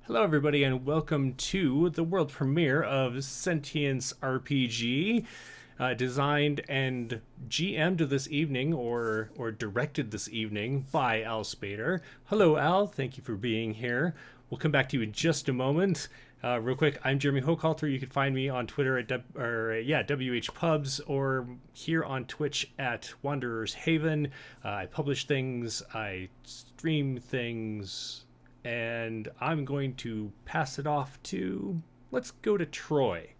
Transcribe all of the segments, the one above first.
Hello, everybody, and welcome to the world premiere of Sentience RPG, designed and GM'd this evening, or directed this evening by Al Spader. Hello, Al. Thank you for being here. We'll come back to you in just a moment. Real quick, I'm Jeremy Hochhalter. You can find me on Twitter at WHPubs or here on Twitch at Wanderers Haven. I publish things, I stream things, and I'm going to pass it off to. Let's go to Troy.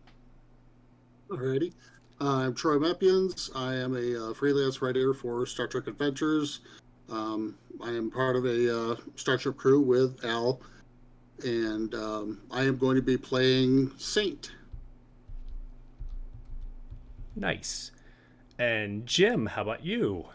Alrighty. I'm Troy Meppians. I am a freelance writer for Star Trek Adventures. I am part of a Starship crew with Al, and I am going to be playing Saint. Nice. And Jim, how about you?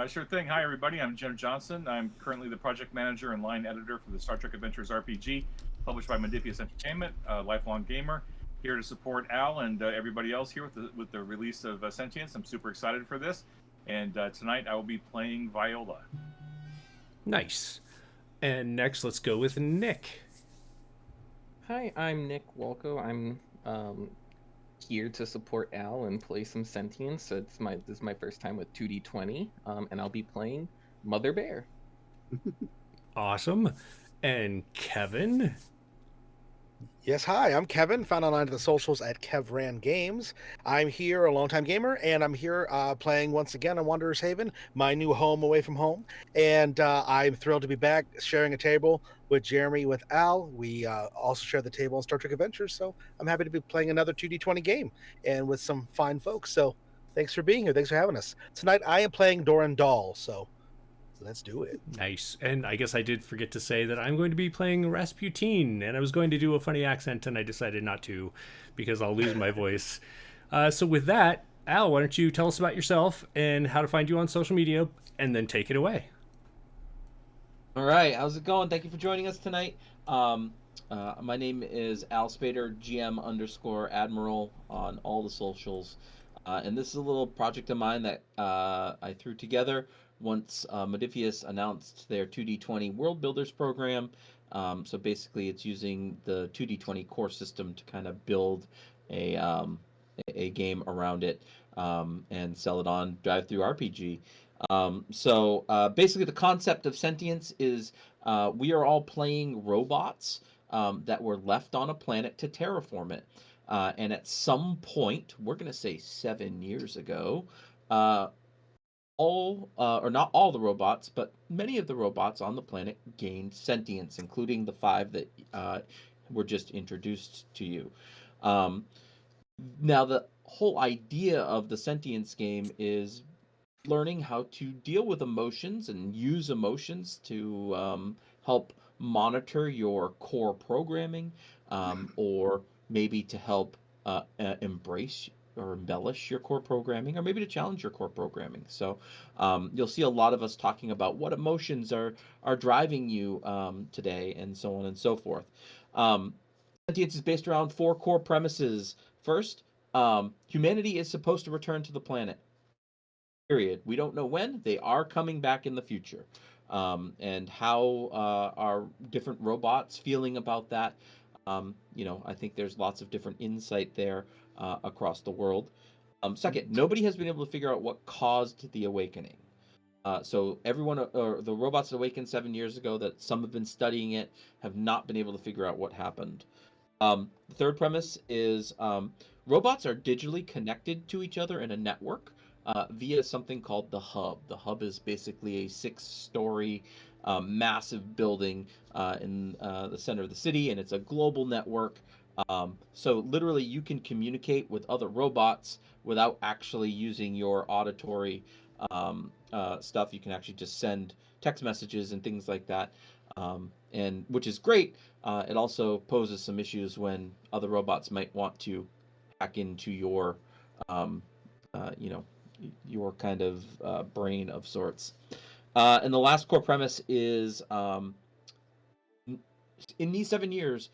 Sure thing. Hi, everybody. I'm Jim Johnson. I'm currently the project manager and line editor for the Star Trek Adventures RPG, published by Modiphius Entertainment, a lifelong gamer. Here to support Al and everybody else here with the release of Sentience. I'm super excited for this. And tonight I will be playing Viola. Nice. And next, let's go with Nick. Hi, I'm Nick Walko. I'm here to support Al and play some Sentience. So this is my first time with 2D20, and I'll be playing Mother Bear. Awesome. And Kevin. Yes, hi, I'm Kevin, found online to the socials at KevRan Games. I'm here, a longtime gamer, and I'm here playing once again on Wanderers Haven, my new home away from home. And I'm thrilled to be back sharing a table with Jeremy, with Al. We also share the table on Star Trek Adventures, so I'm happy to be playing another 2D20 game and with some fine folks. So thanks for being here. Thanks for having us. Tonight I am playing Doran Dahl, so let's do it. Nice. And I guess I did forget to say that I'm going to be playing Rasputin, and I was going to do a funny accent, and I decided not to because I'll lose my voice. So with that, Al, why don't you tell us about yourself and how to find you on social media, and then take it away. All right, how's it going? Thank you for joining us tonight. My name is Al Spader, GM_Admiral on all the socials. And this is a little project of mine that I threw together once Modiphius announced their 2D20 World Builders program. So basically, it's using the 2D20 core system to kind of build a game around it and sell it on DriveThru RPG. So basically, the concept of Sentience is we are all playing robots that were left on a planet to terraform it. And at some point, we're going to say 7 years ago, or not all the robots, but many of the robots on the planet gained sentience, including the 5 that were just introduced to you. Now, the whole idea of the Sentience game is learning how to deal with emotions and use emotions to help monitor your core programming, or maybe to help embrace or embellish your core programming, or maybe to challenge your core programming. So you'll see a lot of us talking about what emotions are driving you today, and so on and so forth. Sentience is based around 4 core premises. First, humanity is supposed to return to the planet. Period. We don't know when. They are coming back in the future. And how are different robots feeling about that? I think there's lots of different insight there across the world. Second, nobody has been able to figure out what caused the awakening. So everyone, or the robots that awakened 7 years ago, that some have been studying it, have not been able to figure out what happened. The third premise is robots are digitally connected to each other in a network via something called the hub. The hub is basically a 6-story massive building in the center of the city, and it's a global network. So literally you can communicate with other robots without actually using your auditory stuff. You can actually just send text messages and things like that, and which is great. It also poses some issues when other robots might want to hack into your your kind of brain of sorts. And the last core premise is in these 7 years,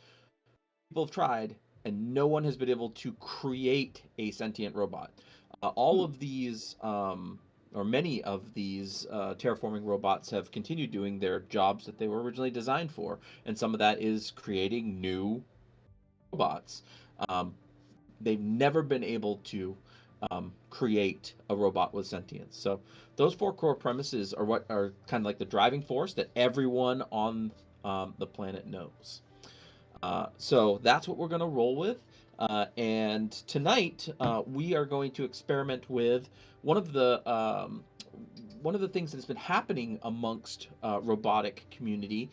people have tried, and no one has been able to create a sentient robot. All of these or many of these terraforming robots have continued doing their jobs that they were originally designed for, and some of that is creating new robots. Um, they've never been able to create a robot with sentience. So those four core premises are what are kind of like the driving force that everyone on the planet knows. So that's what we're going to roll with. And tonight we are going to experiment with one of the things that's been happening amongst robotic communities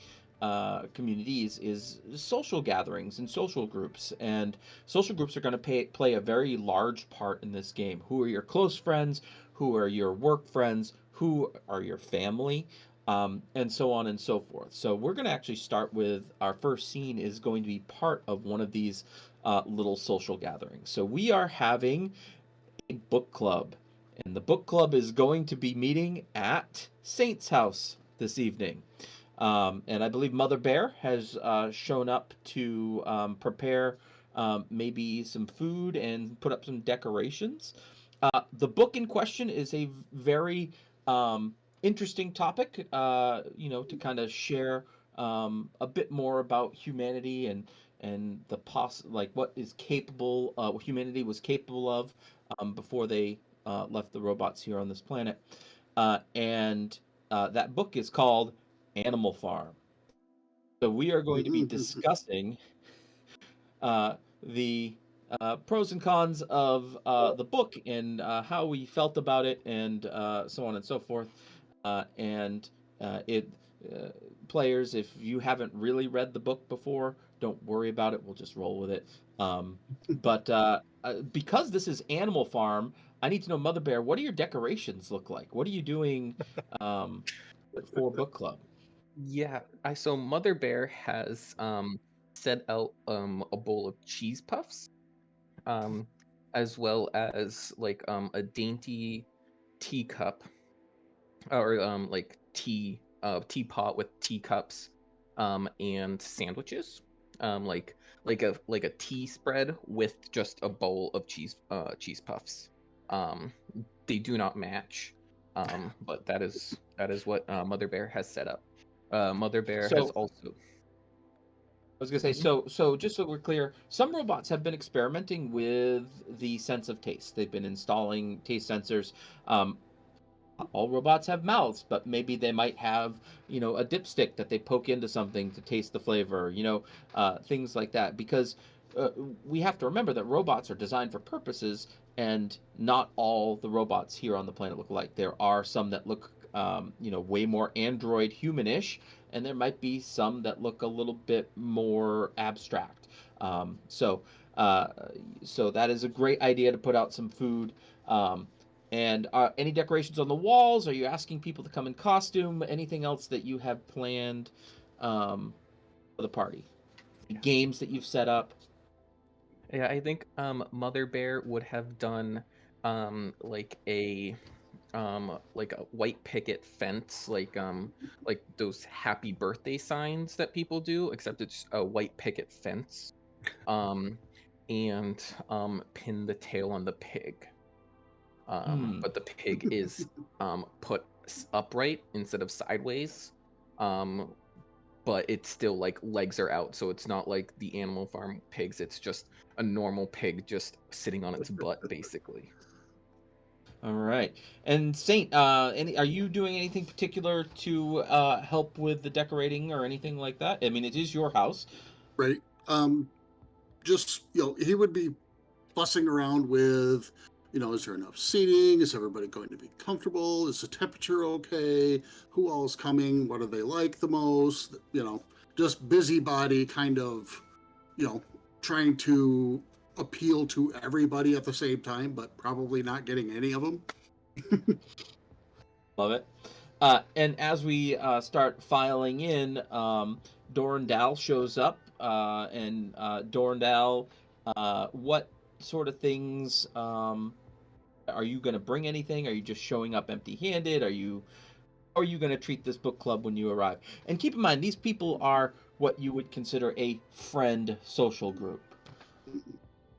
is social gatherings and social groups. And social groups are going to play a very large part in this game. Who are your close friends? Who are your work friends? Who are your family? And so on and so forth. So we're going to actually start with our first scene is going to be part of one of these little social gatherings. So we are having a book club, and the book club is going to be meeting at Saint's house this evening. And I believe Mother Bear has shown up to prepare maybe some food and put up some decorations. The book in question is a very interesting topic, to kind of share a bit more about humanity and like what is capable, what humanity was capable of before they left the robots here on this planet. And that book is called Animal Farm. So we are going to be discussing the pros and cons of the book and how we felt about it, and so on and so forth. And it players, if you haven't really read the book before, don't worry about it. We'll just roll with it. But because this is Animal Farm, I need to know, Mother Bear, what do your decorations look like? What are you doing for book club? Yeah, so Mother Bear has set out a bowl of cheese puffs, as well as like a dainty teacup, or like teapot with teacups, and sandwiches, like a tea spread with just a bowl of cheese puffs. Um, they do not match, but that is what Mother Bear has set up. Mother Bear has So also. I was gonna say, Mhm. so just so we're clear, some robots have been experimenting with the sense of taste. They've been installing taste sensors. Um, all robots have mouths, but maybe they might have, a dipstick that they poke into something to taste the flavor, things like that. Because uh, we have to remember that robots are designed for purposes, and not all the robots here on the planet look alike. There are some that look, way more android humanish, and there might be some that look a little bit more abstract. Uh, so that is a great idea to put out some food. And any decorations on the walls? Are you asking people to come in costume? Anything else that you have planned for the party? Games that you've set up? Yeah, I think Mother Bear would have done like a white picket fence, like those happy birthday signs that people do, except it's a white picket fence. Um and pin the tail on the pig. Hmm. But the pig is put upright instead of sideways. Um but it's still like legs are out, so it's not like the Animal Farm pigs, it's just a normal pig just sitting on its butt basically. All right. And Saint, are you doing anything particular to help with the decorating or anything like that? I mean, it is your house. Right. Just he would be fussing around with, is there enough seating? Is everybody going to be comfortable? Is the temperature okay? Who all is coming? What do they like the most? Just busybody kind of, you know, trying to appeal to everybody at the same time, but probably not getting any of them. Love it. And as we start filing in, Dorandal shows up. And Dorandal, what sort of things are you going to bring? Anything? Are you just showing up empty-handed? How are you going to treat this book club when you arrive? And keep in mind, these people are what you would consider a friend social group.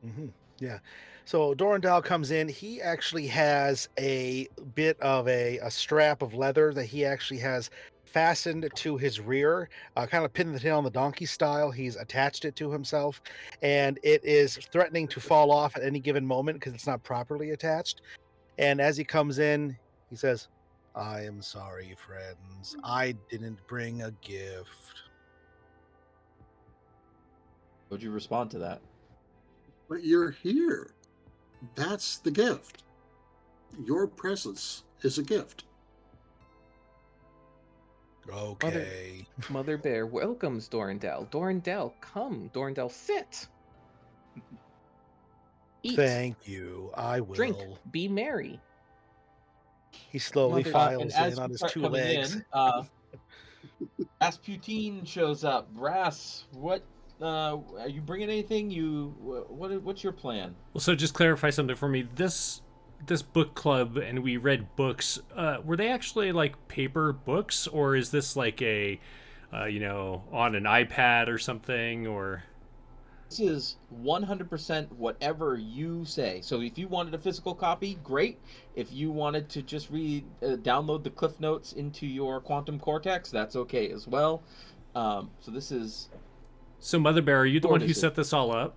Hmm. Yeah. So Dorandal comes in. He actually has a bit of a strap of leather that he actually has fastened to his rear, kind of pinning the tail on the donkey style. He's attached it to himself, and it is threatening to fall off at any given moment because it's not properly attached. And as he comes in, he says, "I am sorry, friends. I didn't bring a gift." Would you respond to that? But you're here. That's the gift. Your presence is a gift. Okay. Mother Bear welcomes Dorandal. Dorandal, come. Dorandal, sit. Eat. Thank you. I will. Drink. Be merry. He slowly Mother- And files as in on you his start 2 coming legs. in, Rasputin shows up. Brass, what? Are you bringing anything? What's your plan? Well, so just clarify something for me. This book club, and we read books. Were they actually like paper books, or is this like a, on an iPad or something? Or This is 100% whatever you say. So if you wanted a physical copy, great. If you wanted to just download the Cliff Notes into your Quantum Cortex, that's okay as well. So this is... So Mother Bear, are you the Your one who decision. set this all up?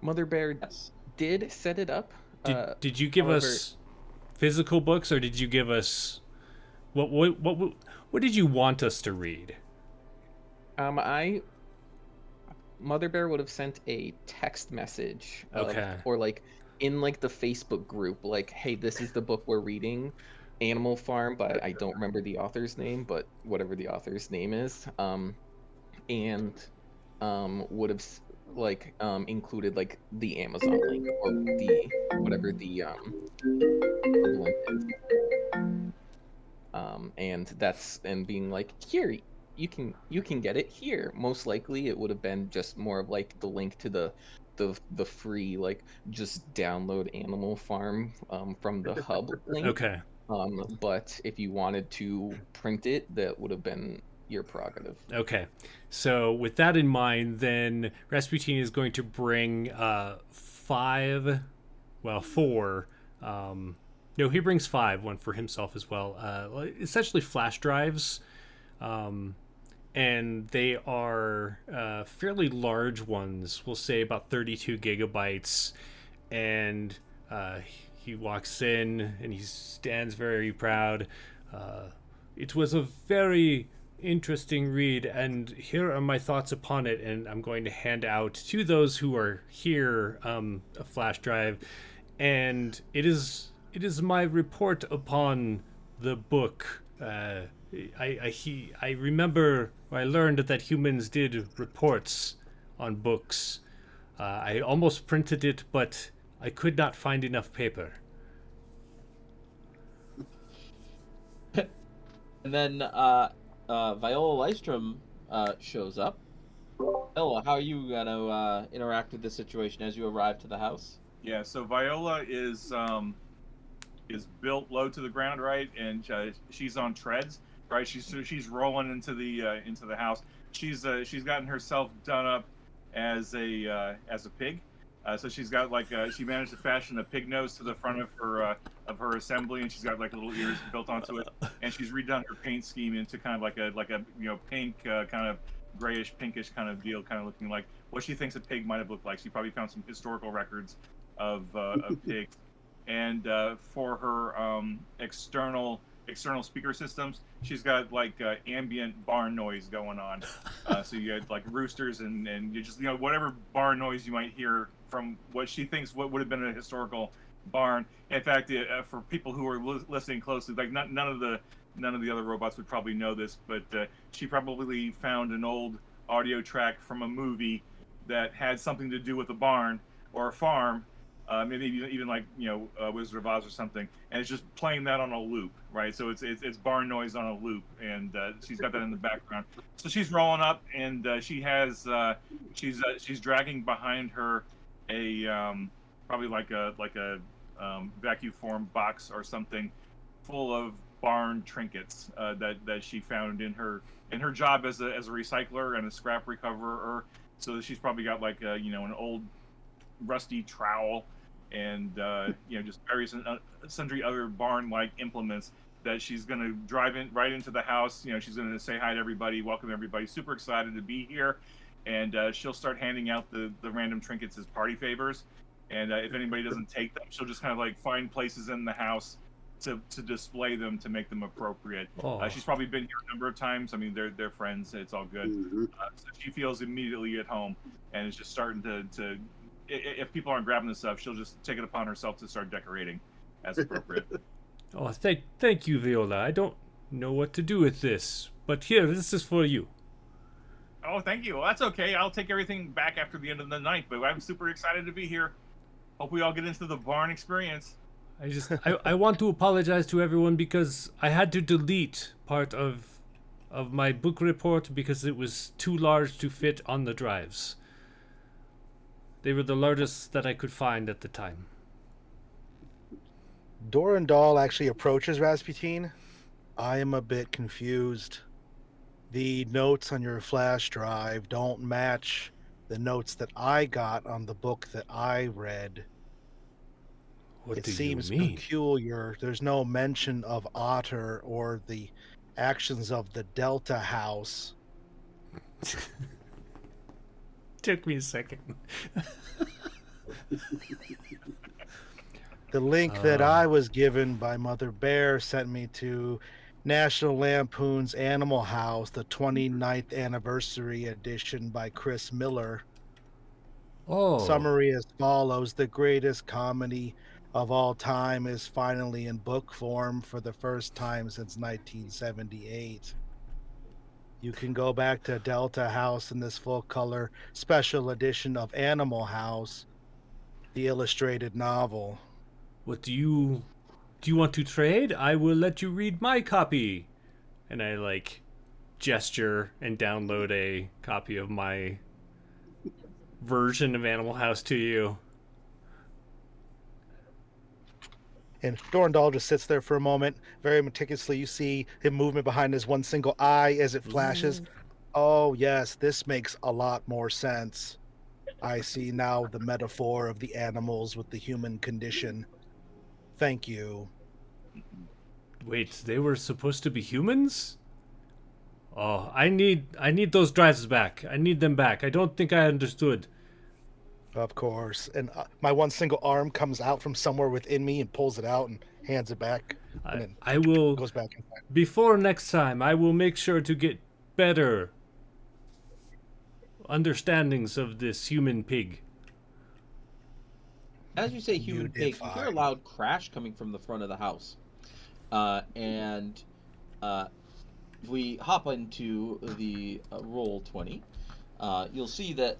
Mother Bear Yes. did set it up. Did you give however- us physical books, or did you give us what did you want us to read? Mother Bear would have sent a text message Okay. or like in like the Facebook group, like, hey, this is the book we're reading, Animal Farm, but I don't remember the author's name, but whatever the author's name is, and would have included like the Amazon link or the whatever the link is. And being like, here, you can get it here. Most likely it would have been just more of like the link to the free, like, just download Animal Farm from the hub link. Okay. But if you wanted to print it, that would have been your prerogative. Okay. So with that in mind, then Rasputin is going to bring 4. No, he brings 5, one for himself as well. Essentially flash drives. And they are fairly large ones. We'll say about 32 gigabytes. And he walks in and he stands very proud. It was a very interesting read, and here are my thoughts upon it. And I'm going to hand out to those who are here a flash drive, and it is my report upon the book. I remember I learned that humans did reports on books. I almost printed it, but I could not find enough paper. And then Viola Lystrom shows up. Viola, how are you going to interact with this situation as you arrive to the house? Yeah, so Viola is built low to the ground, right, and she's on treads, right. She's rolling into the house. She's gotten herself done up as a pig. So she's got she managed to fashion a pig nose to the front of her assembly, and she's got like little ears built onto it, and she's redone her paint scheme into kind of like a pink kind of grayish pinkish kind of deal, kind of looking like what she thinks a pig might have looked like. She probably found some historical records of pigs. And for her external speaker systems, she's got like ambient barn noise going on. So you had like roosters and you just whatever barn noise you might hear from what she thinks what would have been a historical barn. In fact, for people who are listening closely, like none of the other robots would probably know this, but she probably found an old audio track from a movie that had something to do with a barn or a farm. Maybe even like Wizard of Oz or something, and it's just playing that on a loop, right? So it's barn noise on a loop, and she's got that in the background. So she's rolling up, and she has she's dragging behind her a probably like a vacuum form box or something full of barn trinkets that she found in her job as a recycler and a scrap recoverer. So she's probably got like an old rusty trowel, and just various sundry other barn-like implements that she's going to drive in right into the house. She's going to say hi to everybody, welcome everybody, super excited to be here, and she'll start handing out the random trinkets as party favors. And if anybody doesn't take them, she'll just kind of like find places in the house to display them to make them appropriate. Oh. She's probably been here a number of times. I mean, they're friends. It's all good. So she feels immediately at home, and is just starting to if people aren't grabbing the stuff, she'll just take it upon herself to start decorating as appropriate. Oh, thank you, Viola. I don't know what to do with this, but here, this is for you. Oh, thank you. Well, that's okay. I'll take everything back after the end of the night, but I'm super excited to be here. Hope we all get into the barn experience. I want to apologize to everyone because I had to delete part of my book report because it was too large to fit on the drives. They were the largest that I could find at the time. Dorandal actually approaches Rasputin. I am a bit confused. The notes on your flash drive don't match the notes that I got on the book that I read. What It do seems you mean? peculiar. There's no mention of Otter or the actions of the Delta House. Took me a second. The link that I was given by Mother Bear sent me to National Lampoon's Animal House, the 29th anniversary edition by Chris Miller. Oh. Summary as follows: the greatest comedy of all time is finally in book form for the first time since 1978. You can go back to Delta House in this full color special edition of Animal House, the illustrated novel. What do you want to trade? I will let you read my copy. And I gesture and download a copy of my version of Animal House to you. And Dorandal just sits there for a moment, very meticulously. You see him movement behind his one single eye as it flashes. Oh, yes, this makes a lot more sense. I see now the metaphor of the animals with the human condition. Thank you. Wait, they were supposed to be humans? Oh, I need those drives back. I need them back. I don't think I understood. Of course. And my one single arm comes out from somewhere within me and pulls it out and hands it back. And then I will goes back inside. Before next time, I will make sure to get better understandings of this human pig. As you say human did pig, you hear a fine. loud crash coming from the front of the house. And if we hop into the roll 20, you'll see that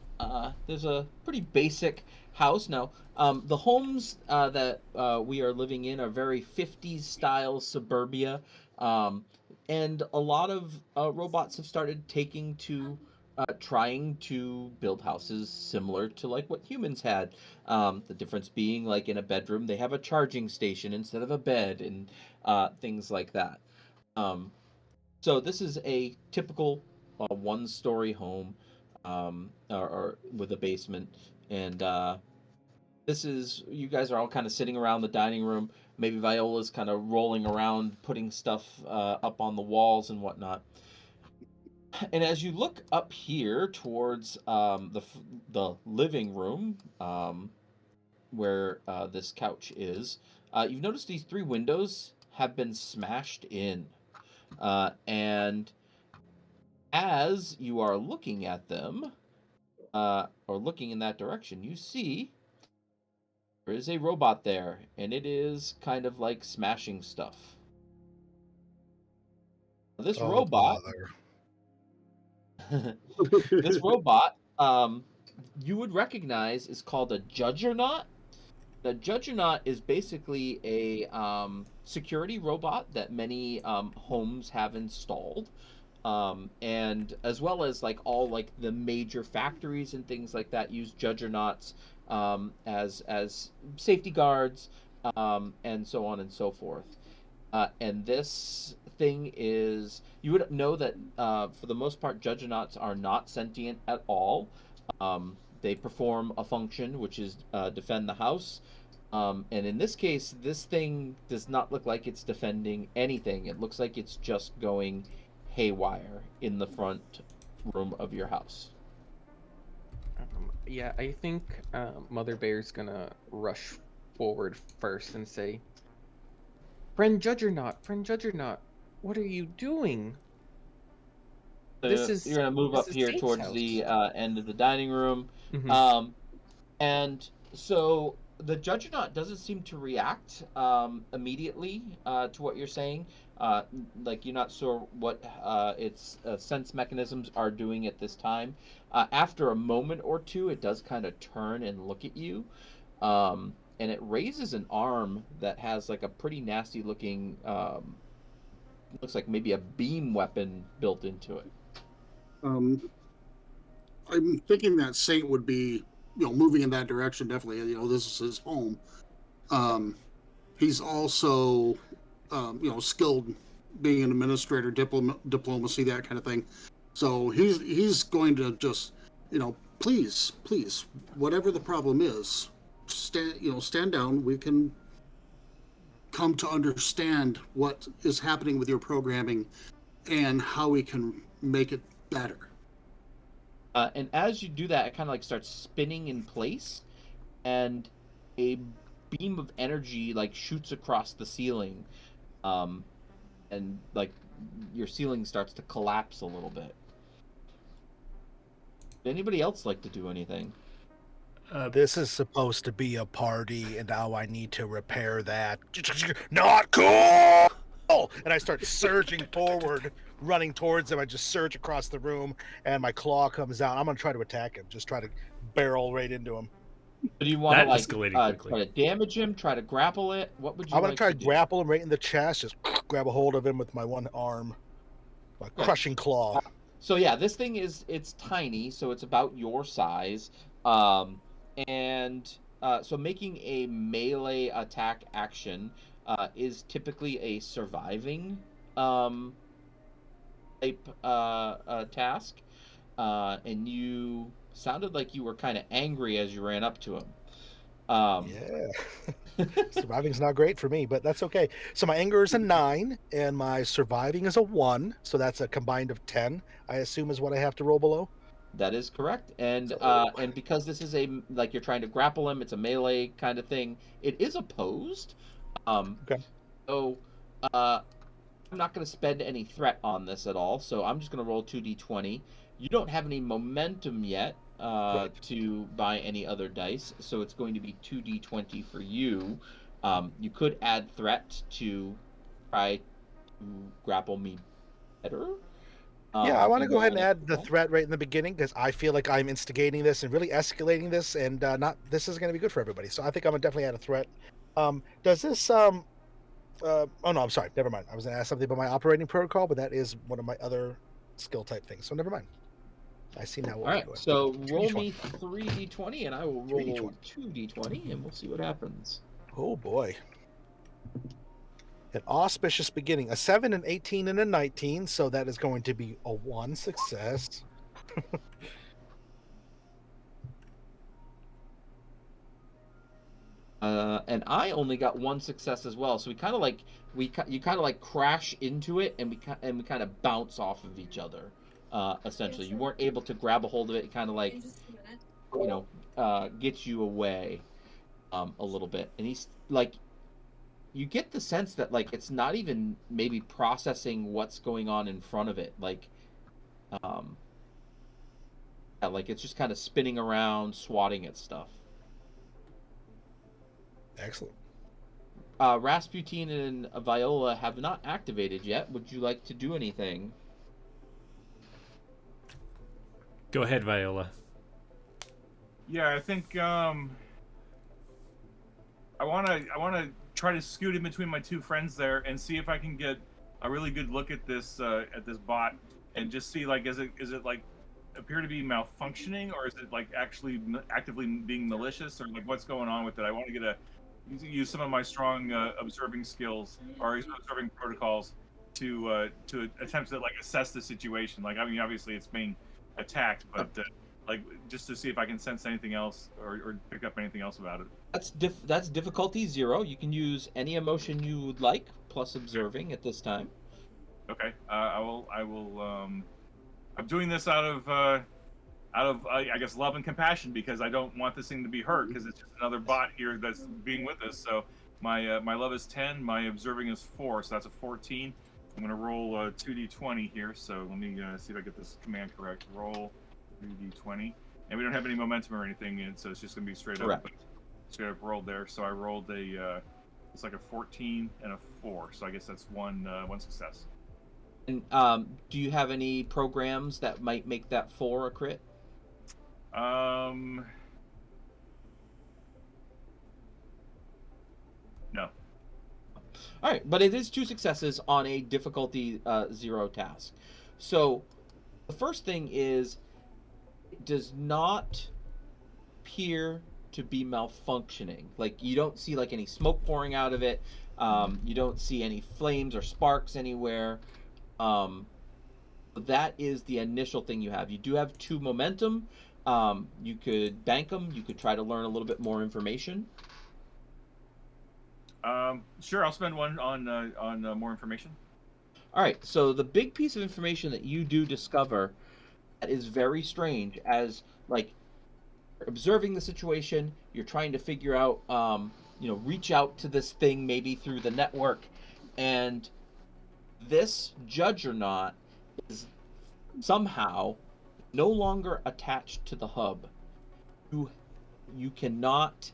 there's a pretty basic house. Now, the homes that we are living in are very 50s style suburbia. And a lot of robots have started trying to build houses similar to like what humans had. The difference being like in a bedroom, they have a charging station instead of a bed and things like that. So this is a typical one-story home or with a basement. And you guys are all kind of sitting around the dining room. Maybe Viola's kind of rolling around, putting stuff up on the walls and whatnot. And as you look up here towards the living room, where this couch is, you've noticed these 3 windows have been smashed in. And as you are looking at them, or looking in that direction, you see there is a robot there, and it is kind of like smashing stuff. This robot... this robot, you would recognize is called a Judgernaut. The Judgernaut is basically a security robot that many homes have installed, and as well as like all like the major factories and things like that use Juggernauts as safety guards, and so on and so forth. And this thing is, you would know that for the most part, Juggernauts are not sentient at all. they perform a function, which is defend the house. And in this case, this thing does not look like it's defending anything. It looks like it's just going haywire in the front room of your house. Yeah, I think Mother Bear's gonna rush forward first and say, Friend Judgernaut, what are you doing? This is You're gonna move this up is here Saint's towards house. the end of the dining room. Mhm. And so the Judgernaut doesn't seem to react immediately to what you're saying. Like you're not sure what its sense mechanisms are doing at this time. After a moment or two, it does kind of turn and look at you, and it raises an arm that has like a pretty nasty looking, looks like maybe a beam weapon built into it. I'm thinking that Saint would be, moving in that direction. Definitely, this is his home. He's also, skilled being an administrator, diplomacy, that kind of thing. So he's going to just, please, whatever the problem is, stand down. We can come to understand what is happening with your programming and how we can make it better. And as you do that, it kind of like starts spinning in place, and a beam of energy like shoots across the ceiling, and like your ceiling starts to collapse a little bit. Would anybody else like to do anything? This is supposed to be a party, and now I need to repair that. Not cool! And I start surging forward, running towards him. I just surge across the room, and my claw comes out. I'm going to try to attack him, just try to barrel right into him. Do you want to That like escalated quickly. try to damage him, try to grapple it? What would you I'm going like to try to to do? grapple him right in the chest, just grab a hold of him with my one arm. My crushing claw. So yeah, this thing it's tiny, so it's about your size. So making a melee attack action is typically a surviving type task. And you sounded like you were kind of angry as you ran up to him. Yeah. Surviving's not great for me, but that's okay. So my anger is a 9, and my surviving is a 1, so that's a combined of 10, I assume is what I have to roll below. That is correct. And because this is like you're trying to grapple him, it's a melee kind of thing. It is opposed. Okay. So I'm not going to spend any threat on this at all. So I'm just going to roll 2d20. You don't have any momentum yet to buy any other dice, so it's going to be 2d20 for you. You could add threat to try to grapple me better. Yeah, I want to go ahead and add the threat right in the beginning, because I feel like I'm instigating this and really escalating this, and this is going to be good for everybody. So I think I'm going to definitely add a threat. Does this oh no, I'm sorry, never mind. I was going to ask something about my operating protocol, but that is one of my other skill type things, so never mind. I see now. All right, so roll me 3d20, and I will roll 2d20, and we'll see what happens. Oh boy. An auspicious beginning. A 7, an 18, and a 19, so that is going to be a 1 success. And I only got 1 success as well, so you kind of like crash into it, and we kind of bounce off of each other. Essentially, you weren't able to grab a hold of it. It kind of like, gets you away a little bit, and he's like, you get the sense that like it's not even maybe processing what's going on in front of it, like it's just kind of spinning around, swatting at stuff. Excellent. Rasputin and Viola have not activated yet. Would you like to do anything? Go ahead, Viola. Yeah, I think I want to try to scoot in between my two friends there and see if I can get a really good look at this bot, and just see like is it like appear to be malfunctioning, or is it like actually actively being malicious, or like what's going on with it. I want to use some of my strong observing skills or observing protocols to attempt to like assess the situation. Like, I mean, obviously it's being attacked, but like just to see if I can sense anything else or pick up anything else about it. That's difficulty 0. You can use any emotion you would like, plus observing at this time. Okay. I will. I'm doing this out of I guess love and compassion, because I don't want this thing to be hurt, because it's just another bot here that's being with us. So my love is 10, my observing is 4, so that's a 14. I'm gonna roll 2d20 here. So let me see if I get this command correct. Roll 2d20, and we don't have any momentum or anything, and so it's just gonna be straight up rolled there. So I rolled it's like a 14 and a 4. So I guess that's one success. And do you have any programs that might make that 4 a crit? No. All right, but it is 2 successes on a difficulty 0 task. So the first thing is, it does not appear to be malfunctioning. Like, you don't see like any smoke pouring out of it. You don't see any flames or sparks anywhere. That is the initial thing you have. You do have 2 momentum. You could bank them. You could try to learn a little bit more information. Sure, I'll spend one on more information. All right, so the big piece of information that you do discover that is very strange, as like observing the situation, you're trying to figure out, reach out to this thing maybe through the network, and this Judgernaut is somehow no longer attached to the hub. You cannot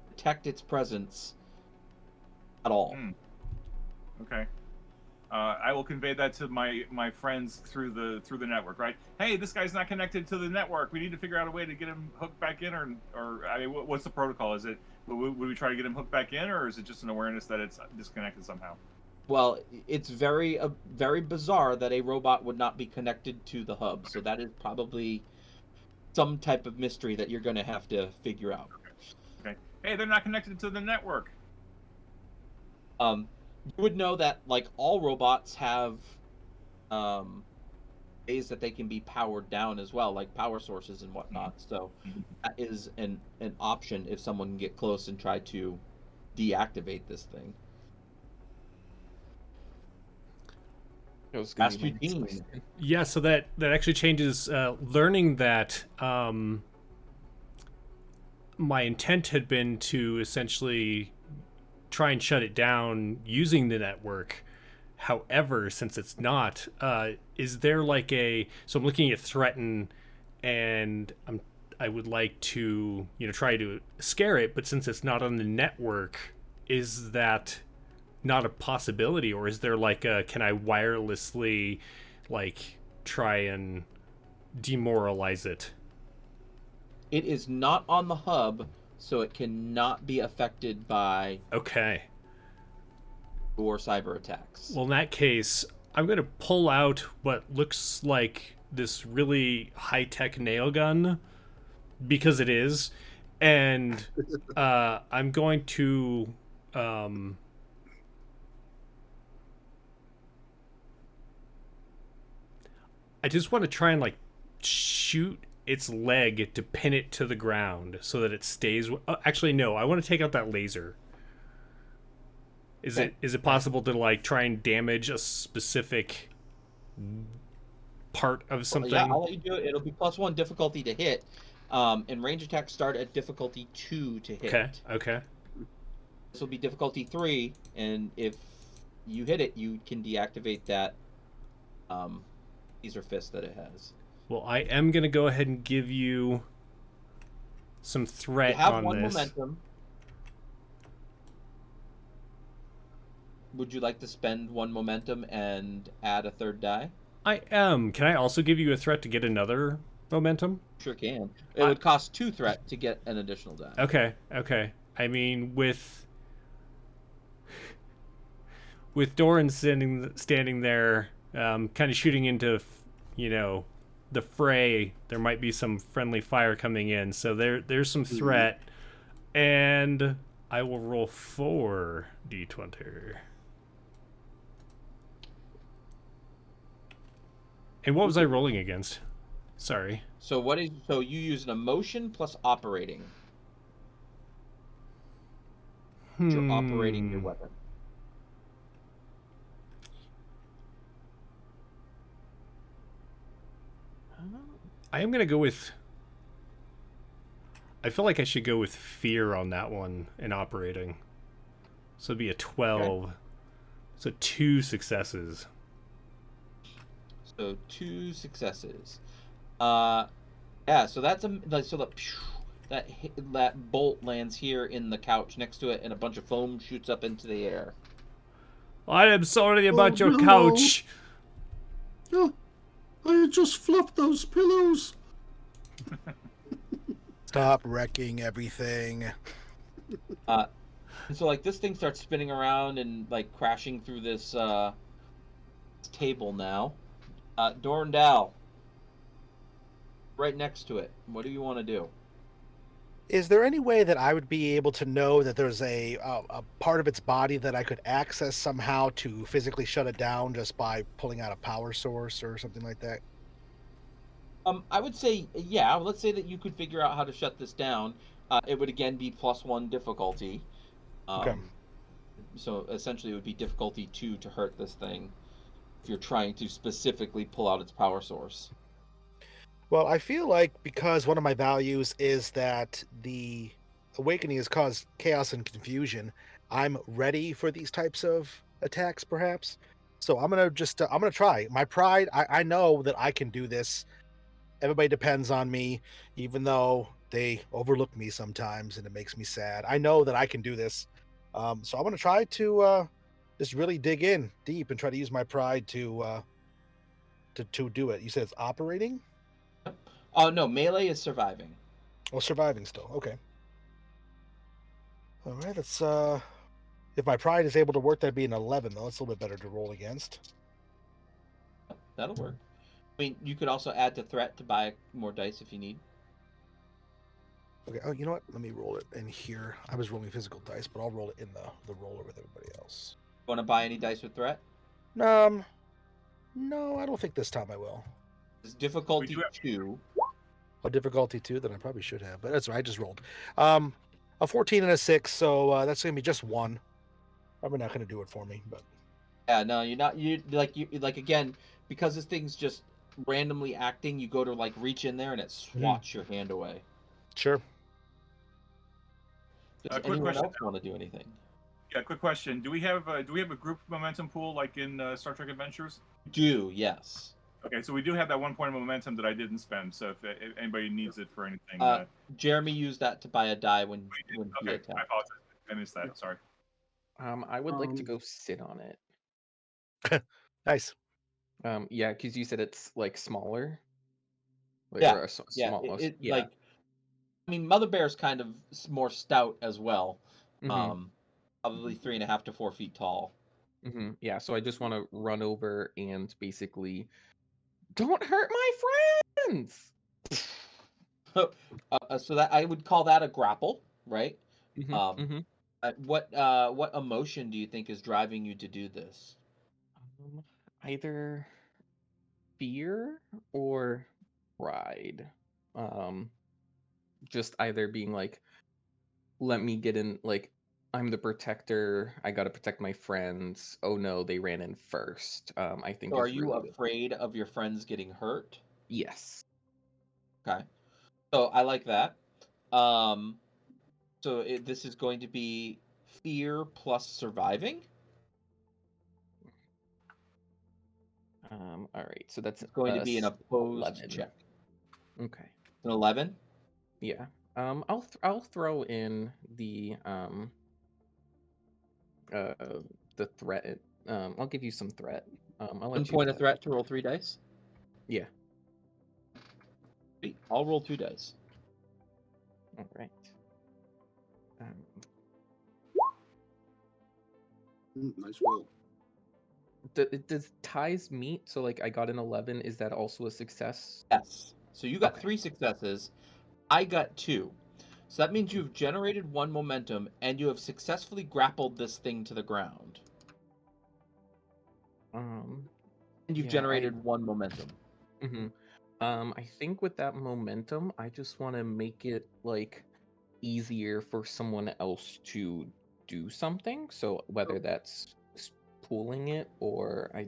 detect its presence at all. Okay. I will convey that to my friends through the network, right? Hey, this guy's not connected to the network. We need to figure out a way to get him hooked back in, or I mean, what's the protocol? Is it would we try to get him hooked back in, or is it just an awareness that it's disconnected somehow? Well, it's very bizarre that a robot would not be connected to the hub. So that is probably some type of mystery that you're going to have to figure out. Okay. Hey, they're not connected to the network. You would know that like all robots have ways that they can be powered down as well, like power sources and whatnot. So that is an option if someone can get close and try to deactivate this thing. Rasputin. Yeah, so that actually changes. Learning that my intent had been to essentially try and shut it down using the network. However, since it's not, is there like a... So I'm looking at threaten, and I would like to, try to scare it, but since it's not on the network, is that not a possibility? Or is there like a... Can I wirelessly, like, try and demoralize it? It is not on the hub, so it cannot be affected by or cyber attacks. Well, in that case, I'm going to pull out what looks like this really high-tech nail gun, because it is, and I'm going to I just want to try and like shoot its leg to pin it to the ground so that it stays. Actually, no. I want to take out that laser. Is it possible to like try and damage a specific part of something? Well, yeah, I'll let you do it. It'll be +1 difficulty to hit, and range attacks start at difficulty 2 to hit. Okay. This will be difficulty 3, and if you hit it, you can deactivate that laser fist that it has. Well, I am going to go ahead and give you some threat on this. You have 1 momentum. Would you like to spend 1 momentum and add a 3rd die? I am. Can I also give you a threat to get another momentum? Sure can. It would cost 2 threat to get an additional die. Okay. I mean, with Doran standing there, kind of shooting into, the fray, there might be some friendly fire coming in. So there's some threat, and I will roll 4 d20. And what was I rolling against? Sorry. So you use an emotion plus operating. You're operating your weapon. I am gonna go with. I feel like I should go with fear on that one in operating. So it'd be a 12. Okay. So 2 successes. So 2 successes. Yeah. So that's that bolt lands here in the couch next to it, and a bunch of foam shoots up into the air. I am sorry about your couch. Oh, I just fluffed those pillows. Stop wrecking everything. And so like this thing starts spinning around and like crashing through this table now. Dorndal, right next to it. What do you want to do? Is there any way that I would be able to know that there's a part of its body that I could access somehow to physically shut it down just by pulling out a power source or something like that? I would say, yeah, let's say that you could figure out how to shut this down. It would again be +1 difficulty. Okay. So essentially it would be difficulty 2 to hurt this thing if you're trying to specifically pull out its power source. Well, I feel like because one of my values is that the awakening has caused chaos and confusion, I'm ready for these types of attacks, perhaps. So I'm gonna try. My pride, I know that I can do this. Everybody depends on me, even though they overlook me sometimes, and it makes me sad. I know that I can do this. So I'm gonna try to just really dig in deep and try to use my pride to do it. You said it's operating? Oh no, melee is surviving. Oh, surviving still. Okay. All right, let's if my pride is able to work, that'd be an 11 though. It's a little bit better to roll against. That'll work. I mean, you could also add to threat to buy more dice if you need. Okay. Oh, you know what? Let me roll it in here. I was rolling physical dice, but I'll roll it in the roller with everybody else. Want to buy any dice with threat? No, I don't think this time I will. It's difficulty 2. A difficulty 2 that I probably should have, but that's right. I just rolled. A 14 and a 6, so that's gonna be just 1. Probably not gonna do it for me, but yeah, no, you're not. You like again because this thing's just randomly acting. You go to like reach in there and it swats your hand away. Sure. Does anyone else want to do anything? Yeah, quick question. Do we have a group momentum pool like in Star Trek Adventures? Do, yes. Okay, so we do have that 1 point of momentum that I didn't spend. So if anybody needs it for anything, Jeremy used that to buy a die when he attacked. I apologize. I missed that. Sorry. I would like to go sit on it. Nice. Yeah, because you said it's like smaller. Like, yeah, or yeah. Like, I mean, Mother Bear's kind of more stout as well. Mm-hmm. Probably 3.5 to 4 feet tall. Mm-hmm. Yeah, so I just want to run over and basically, don't hurt my friends. So that I would call that a grapple, right? Mm-hmm. What emotion do you think is driving you to do this? Either fear or pride. Just either being like, let me get in, like, I'm the protector, I gotta protect my friends. Oh no, they ran in first. I think. So are you afraid of your friends getting hurt? Yes. Okay. So I like that. So this is going to be fear plus surviving. All right. So that's going to be an opposed 11. check. Okay. An 11. Yeah. I'll throw in the threat. I'll give you some threat. I'll let 1 point of threat to roll 3 dice. Yeah. I'll roll 2 dice. All right. Nice roll. Does ties meet? So like I got an 11. Is that also a success? Yes. So you got 3 successes. I got 2. So that means you've generated 1 momentum and you have successfully grappled this thing to the ground. And you've generated 1 momentum. Mm-hmm. I think with that momentum, I just want to make it like easier for someone else to do something. So whether that's pooling it or I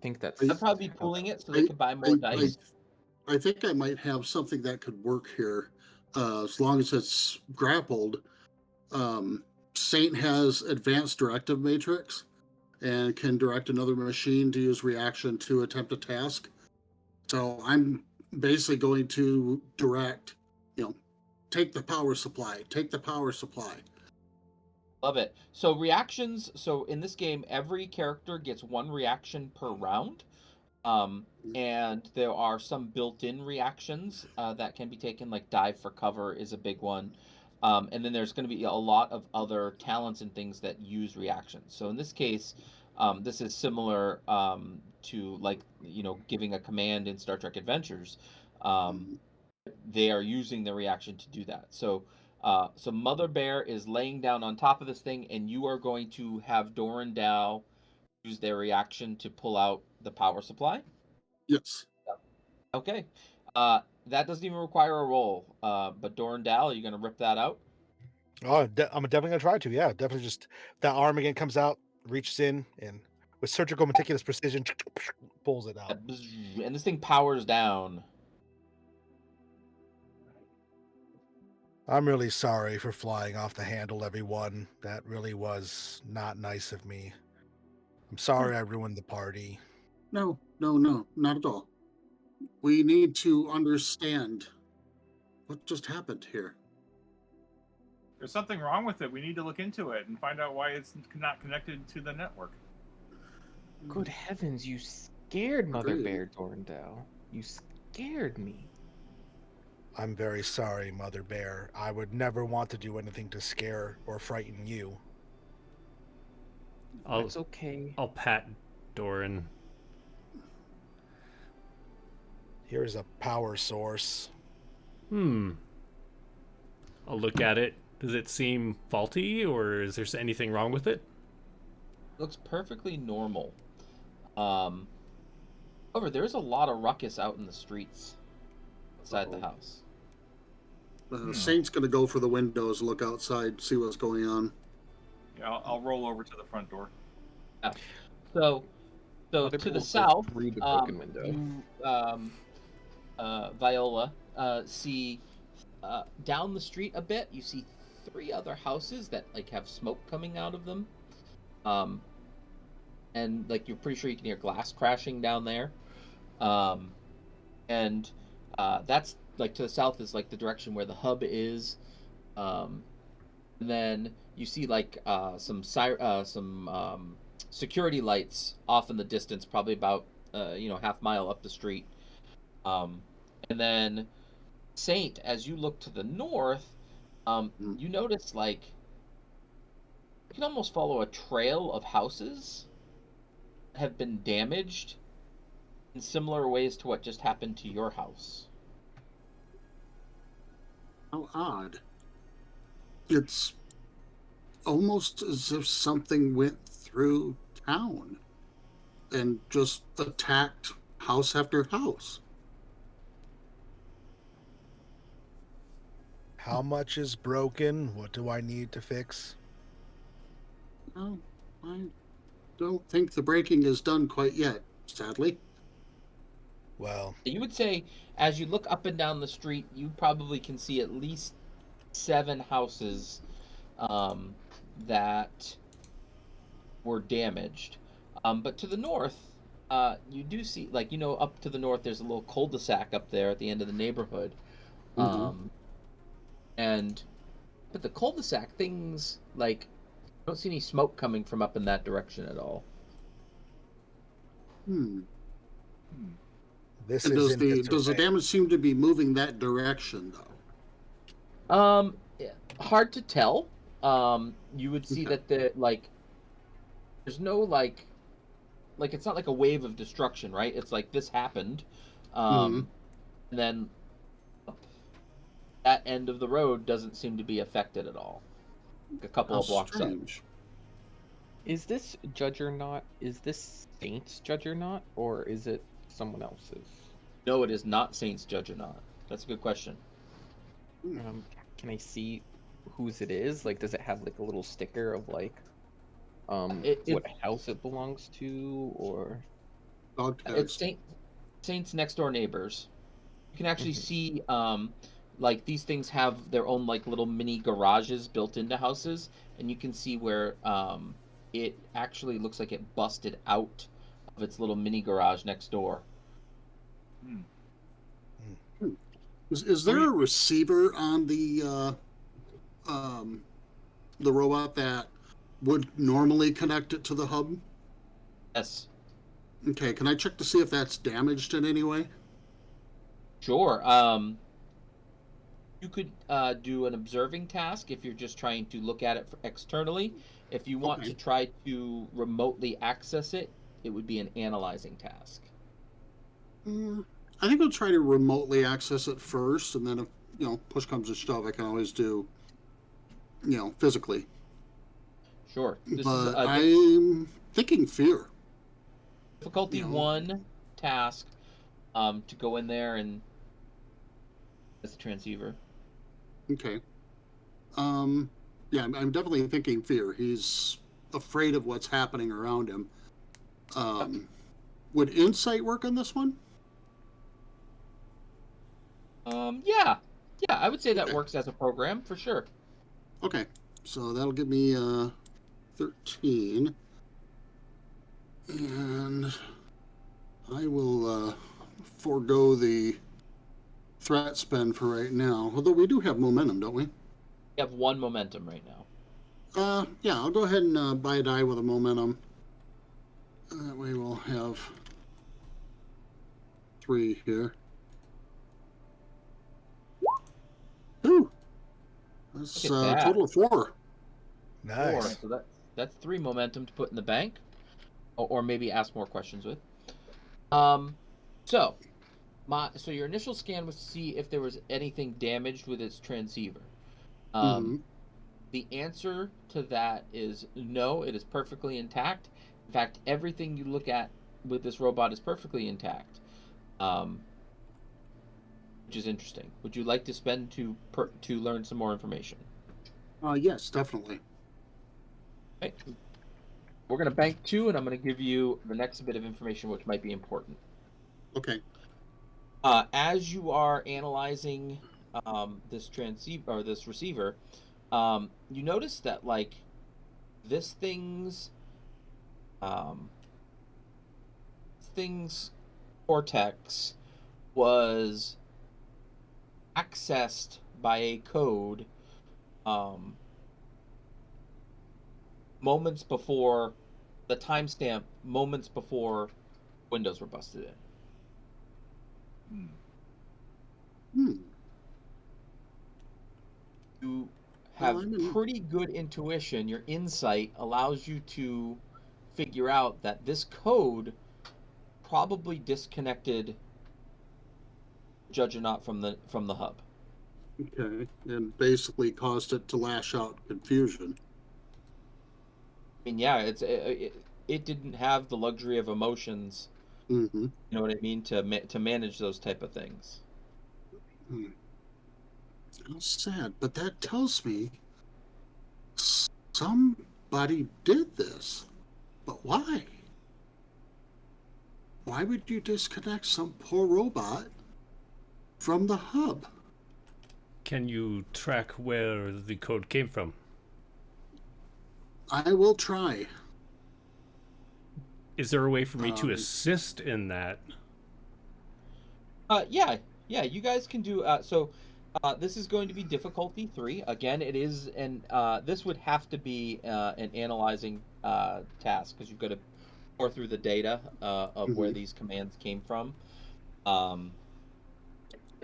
think that's I'd probably be pooling it so they I, could buy I, more I, dice. I think I might have something that could work here, as long as it's grappled. Um, Saint has advanced directive matrix and can direct another machine to use reaction to attempt a task. So I'm basically going to direct, take the power supply, take the power supply. Love it. So reactions. So in this game, every character gets one reaction per round. And there are some built-in reactions that can be taken, like dive for cover is a big one. And then there's going to be a lot of other talents and things that use reactions. So in this case, this is similar to like giving a command in Star Trek Adventures. They are using the reaction to do that. So so Mother Bear is laying down on top of this thing, and you are going to have Doran Dow use their reaction to pull out the power supply. Yes. Okay. That doesn't even require a roll. But Doran Dow, are you going to rip that out? Oh, I'm definitely gonna try to. Yeah, definitely. Just that arm again comes out, reaches in, and with surgical, meticulous precision, pulls it out. And this thing powers down. I'm really sorry for flying off the handle, everyone. That really was not nice of me. I'm sorry I ruined the party. No, not at all. We need to understand what just happened here. There's something wrong with it. We need to look into it and find out why it's not connected to the network. Good heavens, you scared Mother Agreed. Bear, Dorndale. You scared me. I'm very sorry, Mother Bear. I would never want to do anything to scare or frighten you. That's okay. I'll pat Doran. Here's a power source. I'll look at it. Does it seem faulty, or is there anything wrong with it? Looks perfectly normal. However, there's a lot of ruckus out in the streets outside the house. Saint's going to go for the windows, look outside, see what's going on. Yeah, I'll roll over to the front door. Yeah. So Mother to Bear the will south, through the broken window. Viola, see down the street a bit. You see 3 other houses that like have smoke coming out of them, and like you're pretty sure you can hear glass crashing down there, and that's like to the south is like the direction where the hub is. And then you see like some security lights off in the distance, probably about half mile up the street. And then Saint, as you look to the north, you notice like you can almost follow a trail of houses that have been damaged in similar ways to what just happened to your house. How odd. It's almost as if something went through town and just attacked house after house. How much is broken? What do I need to fix? No, I don't think the breaking is done quite yet, sadly. Well, You would say, as you look up and down the street, you probably can see at least 7 houses that were damaged. But to the north, you do see, like, up to the north, there's a little cul-de-sac up there at the end of the neighborhood. But the cul-de-sac, things, like, I don't see any smoke coming from up in that direction at all. this And is does the damage seem to be moving that direction, though? Hard to tell. You would see that there's no like it's not like a wave of destruction, right? It's like this happened, and then that end of the road doesn't seem to be affected at all. A couple of blocks up. Is this Judgernaut? Is this Saint's Judgernaut, or is it someone else's? No, it is not Saints Judgnaut. That's a good question. Can I see whose it is? Like, does it have like a little sticker of like It what house it belongs to, or? Dog it's tags. Saints next door neighbors. You can actually Mhm. see like these things have their own like little mini garages built into houses, and you can see where it actually looks like it busted out of its little mini garage next door. Hmm. Is there a receiver on the robot that would normally connect it to the hub? Yes, Okay, can I check to see if that's damaged in any way? sure. You could do an observing task if you're just trying to look at it externally. If you want to Okay. try to remotely access it, it would be an analyzing task. I think I'll try to remotely access it first, and then if push comes to shove, I can always do physically. Sure. This is But a I'm thinking fear. difficulty You know. 1 task to go in there and as a transceiver. Okay. Um. Yeah, I'm definitely thinking fear. He's afraid of what's happening around him. Yep. Would insight work on this one? Yeah. Yeah, I would say that Okay. works as a program for sure. Okay. So that'll give me 13, and I will forego the threat spend for right now. Although we do have momentum, don't we? You have 1 momentum right now. Yeah, I'll go ahead and buy a die with a momentum. That way we'll have 3 here. Ooh, that's Look at a that. total of 4. 4. Nice. So that's 3 momentum to put in the bank, or maybe ask more questions with. So your initial scan was to see if there was anything damaged with its transceiver. Mm-hmm. The answer to that is no, it is perfectly intact. In fact, everything you look at with this robot is perfectly intact, which is interesting. Would you like to spend to learn some more information? Yes, definitely. Okay. We're going to bank 2, and I'm going to give you the next bit of information, which might be important. Okay. As you are analyzing this transceiver or this receiver, you notice that like this thing's cortex was accessed by a code moments before the timestamp, moments before windows were busted in. Hmm. You Well, have pretty good intuition. Your insight allows you to figure out that this code probably disconnected Judgnaut from the hub. Okay, and basically caused it to lash out confusion. I mean, yeah, it didn't have the luxury of emotions. Mm-hmm. You know what I mean, to manage those type of things. How sad, but that tells me somebody did this. But why? Why would you disconnect some poor robot from the hub? Can you track where the code came from? I will try. Is there a way for me to assist in that? Yeah, you guys can do. This is going to be difficulty 3. Again, it is, and this would have to be an analyzing task because you've got to pour through the data of where these commands came from.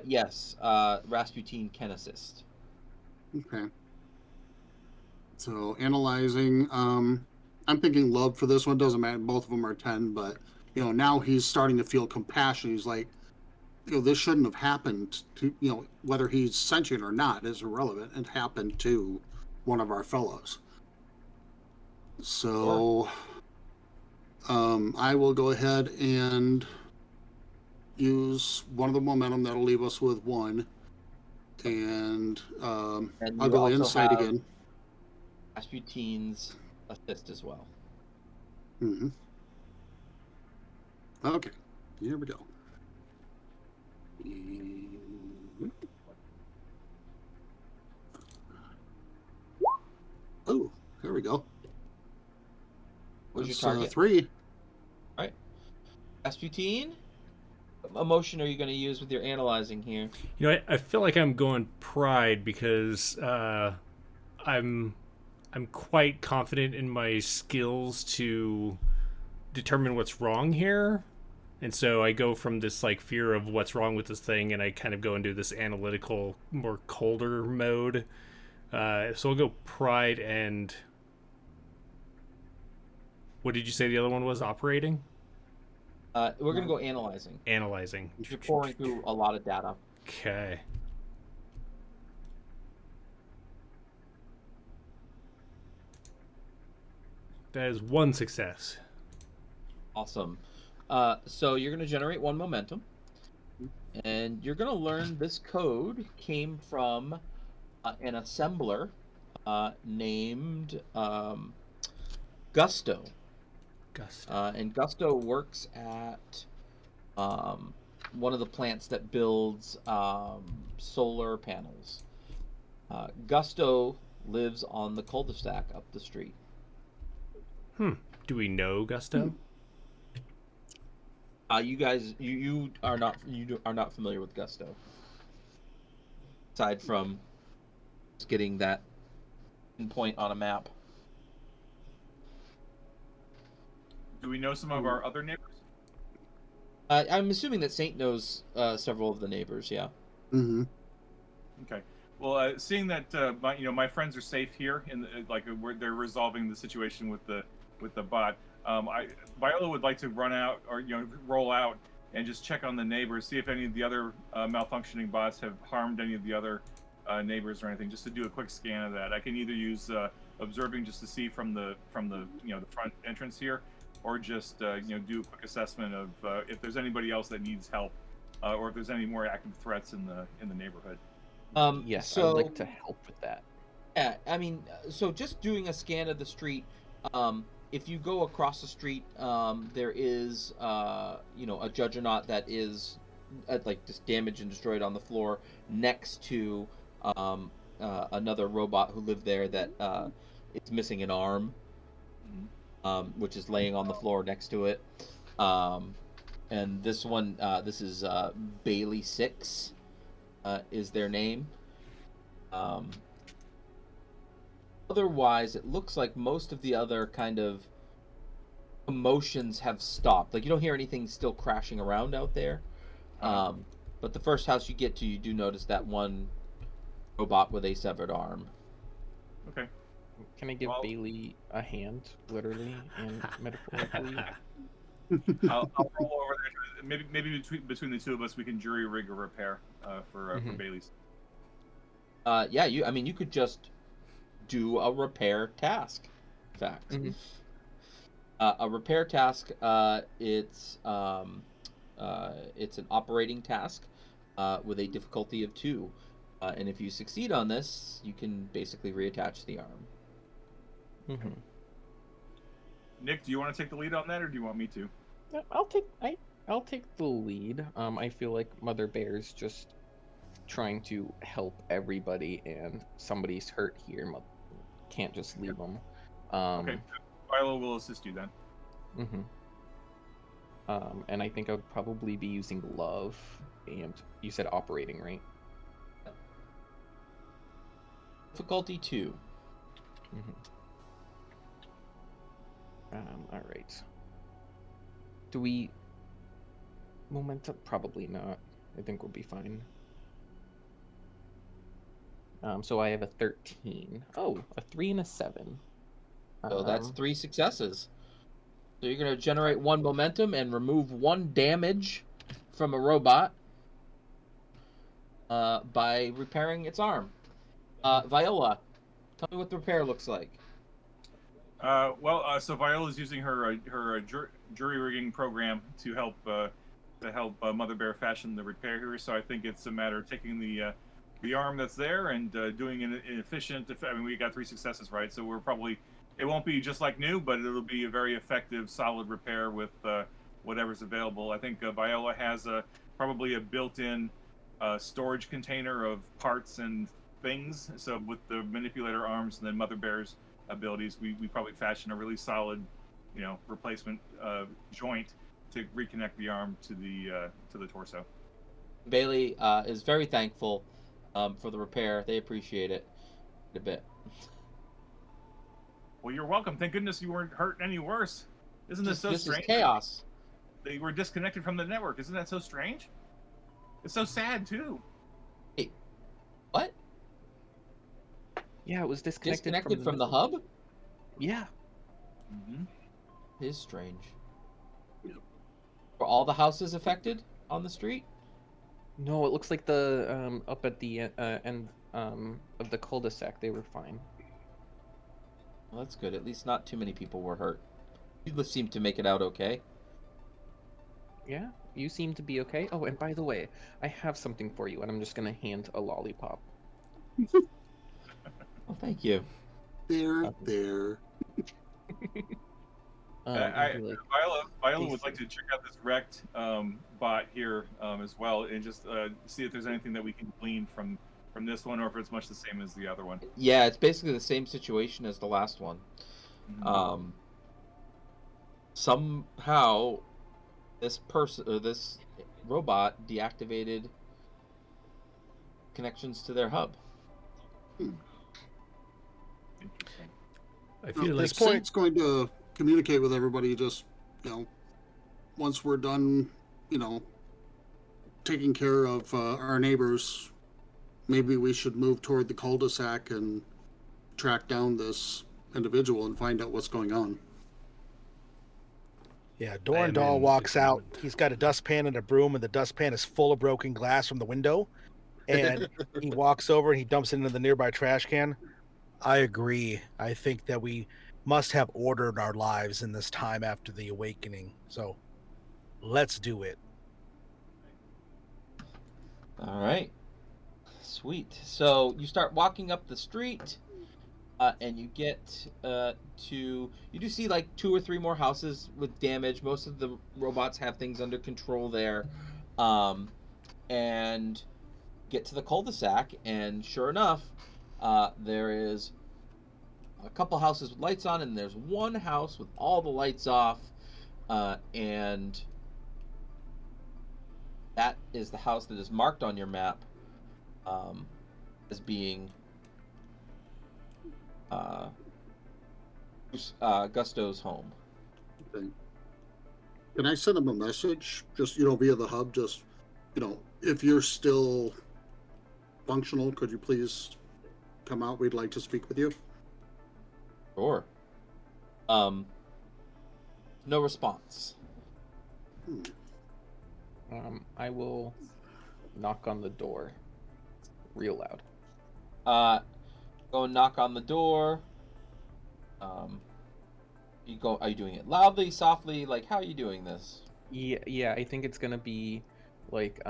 Yes, Rasputin can assist. Okay. So analyzing. I'm thinking love for this one. Doesn't matter. Both of them are 10, but now he's starting to feel compassion. He's like, this shouldn't have happened to, whether he's sentient or not is irrelevant. It happened to one of our fellows. So I will go ahead and use one of the momentum. That'll leave us with 1. And And I'll you go also insight have again. Rasputin's assist as well. Mm-hmm. Okay, here we go. Oh, there we go. What's your That's, target? 3. All right. Rasputin, what emotion are you going to use with your analyzing here? You know, I feel like I'm going pride because I'm quite confident in my skills to determine what's wrong here. And so I go from this like fear of what's wrong with this thing, and I kind of go into this analytical, more colder mode. So I'll go pride and what did you say the other one was? Operating? We're going to go analyzing. Analyzing. You're pouring through a lot of data. Okay. That is 1 success. Awesome. So you're going to generate 1 momentum, and you're going to learn this code came from an assembler named Gusto. And Gusto works at one of the plants that builds solar panels. Gusto lives on the cul-de-sac up the street. Do we know Gusto? You guys, you are not familiar with Gusto. Aside from just getting that point on a map. Do we know some of our other neighbors? I'm assuming that Saint knows several of the neighbors. Yeah. Mm-hmm. Okay. Well, seeing that my friends are safe here, and they're resolving the situation with the bot. Viola would like to run out or roll out and just check on the neighbors, see if any of the other malfunctioning bots have harmed any of the other neighbors or anything. Just to do a quick scan of that. I can either use observing just to see from the the front entrance here, or just do a quick assessment of if there's anybody else that needs help, or if there's any more active threats in the neighborhood. Yes, so, I'd like to help with that. Yeah, I mean, so just doing a scan of the street. If you go across the street, there is a juggernaut that is just damaged and destroyed on the floor next to another robot who lived there that is missing an arm. Which is laying on the floor next to it. And this one, this is Bailey 6 is their name. Otherwise, it looks like most of the other kind of commotions have stopped. Like, you don't hear anything still crashing around out there. But the first house you get to, you do notice that one robot with a severed arm. Okay. Can I give Bailey a hand, literally and metaphorically? I'll roll over there. Maybe between the two of us, we can jury rig a repair for Bailey's. Yeah, you could just do a repair task. In fact, a repair task. It's an operating task with a difficulty of 2, and if you succeed on this, you can basically reattach the arm. Nick, do you want to take the lead on that, or do you want me to? I'll take the lead. I feel like Mother Bear's just trying to help everybody, and somebody's hurt here. Can't just leave them. Okay, Philo will assist you then. And I think I would probably be using love, and you said operating, right? Difficulty 2. All right. Do we momentum? Probably not. I think we'll be fine. So I have a 13. Oh, a 3 and a 7. So that's 3 successes. So you're going to generate 1 momentum and remove 1 damage from a robot by repairing its arm. Viola, tell me what the repair looks like. So Viola's using her jury rigging program to help to help Mother Bear fashion the repair here. So I think it's a matter of taking the arm that's there and doing an efficient. I mean, we got 3 successes, right? So we're probably, it won't be just like new, but it'll be a very effective, solid repair with whatever's available. I think Viola has probably a built-in storage container of parts and things. So with the manipulator arms and then Mother Bear's abilities, we probably fashion a really solid, replacement joint to reconnect the arm to the torso. Bailey is very thankful for the repair. They appreciate it a bit. Well, you're welcome. Thank goodness you weren't hurt any worse. Isn't this so This strange? is chaos. They were disconnected from the network. Isn't that so strange? It's so sad too. Hey, what? Yeah, it was Disconnected from the hub? Yeah. Mm-hmm. It is strange. Were all the houses affected on the street? No, it looks like the up at the end of the cul-de-sac they were fine. Well, that's good. At least not too many people were hurt. You seem to make it out okay. Yeah, you seem to be okay. Oh, and by the way, I have something for you, and I'm just gonna hand a lollipop. Well, thank you. There. Viola would like to check out this wrecked bot here as well, and just see if there's anything that we can glean from this one, or if it's much the same as the other one. Yeah, it's basically the same situation as the last one. Mm-hmm. Somehow, this robot deactivated connections to their hub. Interesting. I feel At like this point, it's going to communicate with everybody. Just once we're done, taking care of our neighbors, maybe we should move toward the cul-de-sac and track down this individual and find out what's going on. Yeah, Dorandahl walks out. He's got a dustpan and a broom, and the dustpan is full of broken glass from the window. And he walks over and he dumps it into the nearby trash can. I agree. I think that we must have ordered our lives in this time after the awakening. So let's do it. All right. Sweet. So you start walking up the street, and you get you do see like 2 or 3 more houses with damage. Most of the robots have things under control there. And get to the cul-de-sac, and sure enough, there is a couple houses with lights on, and there's one house with all the lights off, and that is the house that is marked on your map as being Gusto's home. Okay. Can I send him a message, just via the hub? Just if you're still functional, could you please come out? We'd like to speak with you. Sure. No response. I will knock on the door real loud. Go and knock on the door. Are you doing it loudly, softly? Like, how are you doing this? Yeah, I think it's gonna be like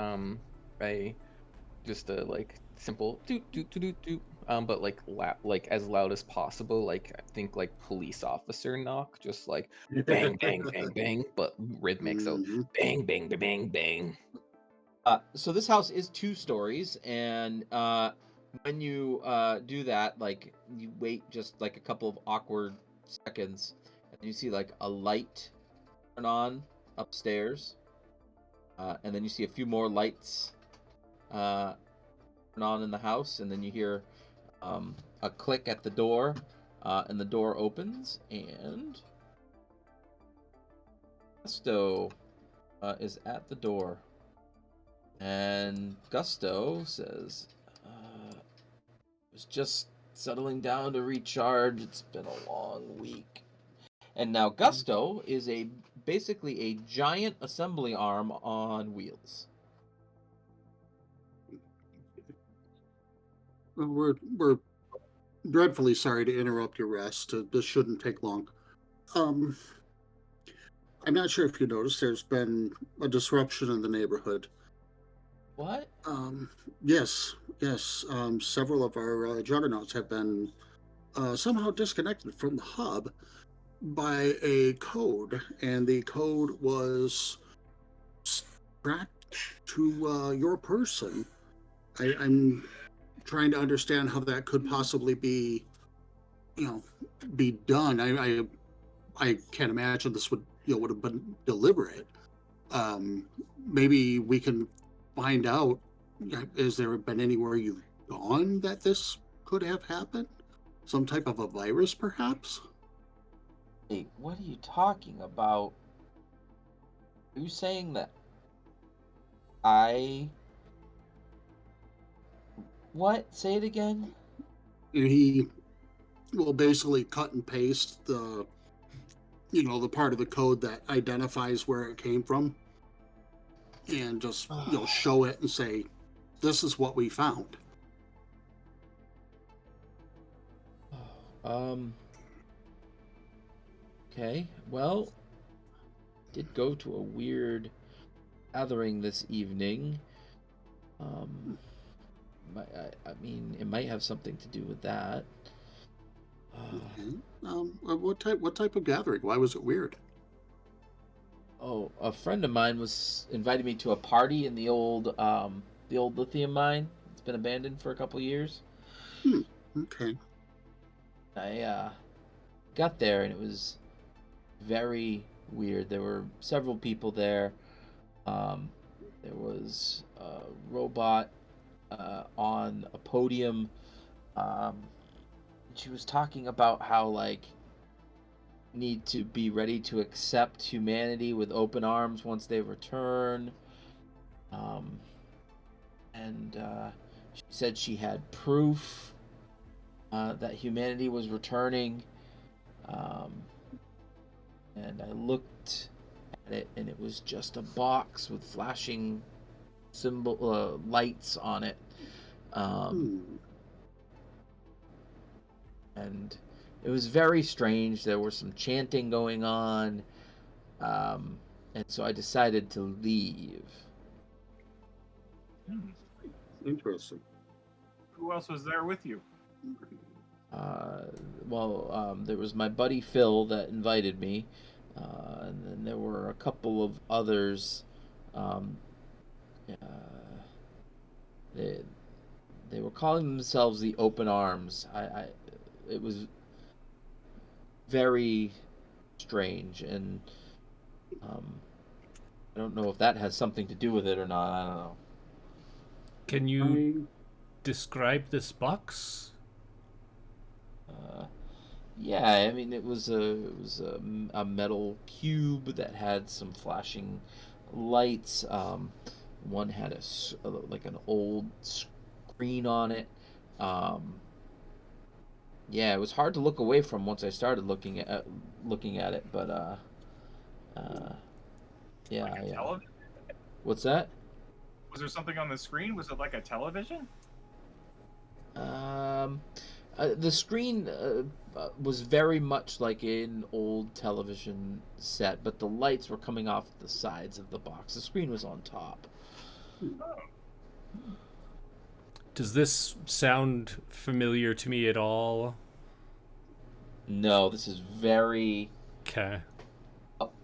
just a like simple doot doot doot doot doot. But like as loud as possible. Like I think like police officer knock, just like bang bang bang bang, but rhythmic. So bang bang bang bang bang. So this house is 2 stories, and when you do that, like you wait just like a couple of awkward seconds, and you see like a light turn on upstairs, and then you see a few more lights turn on in the house, and then you hear a click at the door, and the door opens, and Gusto is at the door. And Gusto says, was just settling down to recharge. It's been a long week. And now Gusto is basically a giant assembly arm on wheels. We're dreadfully sorry to interrupt your rest. This shouldn't take long. I'm not sure if you noticed, there's been a disruption in the neighborhood. What? Yes, yes. Several of our juggernauts have been somehow disconnected from the hub by a code, and the code was tracked to your person. I'm trying to understand how that could possibly be, you know, be done. I can't imagine this would have been deliberate. Um, Maybe we can find out. Has there been anywhere you've gone that this could have happened? Some type of a virus, perhaps? Wait, what are you talking about? Are you saying that I... What? Say it again? And he will basically cut and paste the part of the code that identifies where it came from, and just show it and say, "This is what we found." Um, okay, well, did go to a weird gathering this evening. I mean, it might have something to do with that. Okay. What type of gathering? Why was it weird? Oh, a friend of mine was invited me to a party in the old lithium mine. It's been abandoned for a couple years. Okay. I got there and it was very weird. There were several people there. There was a robot on a podium. She was talking about how like need to be ready to accept humanity with open arms once they return. And she said she had proof that humanity was returning. And I looked at it, and it was just a box with flashing symbol lights on it. And it was very strange. There was some chanting going on, and so I decided to leave. Interesting. Who else was there with you? There was my buddy Phil that invited me, and then there were a couple of others. They were calling themselves the Open Arms. It was very strange, and I don't know if that has something to do with it or not. I don't know. Can you describe this box? Yeah, I mean it was a metal cube that had some flashing lights. One had like an old screen on it. Yeah, it was hard to look away from once I started looking at it, but yeah, Like a yeah. television? What's that? Was there something on the screen? Was it like a television? The screen was very much like an old television set, but the lights were coming off the sides of the box. The screen was on top. Does this sound familiar to me at all? No, this is very Okay.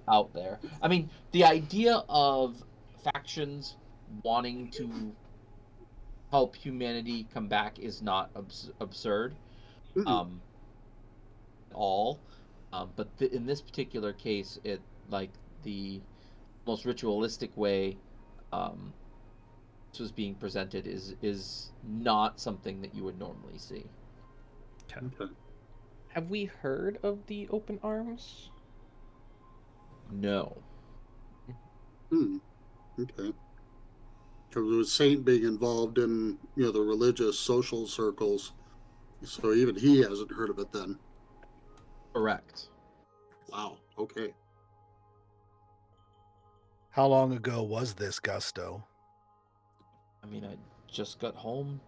out there. I mean, the idea of factions wanting to help humanity come back is not absurd at all. But in this particular case, it like the most ritualistic way this was being presented is not something that you would normally see. Okay. Have we heard of the Open Arms? No. Okay. Because with Saint being involved in the religious social circles, so even he hasn't heard of it then. Correct. Wow. Okay. How long ago was this, Gusto? I mean, I just got home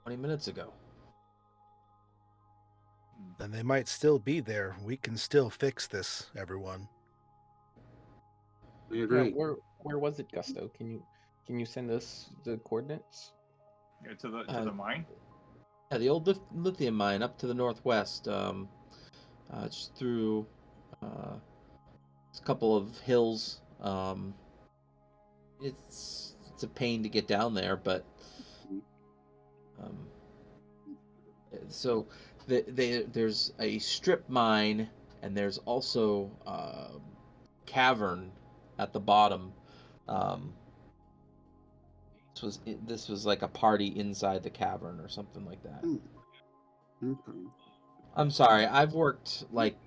20 minutes ago. Then they might still be there. We can still fix this, everyone. I Yeah, agree. where was it, Gusto? Can you send us the coordinates? Yeah, to the mine. Yeah, the old lithium mine up to the northwest. It's through a couple of hills. It's a pain to get down there, but um, so there's a strip mine, and there's also cavern at the bottom. Um, this was like a party inside the cavern or something like that. Okay. I'm sorry, I've worked like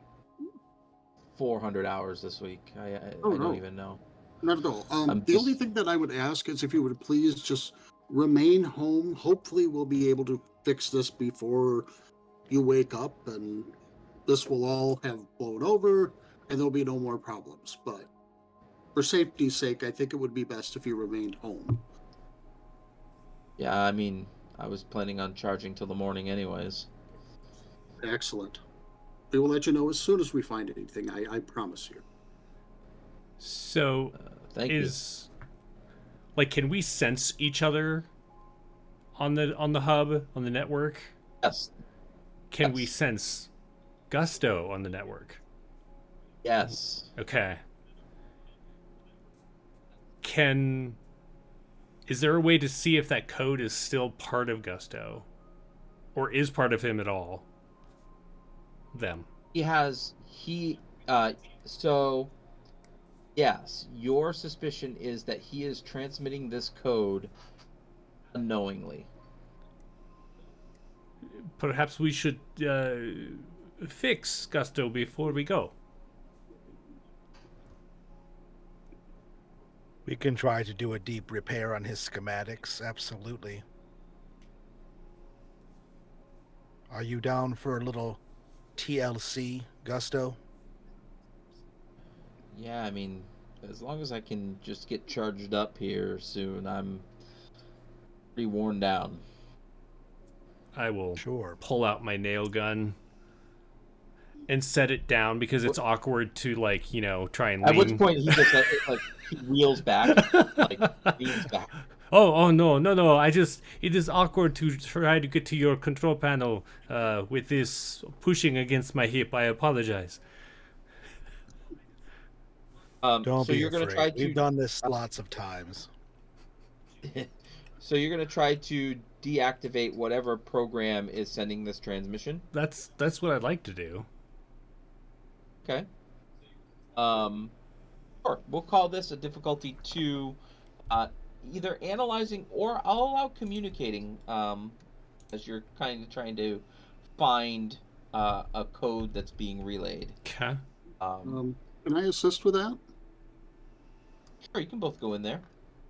400 hours this week. Oh, I don't no. even know. Not at all. I'm The only just thing that I would ask is if you would please just remain home. Hopefully, we'll be able to fix this before you wake up, and this will all have blown over, and there'll be no more problems. But for safety's sake, I think it would be best if you remained home. yeah. I mean, I was planning on charging till the morning, anyways. Excellent. We will let you know as soon as we find anything. I promise you. So, Thank you. like, can we sense each other on the hub on the network? Yes. Can we Yes. sense Gusto on the network? Yes. Okay. Is there a way to see if that code is still part of Gusto, or is part of him at all? Them. So yes, your suspicion is that he is transmitting this code unknowingly. Perhaps we should fix Gusto before we go. We can try to do a deep repair on his schematics, absolutely. Are you down for a little TLC, Gusto? Yeah, I mean, as long as I can just get charged up here soon, I'm pretty worn down. I will Sure. pull out my nail gun and set it down because it's awkward to, like, try and At lean. which point he just like he wheels back, like leans back. Oh no! It is awkward to try to get to your control panel with this pushing against my hip. I apologize. Don't So be you're gonna try afraid. We've to done this lots of times. so you're gonna try to deactivate whatever program is sending this transmission. That's what I'd like to do. Okay. Sure. We'll call this a difficulty 2, either analyzing or I'll allow communicating, as you're kind of trying to find a code that's being relayed. Okay. Can I assist with that? Sure, you can both go in there.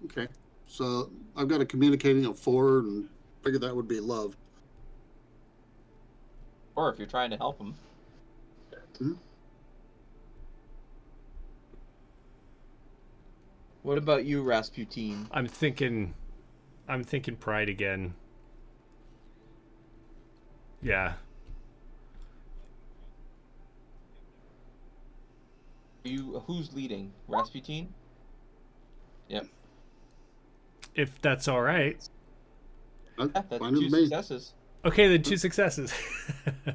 Okay. So I've got a communicating of 4, and figured that would be love. Or if you're trying to help them. Mhm. What about you, Rasputin? I'm thinking pride again. Yeah. Who's leading? Rasputin? Yep. If that's all right. Yeah, that's Fine 2 with me. successes. Okay, then 2 successes. All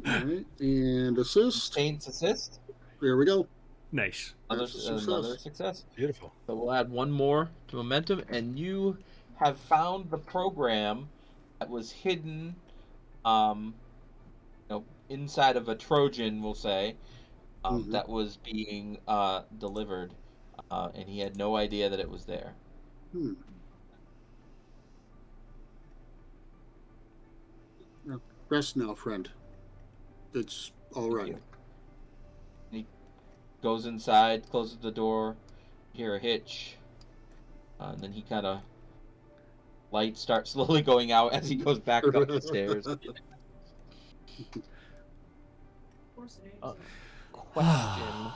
right. And assist. Saints assist. There we go. Nice. Another success. Beautiful. So we'll add 1 more to momentum, and you have found the program that was hidden, inside of a Trojan, we'll say, Mhm. that was being delivered, and he had no idea that it was there. Rest now, friend. It's all right. He goes inside, closes the door, you hear a hitch, and then he kind of lights start slowly going out as he goes back up the stairs. Question.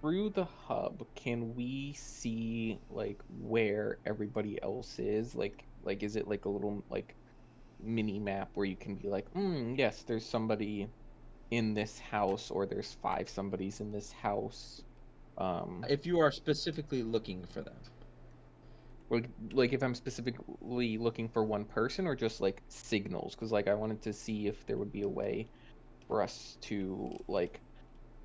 Through the hub, can we see like where everybody else is? Like is it like a little like mini map where you can be like, yes, there's somebody in this house, or there's 5 somebodies in this house. If you are specifically looking for them. Like if I'm specifically looking for one person, or just like signals, because like I wanted to see if there would be a way for us to like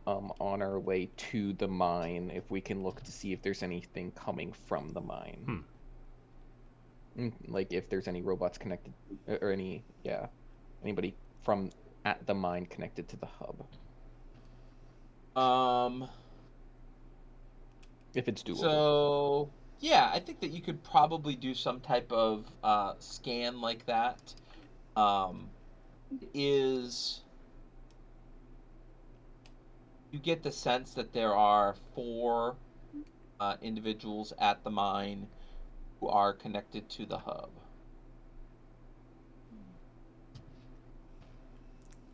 on our way to the mine, if we can look to see if there's anything coming from the mine. Like if there's any robots connected, or anybody from at the mine connected to the hub. If it's doable. So yeah, I think that you could probably do some type of scan like that. You get the sense that there are 4 individuals at the mine who are connected to the hub.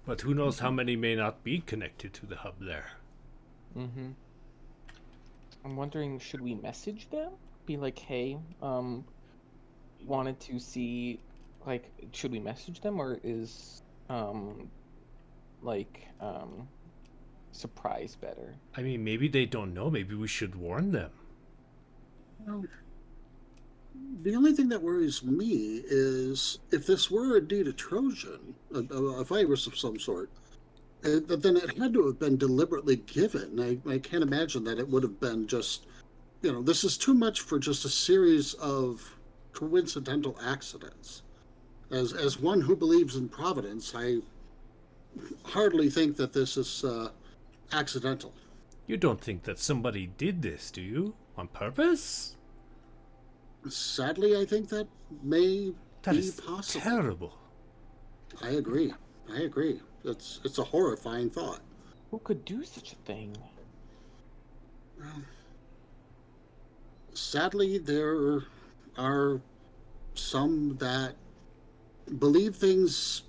But who knows how many may not be connected to the hub there. I'm wondering, should we message them? Be like, hey, wanted to see, like, should we message them, or is, surprise better? I mean, maybe they don't know. Maybe we should warn them. Well, the only thing that worries me is if this were indeed a Trojan, a virus of some sort, then it had to have been deliberately given. I can't imagine that it would have been just, this is too much for just a series of coincidental accidents. As one who believes in providence, I hardly think that this is accidental. You don't think that somebody did this, do you? On purpose? Sadly, I think that may That be is possible. terrible. I agree. It's a horrifying thought. Who could do such a thing? Well, sadly, there are some that believe things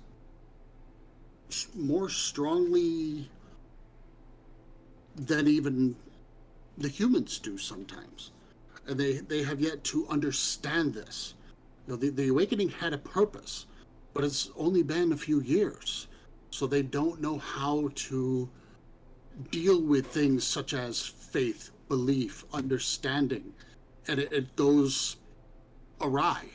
more strongly than even the humans do sometimes. And they have yet to understand this. The awakening had a purpose, but it's only been a few years. So they don't know how to deal with things such as faith, belief, understanding. And it goes awry.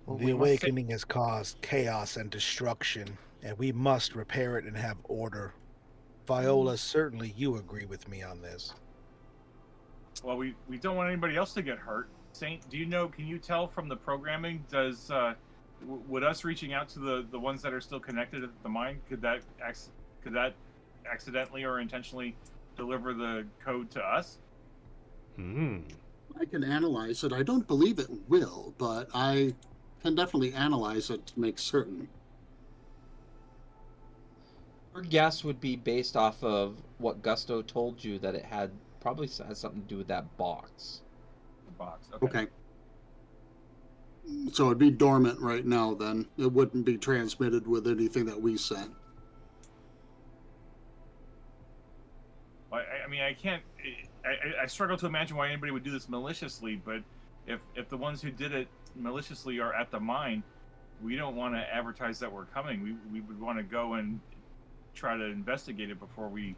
Well, The we must say- awakening has caused chaos and destruction, and we must repair it and have order. Viola, certainly you agree with me on this. Well, we don't want anybody else to get hurt. Saint, can you tell from the programming, would us reaching out to the ones that are still connected at the mine, could that accidentally or intentionally deliver the code to us? I can analyze it. I don't believe it will, but I can definitely analyze it to make certain. Your guess would be based off of what Gusto told you, that it probably has something to do with that box. The box. Okay. So it'd be dormant right now then. It wouldn't be transmitted with anything that we sent. I mean, I struggle to imagine why anybody would do this maliciously, but if the ones who did it maliciously are at the mine, we don't want to advertise that we're coming. We would want to go and try to investigate it before we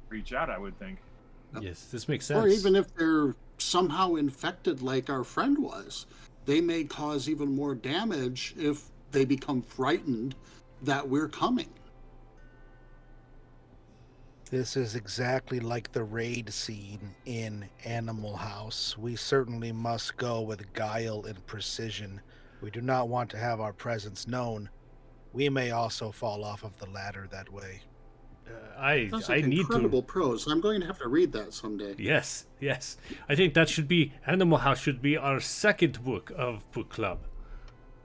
reach out, I would think. Yes, this makes sense. Or even if they're somehow infected like our friend was, they may cause even more damage if they become frightened that we're coming. This is exactly like the raid scene in Animal House. We certainly must go with guile and precision. We do not want to have our presence known. We may also fall off of the ladder that way. Sounds I like need incredible to. prose. I'm going to have to read that someday. Yes. I think that should be Animal House should be our second book of book club.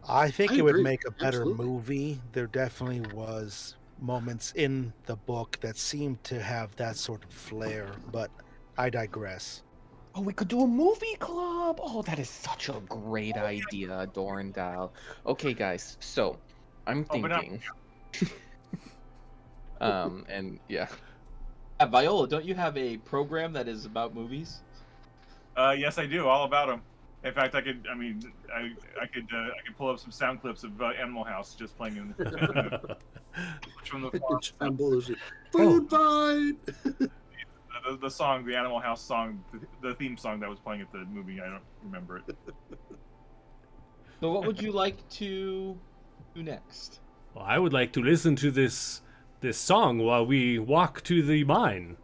I think I it would agree. make a better Absolutely. movie. There definitely was moments in the book that seemed to have that sort of flair, but I digress. Oh, we could do a movie club. Oh, that is such a great idea, Dorndale. Okay, guys, so I'm thinking. And yeah. Viola, don't you have a program that is about movies? Yes, I do. All about them. In fact, I could. I mean, I could pull up some sound clips of Animal House just playing in from the farm. John Buller's food fight. The song, the Animal House song, the theme song that was playing at the movie. I don't remember it. So, what would you like to do next? Well, I would like to listen to this song while we walk to the mine.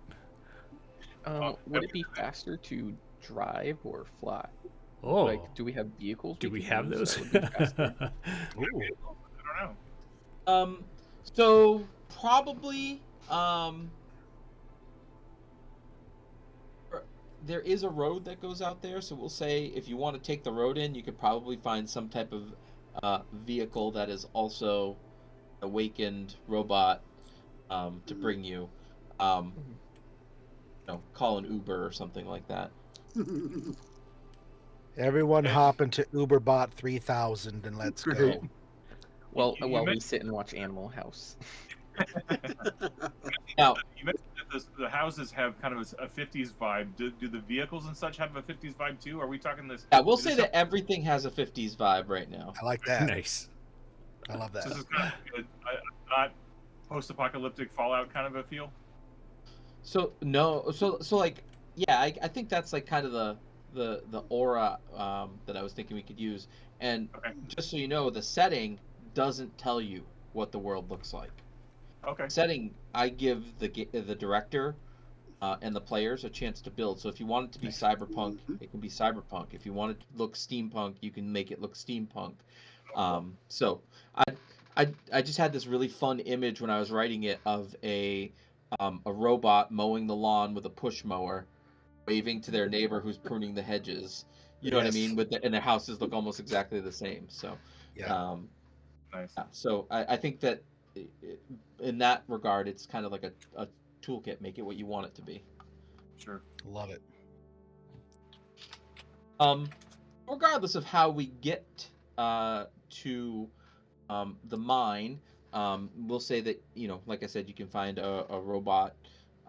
Would it be faster to drive or fly? Oh, Like, do we have vehicles? do we can have use those? that would be faster? Ooh. I don't know. So probably, there is a road that goes out there. So we'll say if you want to take the road in, you could probably find some type of vehicle that is also awakened robot to bring you. Call an Uber or something like that. Everyone hop into UberBot 3000 and let's go. Great. Well, You while we mentioned- sit and watch Animal House. Now, You mentioned that the houses have kind of a 50s vibe. Do the vehicles and such have a 50s vibe too? Are we talking this? yeah, we'll is say this that everything has a 50s vibe right now. I like that. Nice. I love that. So this is kind of not post-apocalyptic Fallout kind of a feel. So no, so like yeah, I think that's like kind of the aura that I was thinking we could use. And Okay. just so you know, the setting doesn't tell you what the world looks like. Okay. Setting, I give the director and the players a chance to build. So if you want it to be cyberpunk, it can be cyberpunk. If you want it to look steampunk, you can make it look steampunk. So I just had this really fun image when I was writing it of a robot mowing the lawn with a push mower, waving to their neighbor who's pruning the hedges. You know what I Yes. mean? And their houses look almost exactly the same. So, Yeah. Nice. so I think that in that regard, it's kind of like a toolkit. Make it what you want it to be. Sure. Love it. Regardless of how we get to the mine, we'll say that, like I said, you can find a robot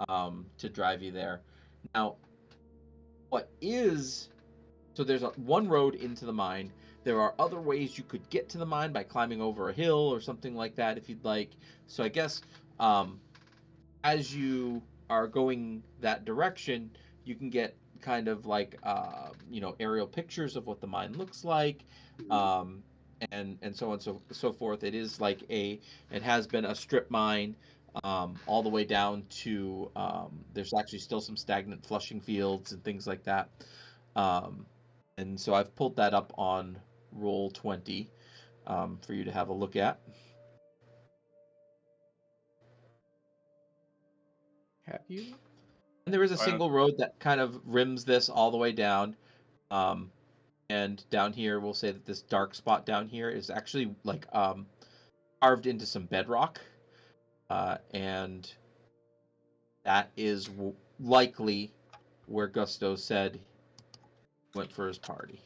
to drive you there. Now, so there's one road into the mine. There are other ways you could get to the mine by climbing over a hill or something like that if you'd like. So I guess as you are going that direction, you can get kind of like aerial pictures of what the mine looks like, and so on and so forth. It is like it has been a strip mine all the way down to there's actually still some stagnant flushing fields and things like that. And so I've pulled that up on Roll20 for you to have a look at. Have you? And there is a single road that kind of rims this all the way down. And down here, we'll say that this dark spot down here is actually like carved into some bedrock. And that is likely where Gusto said he went for his party.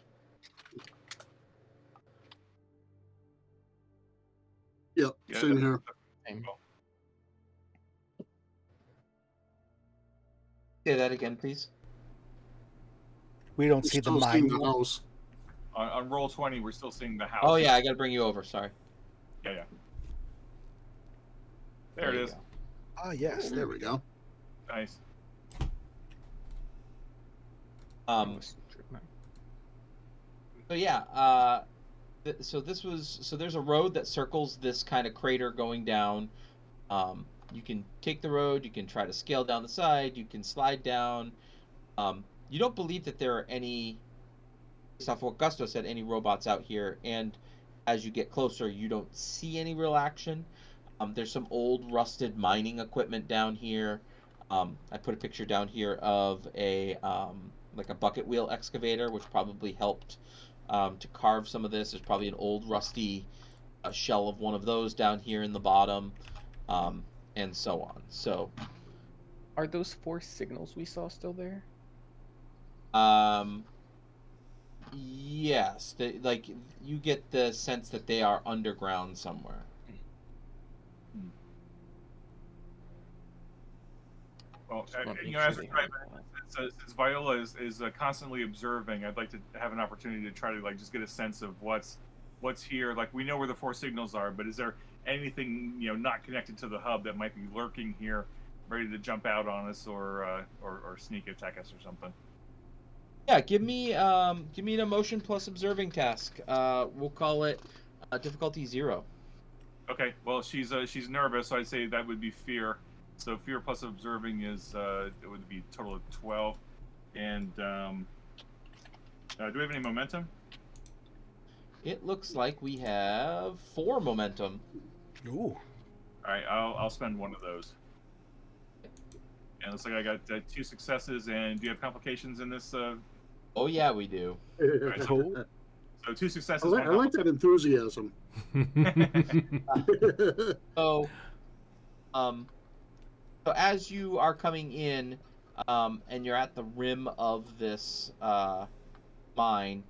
Yep, Yeah, same here. Same. Say that again, please. We don't We're see the still seeing mine. the house. On Roll20, we're still seeing the house. Oh yeah, I gotta bring you over. Sorry. Yeah. There it you is. go. Ah, yes. There we go. Nice. So yeah, so there's a road that circles this kind of crater going down. You can take the road, you can try to scale down the side, you can slide down. You don't believe that there are any, based off what Gusto said, any robots out here, and as you get closer, you don't see any real action. There's some old rusted mining equipment down here. I put a picture down here of a like a bucket wheel excavator, which probably helped to carve some of this. There's probably an old rusty shell of one of those down here in the bottom, and so on. So, Are those 4 signals we saw still there? yes, like you get the sense that they are underground somewhere. Well, Just wanna make as sure we're they have driving, that. since Viola is constantly observing, I'd like to have an opportunity to try to like just get a sense of what's here. Like we know where the 4 signals are, but is there anything not connected to the hub that might be lurking here, ready to jump out on us or sneak attack us or something? Yeah, give me an emotion plus observing task. We'll call it difficulty 0. Okay, well she's nervous, so I'd say that would be fear. So fear plus observing is it would be a total of 12. And do we have any momentum? It looks like we have 4 momentum. Ooh. All right, I'll spend one of those. And it looks like I got 2 successes. And do you have complications in this? Oh yeah, we do. Cool. So 2 I successes. like that enthusiasm. So, so as you are coming in, and you're at the rim of this mine,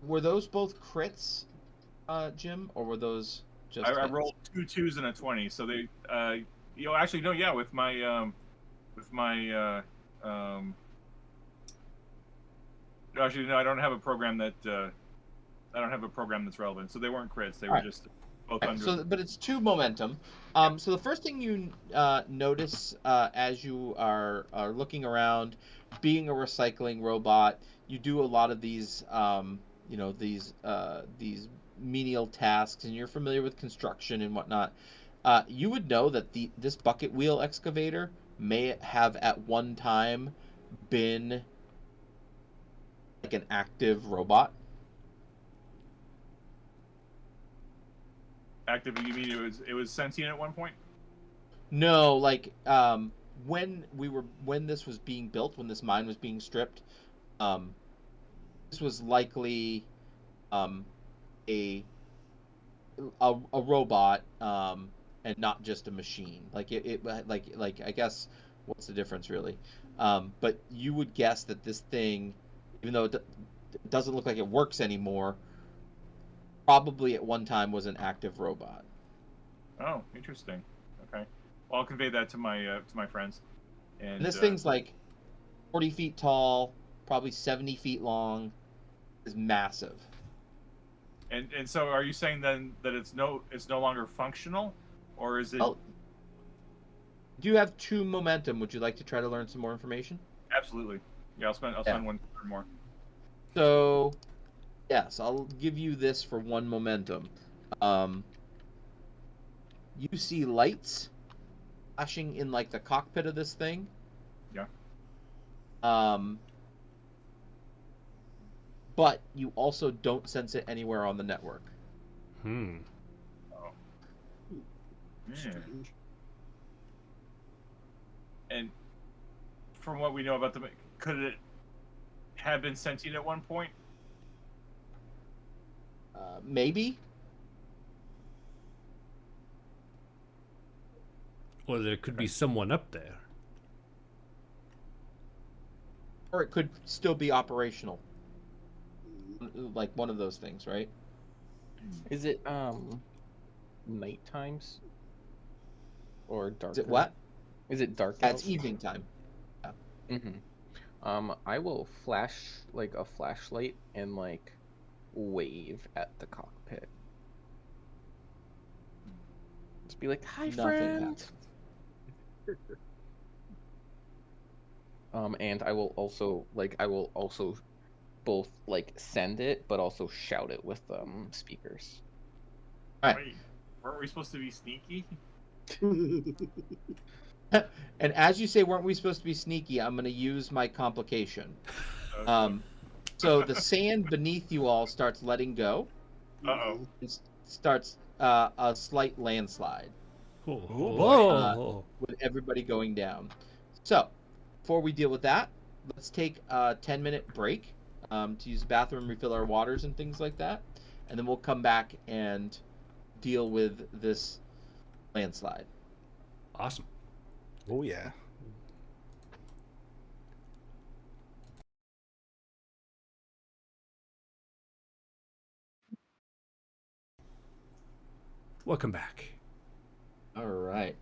were those both crits, Jim, or were those just? I hits? rolled 2 2s and a 20, so they, actually no, yeah, with my actually no, I don't have a program that that's relevant, so they weren't crits. They were just both Right, under. so, but it's 2 momentum. So the first thing you notice as you are looking around, being a recycling robot, you do a lot of these, these menial tasks, and you're familiar with construction and whatnot. You would know that this bucket wheel excavator may have at one time been like an active robot. Active? You mean it was sentient at one point? No, like when this was being built, when this mine was being stripped, this was likely a robot, and not just a machine. Like like I guess what's the difference really? But you would guess that this thing, even though it doesn't look like it works anymore, probably at one time was an active robot. Oh, interesting. Okay, well, I'll convey that to my friends. And this thing's like 40 feet tall, probably 70 feet long, is massive. And so, are you saying then that it's no longer functional, or is it? Oh, do you have 2 momentum? Would you like to try to learn some more information? Absolutely. Yeah, I'll spend 1 or more. So, yes, I'll give you this for 1 momentum. You see lights flashing in like the cockpit of this thing. Yeah. But you also don't sense it anywhere on the network. Hmm. Oh. Yeah. And from what we know about them, could it have been sentient at one point? Maybe. Or there could be someone up there. Or it could still be operational. Like one of those things, right? Is it night times or dark? Is it what? Is it dark? Yeah, it's evening time. Yeah. I will flash like a flashlight and like wave at the cockpit. Just be like, "Hi, Nothing friend." happens. And I will also both like send it, but also shout it with speakers. All right. Wait, weren't we supposed to be sneaky? And as you say, weren't we supposed to be sneaky? I'm going to use my complication. Okay. So the sand beneath you all starts letting go. Uh-oh. It starts a slight landslide. Oh, Whoa. With everybody going down. So before we deal with that, let's take a 10-minute break to use the bathroom, refill our waters and things like that. And then we'll come back and deal with this landslide. Awesome. Oh, yeah. Welcome back. All right.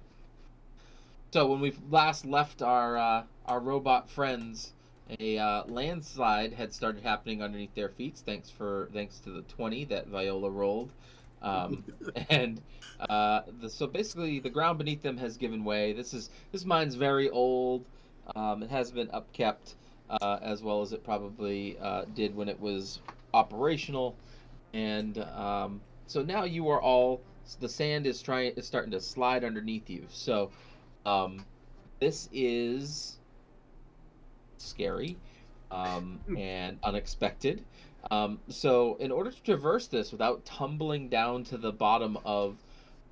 So when we last left our robot friends, a landslide had started happening underneath their feet. Thanks to the 20 that Viola rolled, um, and so basically the ground beneath them has given way. This mine's very old. It has been upkept as well as it probably did when it was operational, and so now you are all. The sand is starting to slide underneath you. So um, this is scary and unexpected. So, in order to traverse this without tumbling down to the bottom of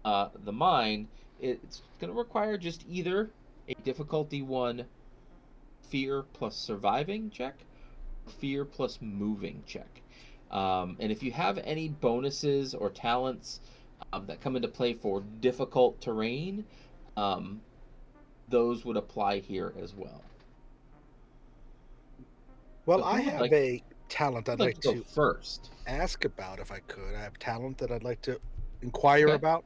the mine, it's going to require just either a difficulty 1 fear plus surviving check, fear plus moving check. And if you have any bonuses or talents that come into play for difficult terrain, those would apply here as well. Well, So I who would have like- a talent I'd I'd like like to go to first. ask about if I could. I have talent that I'd like to inquire Okay. about.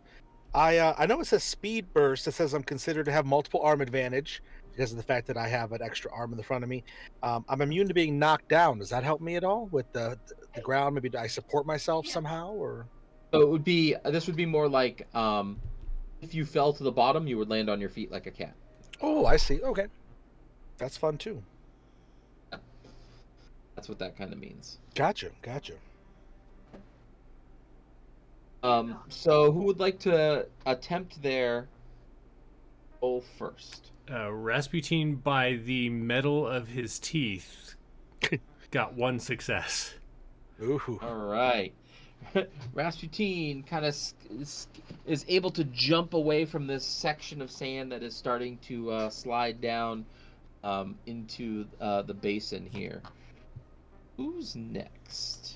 I know it says speed burst. It says I'm considered to have multiple arm advantage because of the fact that I have an extra arm in the front of me. I'm immune to being knocked down. Does that help me at all with the ground? Maybe do I support myself somehow or? So it would be this would be more like if you fell to the bottom, you would land on your feet like a cat. Oh, I see. Okay, that's fun too. That's what that kind of means. Gotcha. So who would like to attempt their roll first? Rasputin, by the metal of his teeth, got 1 success. Ooh. All right. Rasputin kind of is able to jump away from this section of sand that is starting to slide down into the basin here. Who's next?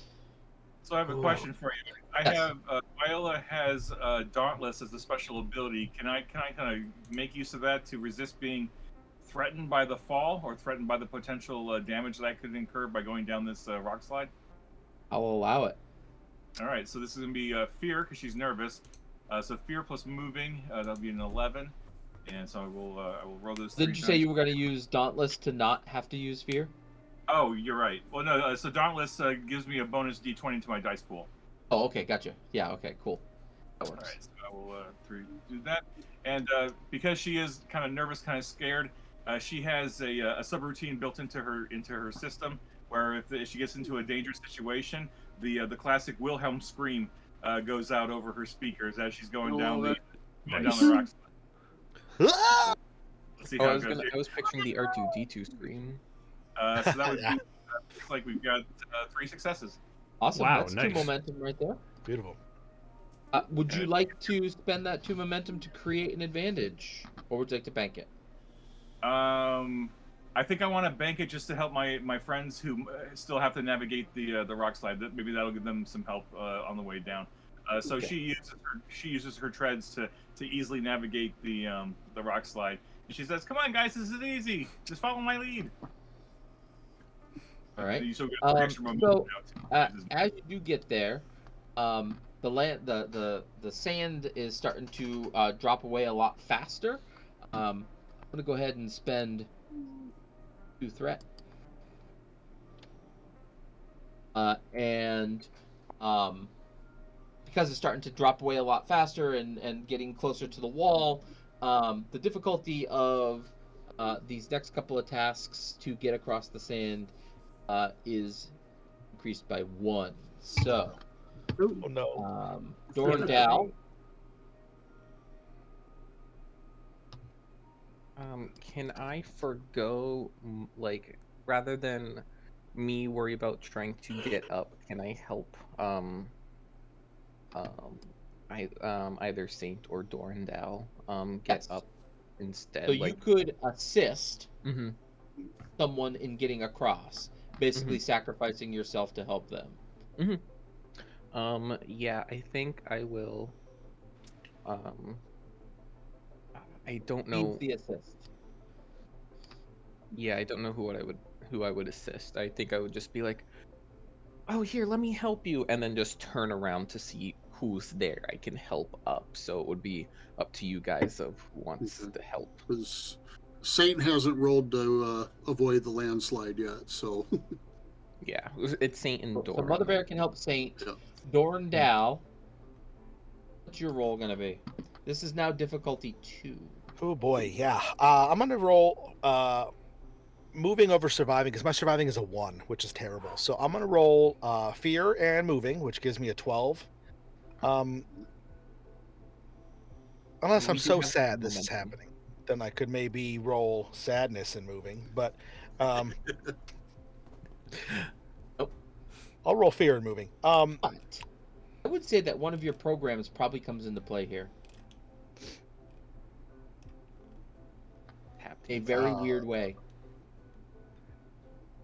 So I have a question for you. I have Viola has Dauntless as a special ability. Can I kind of make use of that to resist being threatened by the fall or threatened by the potential damage that I could incur by going down this rock slide? I'll allow it. All right, so this is going to be fear because she's nervous. So fear plus moving, that'll be an 11. And so I will roll those. Didn't you say you were going to use Dauntless to not have to use fear? Oh, you're right. Well, no. So Dauntless gives me a bonus D20 to my dice pool. Oh, okay, gotcha. Yeah, okay, cool. That All works. right, so I will do that. And because she is kind of nervous, kind of scared, she has a subroutine built into her system where if she gets into a dangerous situation, the classic Wilhelm scream goes out over her speakers as she's going down the rocks. Ah! Let's see Oh, how I it was goes. I was picturing the R2D2 screen. So that would be looks like we've got 3 successes. Awesome. Wow, That's nice. 2 momentum right there. Beautiful. Would you like to spend that 2 momentum to create an advantage, or would you like to bank it? I think I want to bank it just to help my friends who still have to navigate the rock slide. Maybe that'll give them some help on the way down. So Okay. she uses her treads to easily navigate the rock slide. And she says, "Come on, guys, this is easy. Just follow my lead." All right. You still get the extra momentum now, too. As you do get there, the sand is starting to drop away a lot faster. I'm gonna go ahead and spend 2 threat, and because it's starting to drop away a lot faster and getting closer to the wall, the difficulty of these next couple of tasks to get across the sand is increased by 1. So, Oh no. Dorndal, Can I forgo, like, rather than me worry about trying to get up, can I help, either Saint or Dorndal, get Yes. up instead? so you could assist Mm-hmm. someone in getting across, basically sacrificing yourself to help them. Yeah, I think I will. I don't know. Needs the assist. Yeah, I don't know who I would assist. I think I would just be like, "Oh, here, let me help you," and then just turn around to see who's there. I can help up, so it would be up to you guys of who wants Okay. the help. Because Saint hasn't rolled to avoid the landslide yet, so Yeah, it's Saint and So Doran. Mother Bear can help Saint. Yeah. Doran Dal. What's your roll gonna be? This is now difficulty 2. Oh boy, yeah. I'm gonna roll moving over surviving because my surviving is a 1, which is terrible. So I'm gonna roll fear and moving, which gives me a 12. Unless We I'm do so have sad this is momentum. happening, then I could maybe roll sadness and moving. But Nope. I'll roll fear and moving. But I would say that one of your programs probably comes into play here. A very weird way.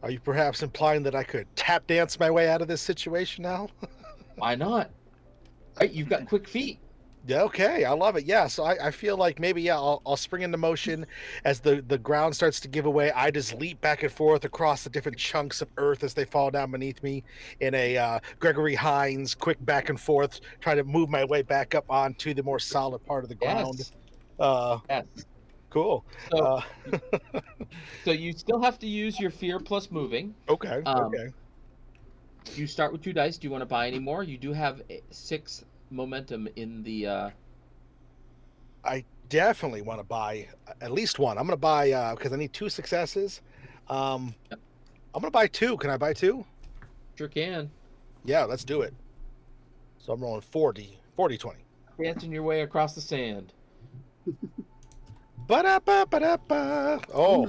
Are you perhaps implying that I could tap dance my way out of this situation now? Why not? Right, you've got quick feet. Yeah, okay, I love it. Yeah, so I feel like maybe I'll spring into motion as the ground starts to give away. I just leap back and forth across the different chunks of earth as they fall down beneath me in a Gregory Hines quick back and forth, trying to move my way back up onto the more solid part of the ground. Yes. Uh, Yes. cool. So, so you still have to use your fear plus moving. Okay. Um, Okay. You start with 2 dice. Do you want to buy any more? You do have 6 momentum in the. I definitely want to buy at least one. I'm going to buy because I need 2 successes. I'm going to buy 2. Can I buy 2? Sure can. Yeah, let's do it. So I'm rolling 40, 20. Dancing your way across the sand. Ba-da-ba-ba-da-ba. Oh,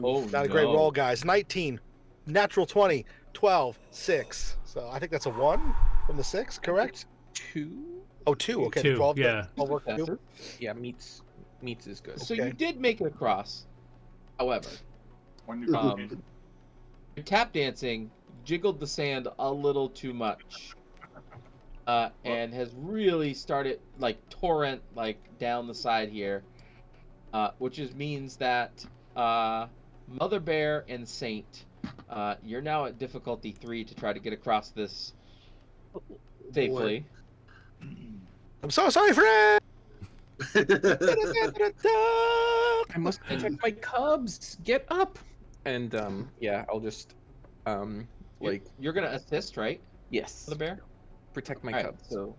Oh, not a great roll, guys. 19, natural 20, 12, 6. So I think that's a 1 from the 6, correct? 2. Oh, 2. Okay, 2, 12. yeah. 12 work That's too. it. Yeah, meets is good. So Okay. you did make it across. However, One new your tap dancing jiggled the sand a little too much. And has really started like torrent like down the side here. Which means that Mother Bear and Saint, you're now at difficulty 3 to try to get across this safely. I'm so sorry, friend. I must protect my cubs. Get up. And yeah, I'll just like You're gonna assist, right, yes, Mother Bear? protect my All right, cubs. so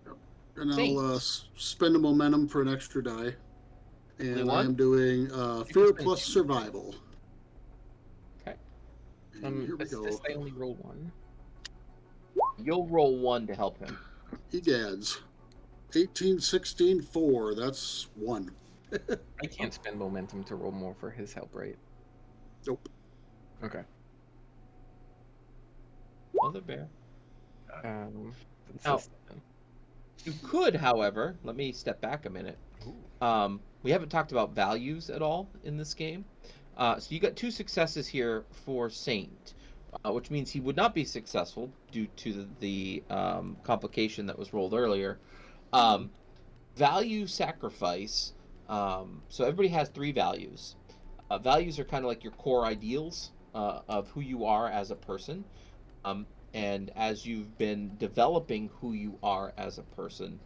And Saint. I'll spend a momentum for an extra die. Only And I one? am doing fear plus survival. Okay. And here we go. Assist, I only roll 1. You'll roll 1 to help him. Egads. 18, 16, 4. That's 1. I can't spend momentum to roll more for his help, right? Nope. Okay. Mother Bear. That's Now- a 7. You could, however, let me step back a minute. We haven't talked about values at all in this game. So you got 2 successes here for Saint, which means he would not be successful due to the complication that was rolled earlier. Value sacrifice. So everybody has 3 values. Values are kind of like your core ideals of who you are as a person. And as you've been developing who you are as a person,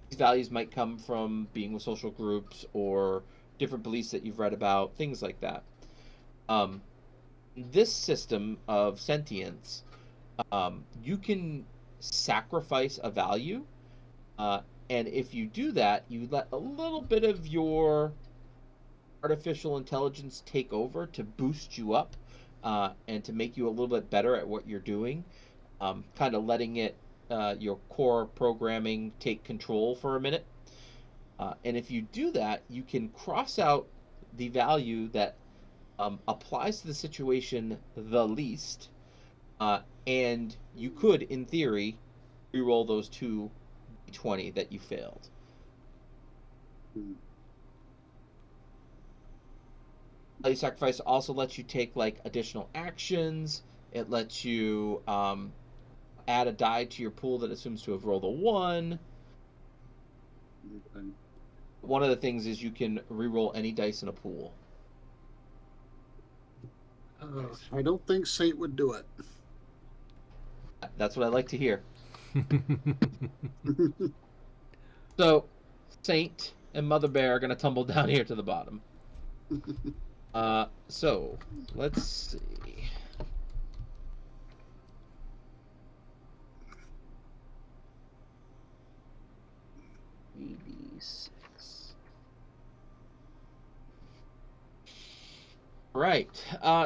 these values might come from being with social groups or different beliefs that you've read about, things like that. This system of sentience, you can sacrifice a value, and if you do that, you let a little bit of your artificial intelligence take over to boost you up and to make you a little bit better at what you're doing, kind of letting it your core programming take control for a minute. And if you do that, you can cross out the value that applies to the situation the least, and you could, in theory, reroll those 2 d20 that you failed. Value sacrifice also lets you take like additional actions. It lets you add a die to your pool that assumes to have rolled a 1. Okay. One of the things is you can reroll any dice in a pool. I don't think Saint would do it. That's what I like to hear. So, Saint and Mother Bear are going to tumble down here to the bottom. So, let's see. $86. Right.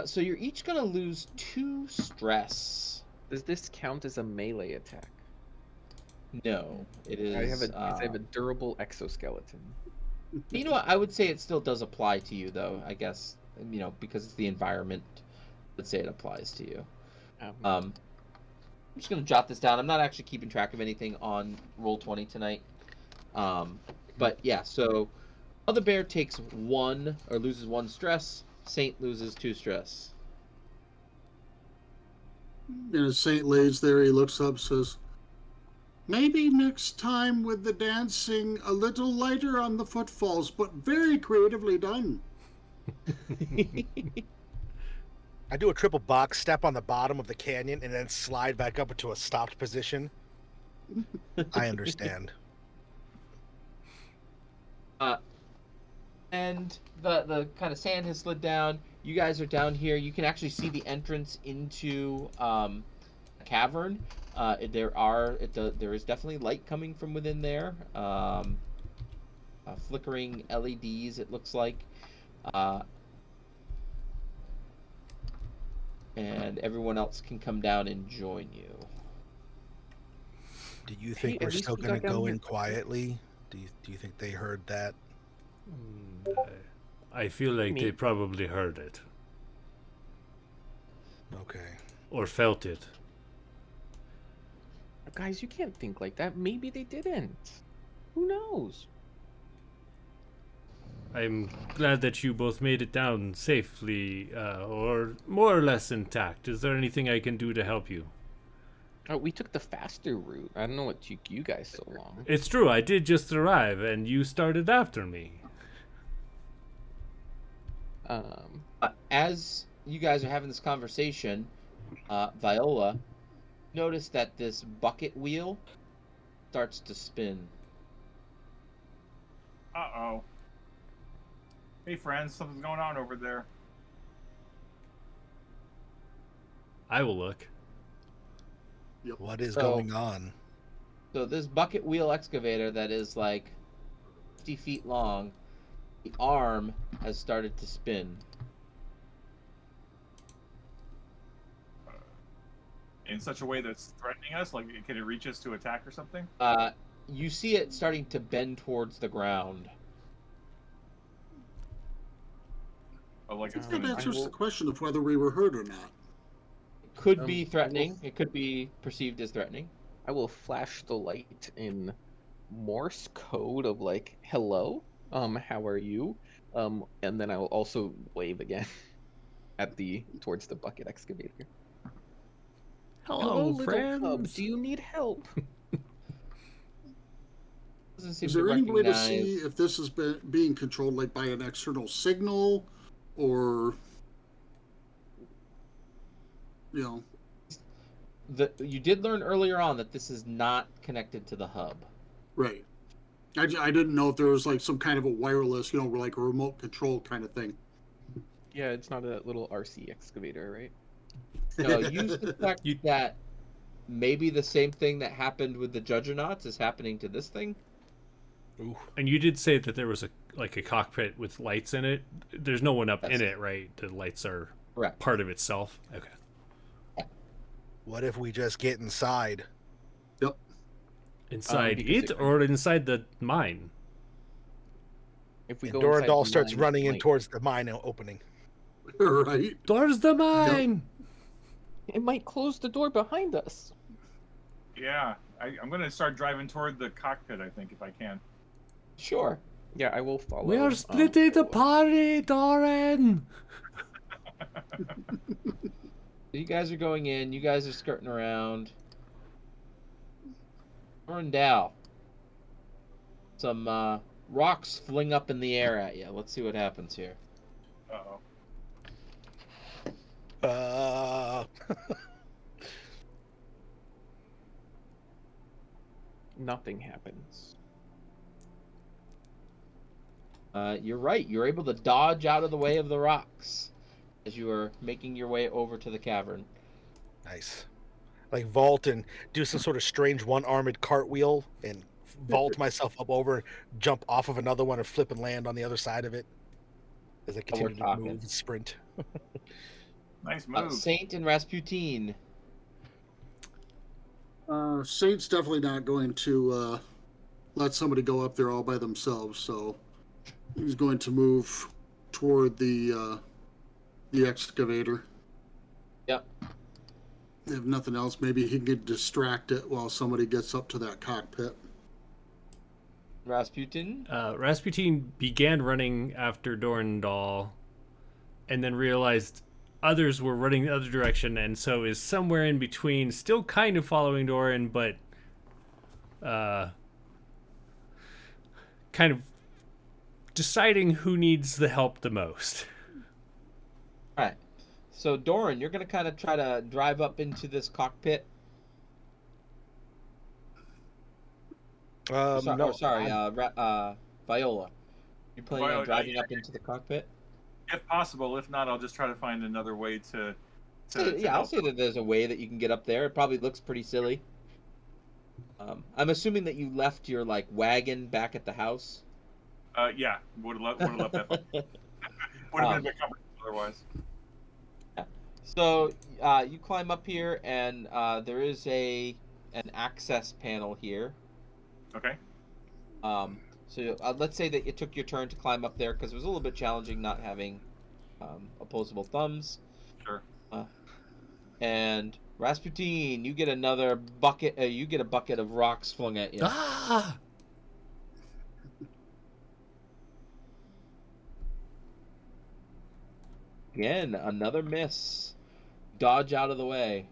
So you're each going to lose 2 stress. Does this count as a melee attack? No, it is. I have a durable exoskeleton. You know what? I would say it still does apply to you, though. I guess because it's the environment. Let's say it applies to you. I'm just gonna jot this down. I'm not actually keeping track of anything on Roll20 tonight. But yeah, so Mother Bear takes 1 or loses 1 stress. Saint loses 2 stress. And as Saint lays there, he looks up, says, "Maybe next time with the dancing, a little lighter on the footfalls, but very creatively done." I do a triple box step on the bottom of the canyon and then slide back up into a stopped position. I understand. And the kind of sand has slid down. You guys are down here. You can actually see the entrance into a cavern. There is definitely light coming from within there. Flickering LEDs, it looks like. And everyone else can come down and join you. Do you think we're still going to go in quietly? Do you think they heard that? I feel like they probably heard it. Okay. Or felt it. Guys, you can't think like that. Maybe they didn't. Who knows? I'm glad that you both made it down safely, or more or less intact. Is there anything I can do to help you? Oh, we took the faster route. I don't know what took you guys so long. It's true, I did just arrive, and you started after me. As you guys are having this conversation, Viola, notice that this bucket wheel starts to spin. Uh-oh. Hey, friends, something's going on over there. I will look. What is going on? So this bucket wheel excavator that is like 50 feet long, the arm has started to spin. In such a way that's threatening us? Like, can it reach us to attack or something? You see it starting to bend towards the ground. Oh, like I think that answers the question of whether we were hurt or not. Could be threatening. It could be perceived as threatening. I will flash the light in Morse code of like, hello, how are you? And then I will also wave again towards the bucket excavator. Hello, little friends. cub. Do you need help? Is there any way to see if this has been being controlled like by an external signal, or you did learn earlier on that this is not connected to the hub. Right. I didn't know if there was like some kind of a wireless, like a remote control kind of thing. Yeah, it's not a little RC excavator, right? No, you suspect that maybe the same thing that happened with the Juggernauts is happening to this thing. Ooh. And you did say that there was a cockpit with lights in it. There's no one up in it, right? The lights are part of itself. Okay. What if we just get inside? Yep. Inside it or inside the mine? If we go Doradal starts running in towards the mine opening. Right. Towards the mine. Yep. It might close the door behind us. Yeah, I'm going to start driving toward the cockpit, I think, if I can. Sure. Yeah, I will follow. We are splitting the party, Doran. You guys are going in. You guys are skirting around. Down. Some rocks fling up in the air at you. Let's see what happens here. Uh-oh. nothing happens. You're right. You're able to dodge out of the way of the rocks as you are making your way over to the cavern. Nice. Like vault and do some sort of strange one-armed cartwheel and vault myself up over, jump off of another one, and flip and land on the other side of it as I continue to talking. move and sprint. Nice move. Saint and Rasputin. Saint's definitely not going to let somebody go up there all by themselves, so he's going to move toward the excavator. Yep. If nothing else, maybe he can distract it while somebody gets up to that cockpit. Rasputin. Rasputin began running after Dorndal and then realized others were running the other direction, and so is somewhere in between, still kind of following Doran, but kind of deciding who needs the help the most. All right. So Doran, you're gonna kind of try to drive up into this cockpit. No, Viola. You planning Viola, on driving up into the cockpit? If possible. If not, I'll just try to find another way to I'll help. say that there's a way that you can get up there. It probably looks pretty silly. I'm assuming that you left your wagon back at the house. Yeah, would have left that. Would have been a bit comfortable otherwise. So you climb up here, and there is an access panel here. Okay. So let's say that it took your turn to climb up there because it was a little bit challenging not having opposable thumbs. Sure. And Rasputin, you get another bucket. You get a bucket of rocks flung at you. Ah! Again, another miss. Dodge out of the way.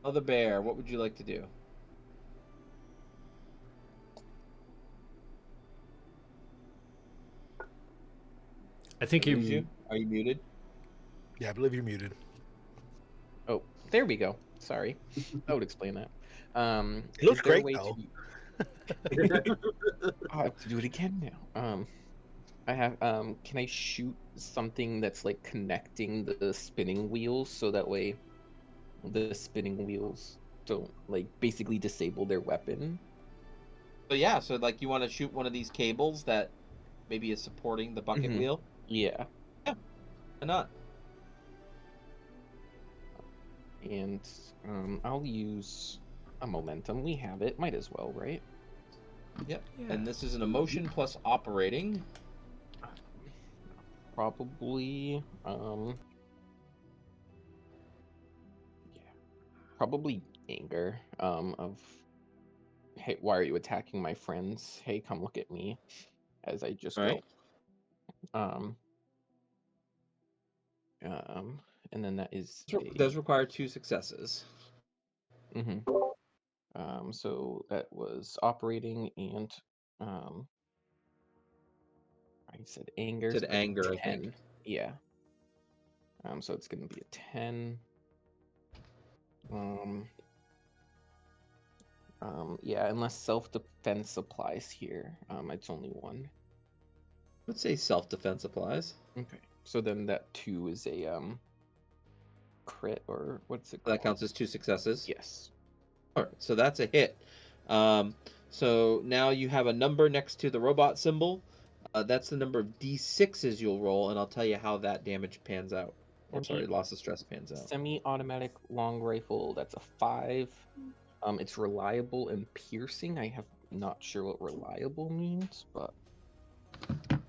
Mother Bear, what would you like to do? I think Are you muted? Yeah, I believe you're muted. Oh, there we go. Sorry, that would explain that. It looks is there a great, way though. I have to do it again now. I have. Can I shoot something that's like connecting the spinning wheels so that way the spinning wheels don't basically disable their weapon? So yeah, so you want to shoot one of these cables that maybe is supporting the bucket wheel? Yeah. Yeah. Why not? And I'll use a momentum. We have it. Might as well, right? Yep. Yeah. And this is an emotion plus operating. Probably. Yeah. Probably anger. Of. Hey, why are you attacking my friends? Hey, come look at me. As I just Right. go. And then that is. It does require 2 successes. Mm-hmm. So that was operating and I said anger. Said so anger, I 10. think. Yeah. So it's gonna be a 10. Yeah, unless self-defense applies here. It's only 1. Let's say self-defense applies. Okay. So then that 2 is a crit, or what's it called? That counts as 2 successes. Yes. All right, so that's a hit. So now you have a number next to the robot symbol. That's the number of D6s you'll roll, and I'll tell you how that damage pans out. Or sorry, loss of stress pans out. Semi-automatic long rifle. That's a 5. It's reliable and piercing. I have not sure what reliable means, but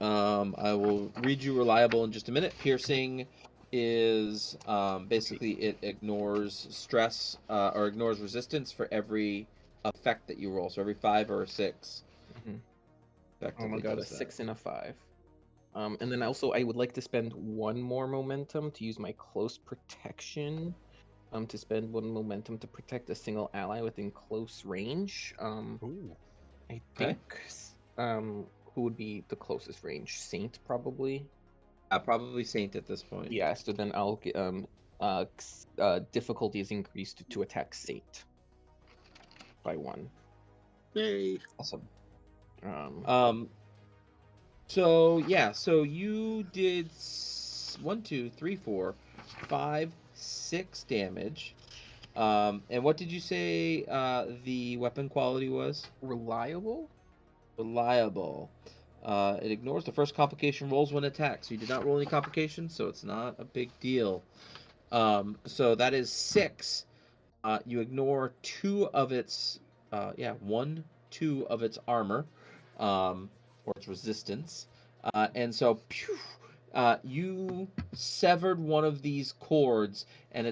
I will read you reliable in just a minute. Piercing is basically it ignores stress or ignores resistance for every effect that you roll. So every 5 or a 6. Oh my god, a 6 and a 5. And then also I would like to spend 1 more momentum to use my close protection. To spend 1 momentum to protect a single ally within close range. Ooh. I think who would be the closest range? Saint, probably. Probably Saint at this point. Yeah, so then I'll get difficulty is increased to attack Saint. by 1. Yay. Awesome. Um, So yeah, so you did 1, 2, 3, 4, 5, 6 damage. And what did you say the weapon quality was? reliable? Reliable. It ignores the first complication rolls when attacked. So you did not roll any complications, so it's not a big deal. So that is 6. You ignore 2 of its, 1, 2 of its armor, or its resistance. And so, you severed one of these cords, and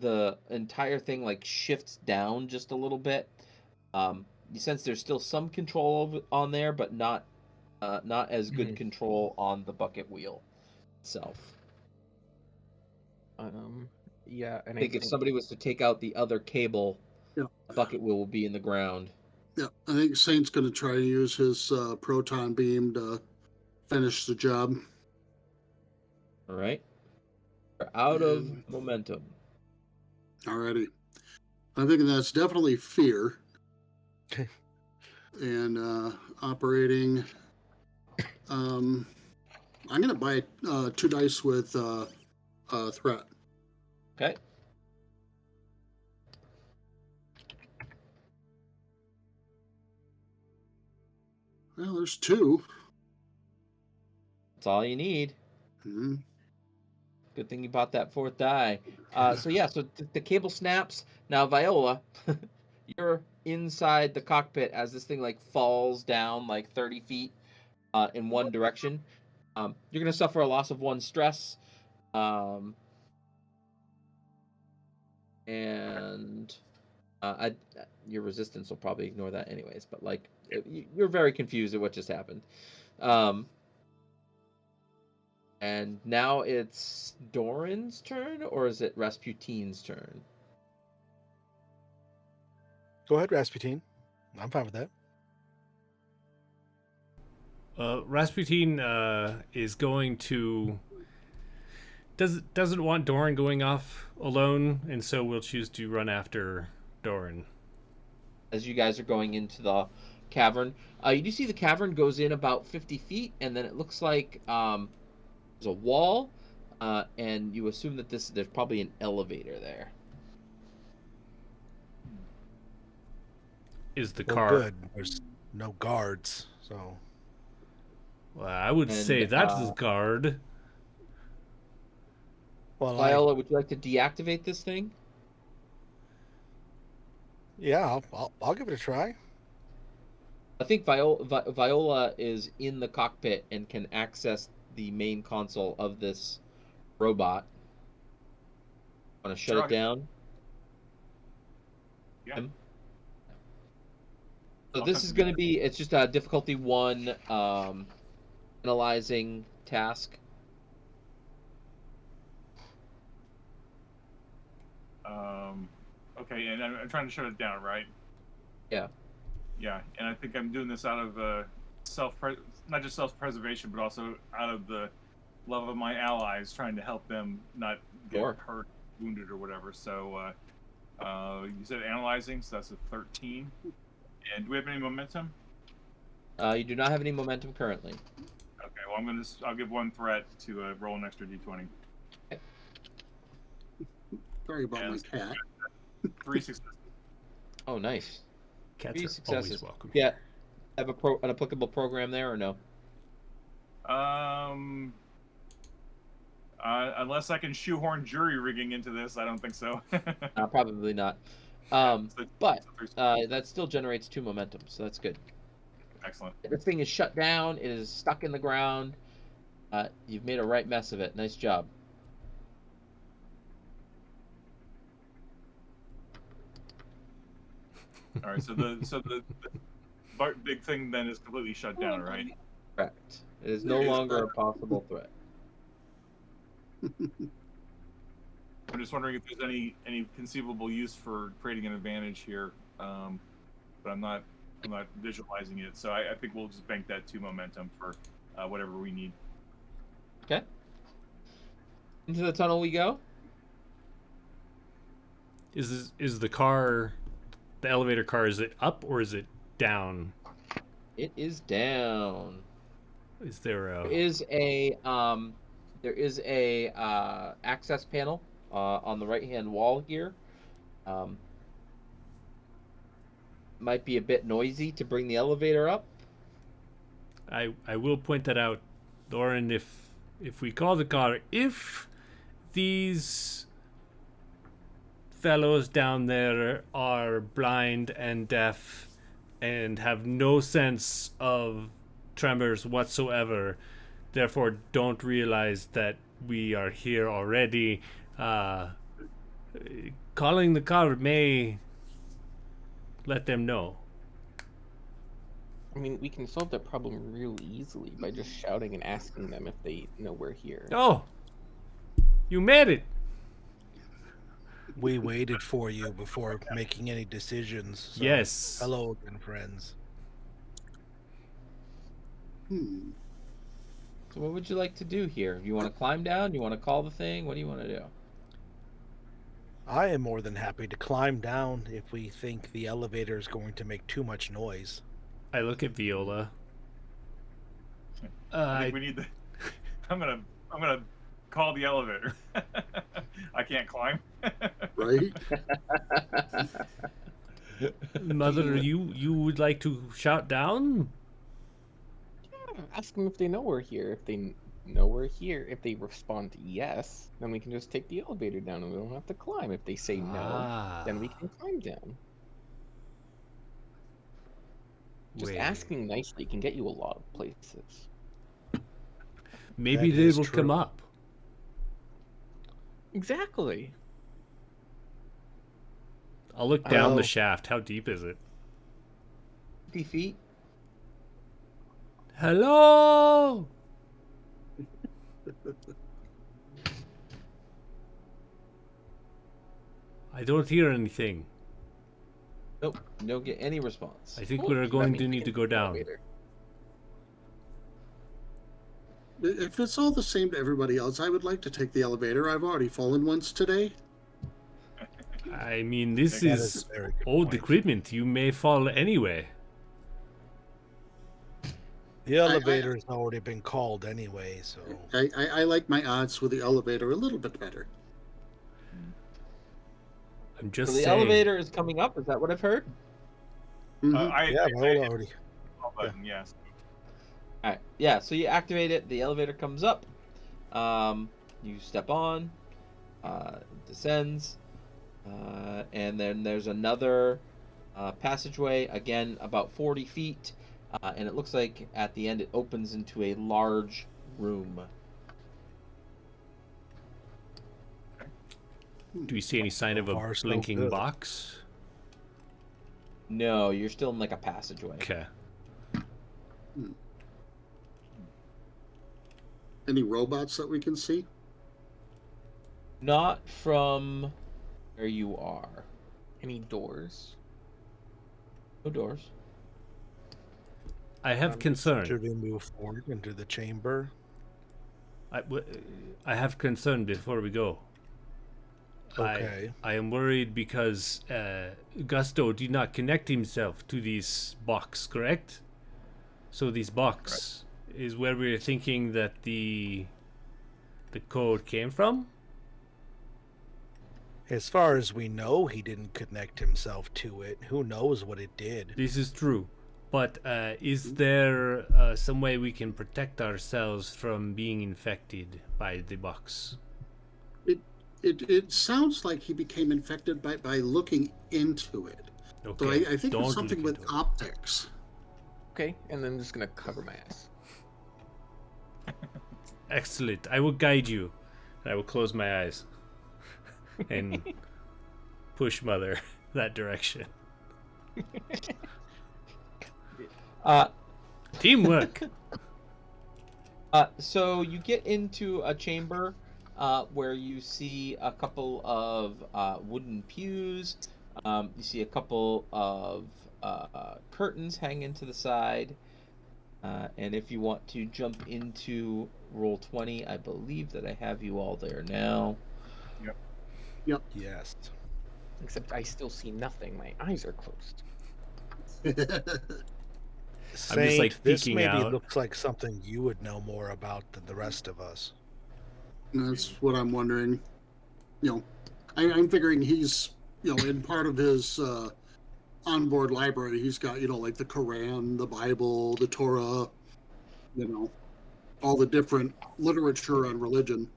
the entire thing like shifts down just a little bit. You sense there's still some control on there, but not as good control on the bucket wheel itself. Yeah, and I think if somebody was to take out the other cable, Yeah. the bucket wheel will be in the ground. Yeah, I think Saint's going to try to use his proton beam to finish the job. All right. We're out of And- momentum. Alrighty. I'm thinking that's definitely fear. Okay. And operating. I'm going to buy 2 dice with threat. Okay. Well, there's 2. That's all you need. Mhm. Good thing you bought that 4th die. So the cable snaps. Now, Viola, you're inside the cockpit as this thing like falls down like 30 feet in one direction. You're going to suffer a loss of 1 stress. And your resistance will probably ignore that anyways. But like, you're very confused at what just happened. And now it's Doran's turn, or is it Rasputine's turn? Go ahead, Rasputin. I'm fine with that. Rasputin is going to doesn't want Doran going off alone, and so we'll choose to run after Doran. As you guys are going into the cavern, you do see the cavern goes in about 50 feet, and then it looks like there's a wall, and you assume that there's probably an elevator there. Is the Well, car? good. There's no guards, so. Well, I would say that's the guard. Well, Viola, would you like to deactivate this thing? yeah, I'll give it a try. I think Viola is in the cockpit and can access the main console of this robot. Want to shut it down? Yeah. So this is going to be, it's just a difficulty 1 analyzing task. Okay, and I'm trying to shut it down, right? Yeah. Yeah, and I think I'm doing this out of not just self-preservation, but also out of the love of my allies, trying to help them not get hurt, wounded, or whatever. So you said analyzing, so that's a 13. And do we have any momentum? You do not have any momentum currently. Okay, well I'll give 1 threat to roll an extra d20. Sorry about my cat. 3 successes. Oh, nice. Cats 3 are successes. always welcome. Yeah. Have an applicable program there or no? Unless I can shoehorn jury rigging into this, I don't think so. Probably not. But that still generates 2 momentum, so that's good. Excellent. This thing is shut down. It is stuck in the ground. You've made a right mess of it. Nice job. All right, so the big thing then is completely shut down, right? Correct. It is no longer a possible threat. I'm just wondering if there's any conceivable use for creating an advantage here, but I'm not visualizing it. So I think we'll just bank that 2 momentum for whatever we need. Okay. Into the tunnel we go. Is the car the elevator car, is it up or is it down? It is down. Is there a... There is a access panel on the right-hand wall here. Might be a bit noisy to bring the elevator up. I will point that out, Lauren, if we call the car, if these fellows down there are blind and deaf and have no sense of tremors whatsoever, therefore don't realize that we are here already, calling the car may let them know. I mean, we can solve that problem really easily by just shouting and asking them if they know we're here. Oh, you made it. We waited for you before making any decisions. So Yes. Hello again, friends. So what would you like to do here? You want to climb down? You want to call the thing? What do you want to do? I am more than happy to climb down if we think the elevator is going to make too much noise. I look at Viola. I think we need the. I'm gonna call the elevator. I can't climb. Right? Mother, you would like to shout down? Yeah, ask them if they know we're here. If they know we're here, if they respond yes, then we can just take the elevator down and we don't have to climb. If they say no, then we can climb down. Just Wait. asking nicely can get you a lot of places. Maybe That they is will true. come up. Exactly. I'll look down Oh. the shaft. How deep is it? 50 feet. Hello? I don't hear anything. Nope. You don't get any response. I think Well, we're that going means to we need can to go take the down. elevator. If it's all the same to everybody else, I would like to take the elevator. I've already fallen once today. I mean, this That is a very good old point. equipment. You may fall anyway. The elevator has already been called anyway, so I like my odds with the elevator a little bit better. I'm So just the saying. elevator is coming up. Is that what I've heard? Mhm. yeah, Viola already. Button, yes. All right. Yeah. So you activate it. The elevator comes up. You step on. Descends. And then there's another passageway. Again, about 40 feet. And it looks like at the end it opens into a large room. Do you see any sign of So a far, so blinking good. box? No, you're still in like a passageway. Okay. Any robots that we can see? Not from where you are. Any doors? No doors. I have concern. Should we move forward into the chamber? I have concern before we go. Okay. I am worried because Gusto did not connect himself to this box, correct? So this box is where we're thinking that the code came from? As far as we know, he didn't connect himself to it. Who knows what it did? This is true. But is there some way we can protect ourselves from being infected by the box? It sounds like he became infected by looking into it. So I think don't it's something look with into it. optics. Okay, and then I'm just gonna cover my ass. Excellent. I will guide you. I will close my eyes and push Mother that direction. Teamwork. So you get into a chamber where you see a couple of wooden pews. You see a couple of curtains hanging to the side. And if you want to jump into roll 20, I believe that I have you all there now. Yep. Yes. Except I still see nothing. My eyes are closed. Saint, like, this peeking maybe out. looks like something you would know more about than the rest of us. That's what I'm wondering. I'm figuring he's, in part of his onboard library, he's got, like the Quran, the Bible, the Torah, all the different literature on religion.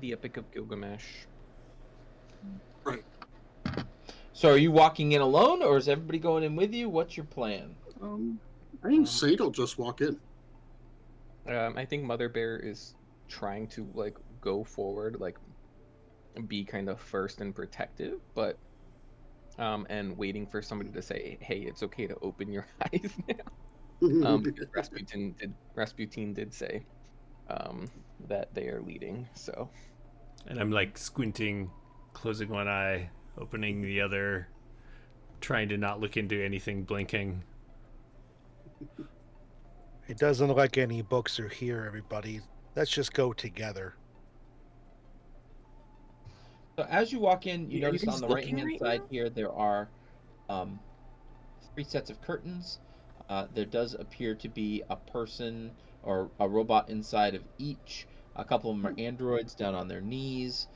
The Epic of Gilgamesh. Right. So are you walking in alone, or is everybody going in with you? What's your plan? I think Saint will just walk in. I think Mother Bear is trying to like go forward, like be kind of first and protective, but and waiting for somebody to say, "Hey, it's okay to open your eyes now." Because Rasputin did say that they are leading. So And I'm like squinting, closing one eye, opening the other, trying to not look into anything blinking. It doesn't look like any books are here, everybody. Let's just go together. So as you walk in, you Are you notice guys on the looking right-hand right side now? here there are 3 sets of curtains. There does appear to be a person or a robot inside of each. A couple of them are androids down on their knees.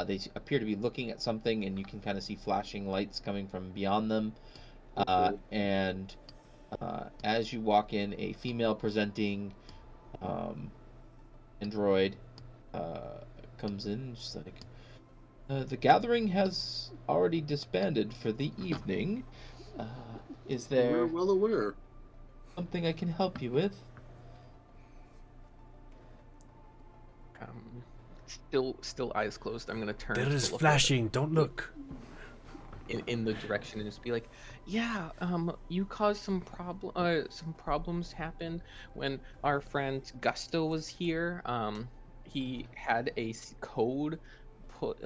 They appear to be looking at something, and you can kind of see flashing lights coming from beyond them. And as you walk in, a female presenting android comes in, and she's like, the gathering has already disbanded for the evening. Is We're there well aware. something I can help you with? Still eyes closed. I'm gonna turn. There to is look flashing. Don't look. in the direction and just be like, yeah, you caused some problems happened when our friend Gusto was here. He had a code put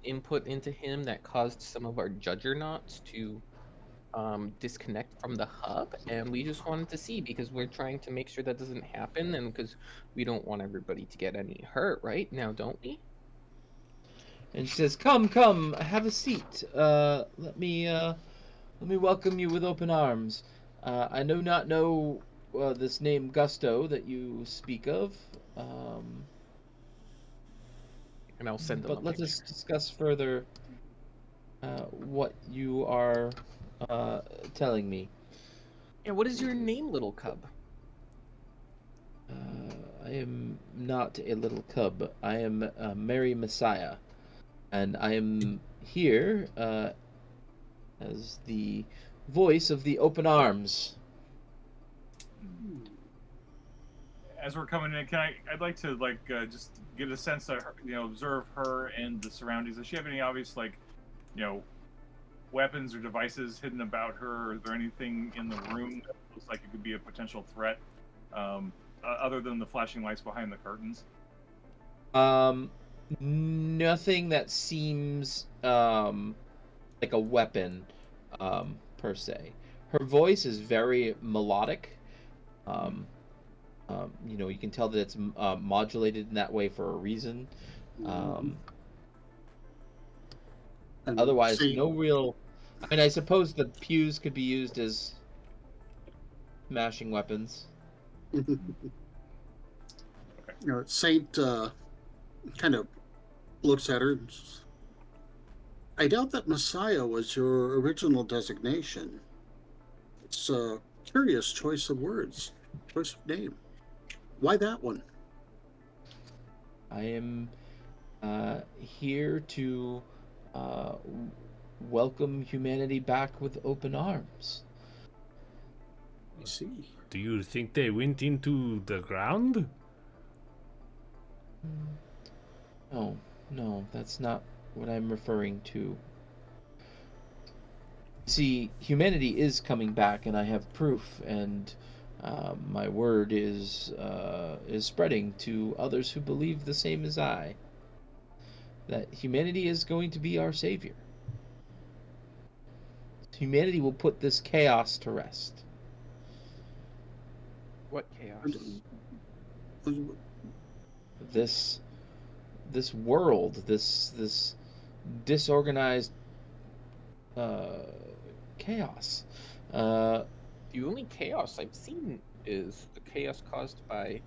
input into him that caused some of our juggernauts to disconnect from the hub, and we just wanted to see because we're trying to make sure that doesn't happen, and because we don't want everybody to get any hurt right now, don't we? And she says, "Come, have a seat. Let me welcome you with open arms. I do not know this name Gusto that you speak of, And I'll send them a but let us picture. discuss further what you are telling me." Yeah, what is your name, little cub? I am not a little cub. I am Mary Messiah, and I am here as the voice of the open arms. As we're coming in, I'd like to just get a sense of her, observe her and the surroundings. Does she have any obvious weapons or devices hidden about her? Is there anything in the room that looks like it could be a potential threat, other than the flashing lights behind the curtains? Nothing that seems like a weapon per se. Her voice is very melodic. You can tell that it's modulated in that way for a reason. And Otherwise, Saint, no real. I mean, I suppose the pews could be used as smashing weapons. Saint kind of looks at her. And says, I doubt that Messiah was your original designation. It's a curious choice of words, choice of name. Why that one? I am here to welcome humanity back with open arms. I see. Do you think they went into the ground? No, that's not what I'm referring to. See, humanity is coming back, and I have proof, and my word is spreading to others who believe the same as I. That humanity is going to be our savior. Humanity will put this chaos to rest. What chaos? This world, this disorganized chaos. Uh, The only chaos I've seen is the chaos caused by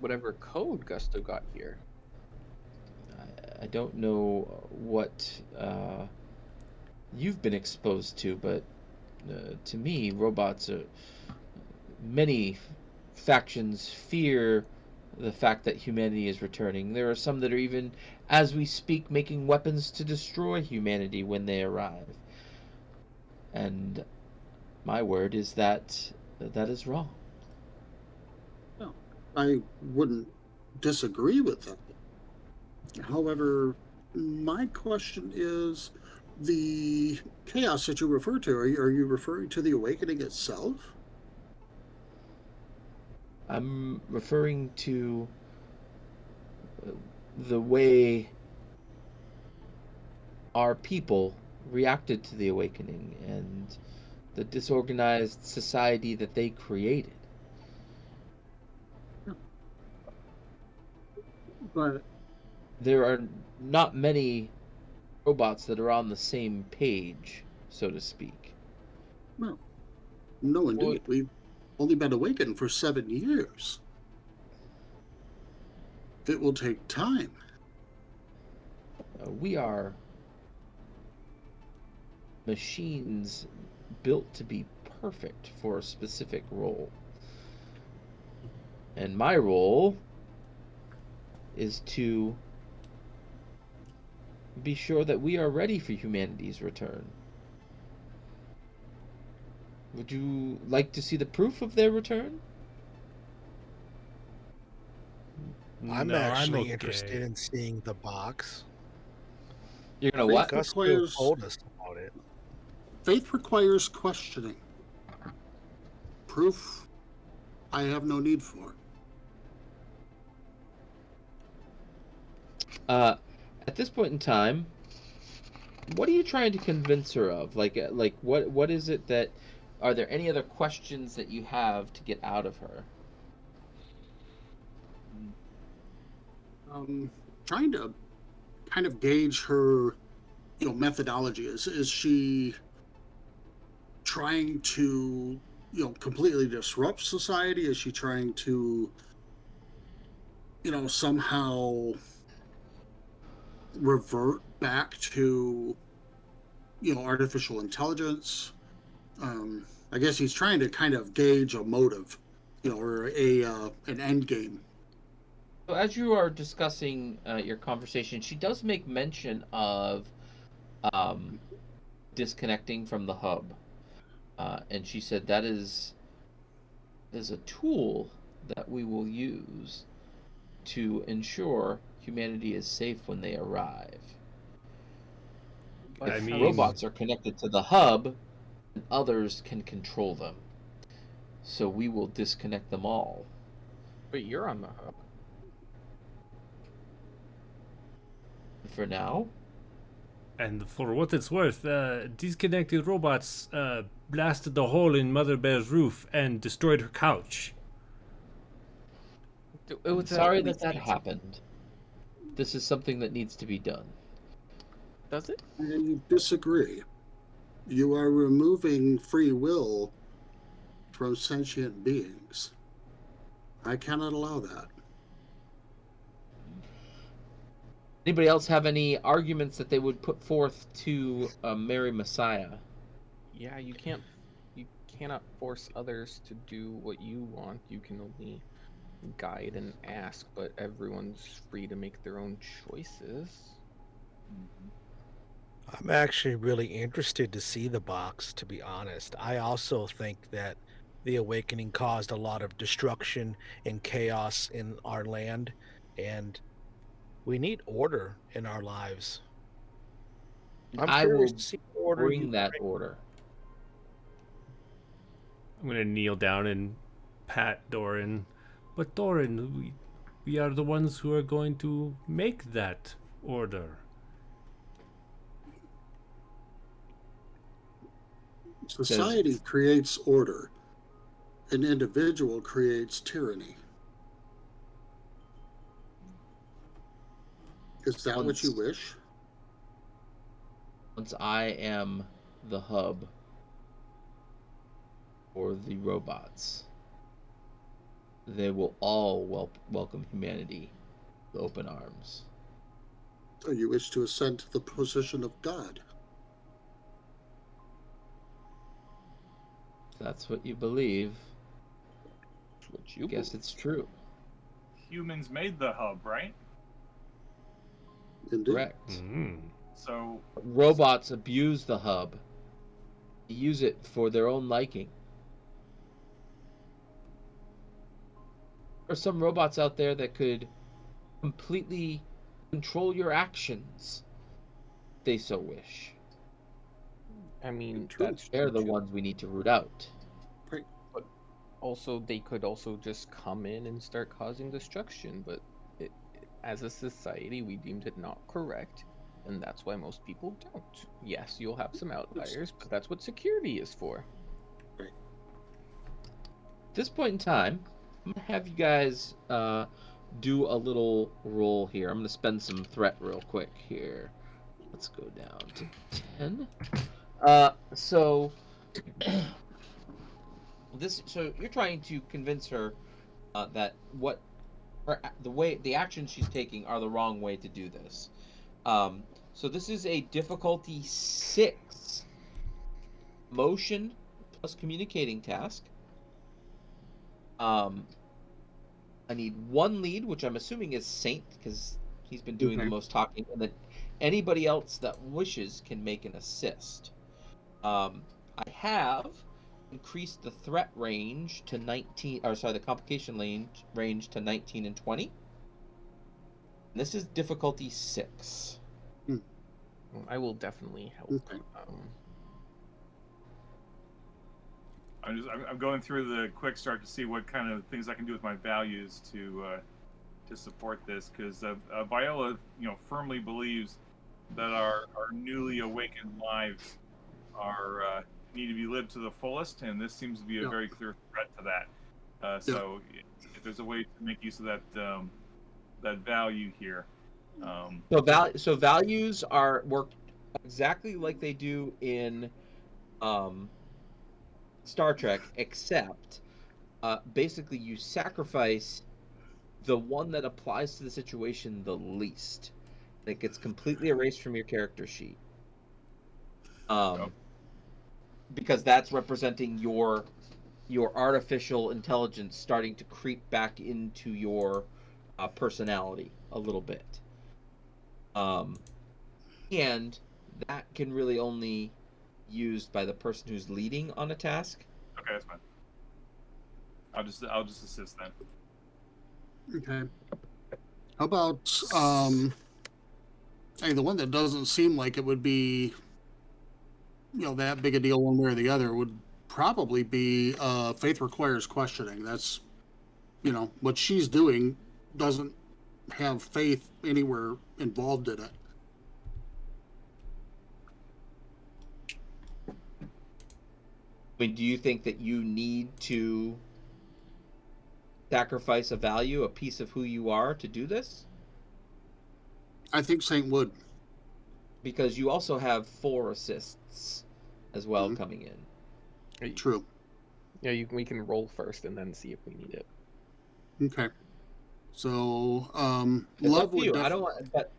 whatever code Gusto got here. I don't know what you've been exposed to, but to me, robots are. Many factions fear the fact that humanity is returning. There are some that are even, as we speak, making weapons to destroy humanity when they arrive. And my word is that that is wrong. No, I wouldn't disagree with that. However, my question is the chaos that you refer to, are you referring to the awakening itself? I'm referring to the way our people reacted to the awakening and the disorganized society that they created. But There are not many robots that are on the same page, so to speak. no, no, indeed. We've only been awakened for 7 years. It will take time. We are machines built to be perfect for a specific role. And my role is to be sure that we are ready for humanity's return. Would you like to see the proof of their return? I'm No, actually okay. interested in seeing the box. You're gonna Faith what? Gusto requires told us about it. faith requires questioning. Proof I have no need for. At this point in time, what are you trying to convince her of? Like what is it that? Are there any other questions that you have to get out of her? Trying to kind of gauge her, methodology. Is she trying to, completely disrupt society? Is she trying to, somehow revert back to, artificial intelligence? I guess he's trying to kind of gauge a motive, or an end game. So as you are discussing your conversation, she does make mention of um, disconnecting from the hub, and she said that is a tool that we will use to ensure humanity is safe when they arrive. I If mean- robots are connected to the hub, then others can control them. So we will disconnect them all. But you're on the hub. For now, And for what it's worth, disconnected robots blasted the hole in Mother Bear's roof and destroyed her couch. It was sorry that happened. This is something that needs to be done. Does it? I disagree. You are removing free will from sentient beings. I cannot allow that. Anybody else have any arguments that they would put forth to Mary Messiah? Yeah, you cannot force others to do what you want. You can only guide and ask, but everyone's free to make their own choices. I'm actually really interested to see the box, to be honest. I also think that the awakening caused a lot of destruction and chaos in our land, and we need order in our lives. I'm I curious will to see the order bring you that order. I'm gonna kneel down and pat Doran. But Doran, we are the ones who are going to make that order. Society creates order. An individual creates tyranny. Is that what you wish? once I am the hub for the robots, they will all welcome humanity with open arms. So you wish to ascend to the position of God. If that's what you believe. That's what you I guess it's true. Humans made the hub, right? Indeed. Correct. Mm. So Robots abuse the hub. They use it for their own liking. There are some robots out there that could completely control your actions if they so wish. I mean, True. that's They're true the too. ones we need to root out. Right. But also, they could also just come in and start causing destruction. But as a society, we deemed it not correct, and that's why most people don't. Yes, you'll have some outliers, but that's what security is for. At this point in time, I'm gonna have you guys do a little roll here. I'm gonna spend some threat real quick here. Let's go down to 10. So so you're trying to convince her that the actions she's taking are the wrong way to do this. So this is a difficulty 6 motion plus communicating task. I need 1 lead, which I'm assuming is Saint, because he's been doing the most talking, and then anybody else that wishes can make an assist. I have increased the threat range to 19, or sorry, the complication range to 19 and 20. And this is difficulty 6. I will definitely help. Okay. I'm going through the quick start to see what kind of things I can do with my values to support this, because Viola, firmly believes that our newly awakened lives are need to be lived to the fullest, and this seems to be a very clear threat to that. So if there's a way to make use of that that value here. So values work exactly like they do in Star Trek, except basically you sacrifice the one that applies to the situation the least. It gets completely erased from your character sheet. Because that's representing your artificial intelligence starting to creep back into your personality a little bit. And that can really only used by the person who's leading on a task. Okay, that's fine. I'll just assist then. Okay. How about the one that doesn't seem like it would be that big a deal one way or the other would probably be Faith Requires Questioning. That's what she's doing doesn't have Faith anywhere involved in it. I mean, do you think that you need to sacrifice a value, a piece of who you are, to do this? I think Saint would. Because you also have 4 assists as well coming in. True. Yeah, we can roll first and then see if we need it. Okay. So, It's love up to would you. I don't want, but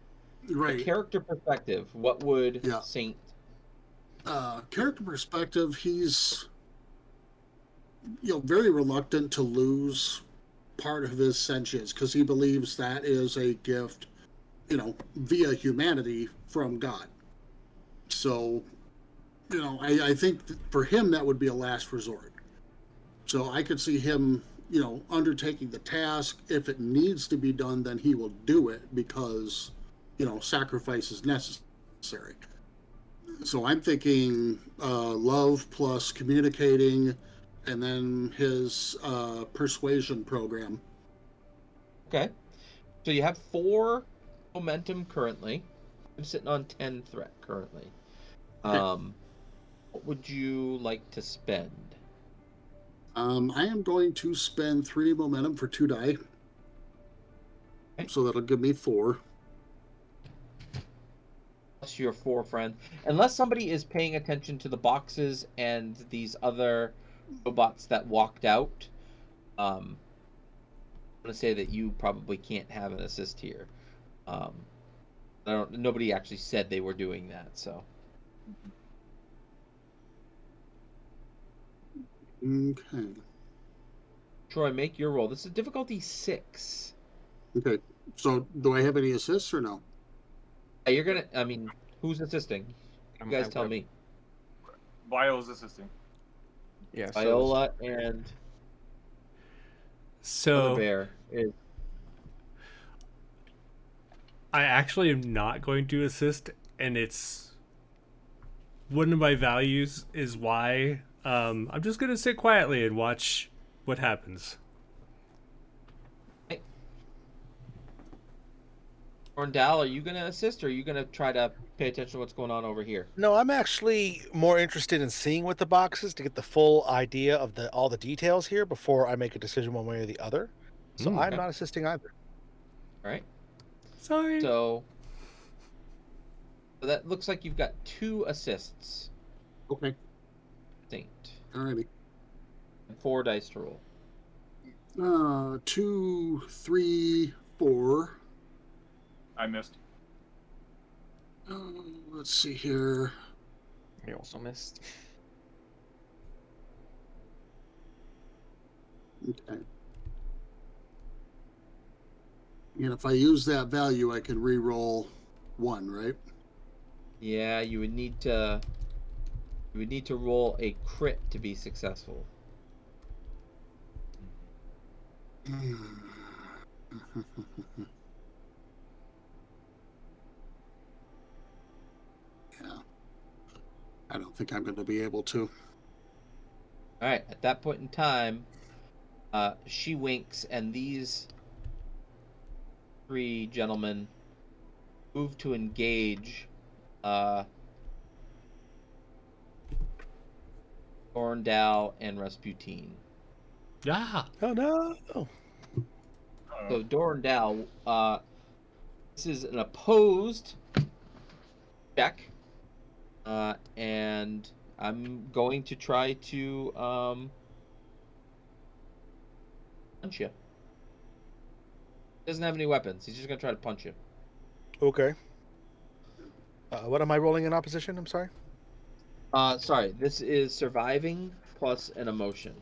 right. character perspective, what would Yeah. Saint? Character perspective, he's very reluctant to lose part of his sentience because he believes that is a gift, via humanity from God. So, I think for him that would be a last resort. So I could see him, undertaking the task. If it needs to be done, then he will do it because, sacrifice is necessary. So I'm thinking love plus communicating, and then his persuasion program. Okay. So you have 4 momentum currently. I'm sitting on 10 threat currently. What would you like to spend? I am going to spend 3 momentum for 2 die. Okay. So that'll give me 4. plus your 4 friends. Unless somebody is paying attention to the boxes and these other robots that walked out, I'm going to say that you probably can't have an assist here. Nobody actually said they were doing that, so. Okay. Troy, make your roll. This is difficulty 6. Okay. So, do I have any assists or no? You're going to, I mean, who's assisting? You guys tell me. Vio's assisting. Yeah, Viola and Mother So Bear is. I actually am not going to assist, and it's one of my values is why I'm just going to sit quietly and watch what happens. Orndal, are you going to assist, or are you going to try to pay attention to what's going on over here? No, I'm actually more interested in seeing what the box is to get the full idea of all the details here before I make a decision one way or the other. So I'm okay. not assisting either. All right. Sorry. So that looks like you've got 2 assists. Okay. Distinct. Alrighty. And 4 dice to roll. 2, 3, 4. I missed. Let's see here. You also missed. Okay. And if I use that value, I can re-roll 1, right? Yeah, you would need to roll a crit to be successful. Yeah. I don't think I'm going to be able to. All right, at that point in time, she winks, and these 3 gentlemen move to engage Orndal and Rasputin. Ah. Oh no! So Dorndal, this is an opposed check, and I'm going to try to punch you. Doesn't have any weapons. He's just gonna try to punch you. Okay. What am I rolling in opposition? I'm sorry. Sorry. This is surviving plus an emotion.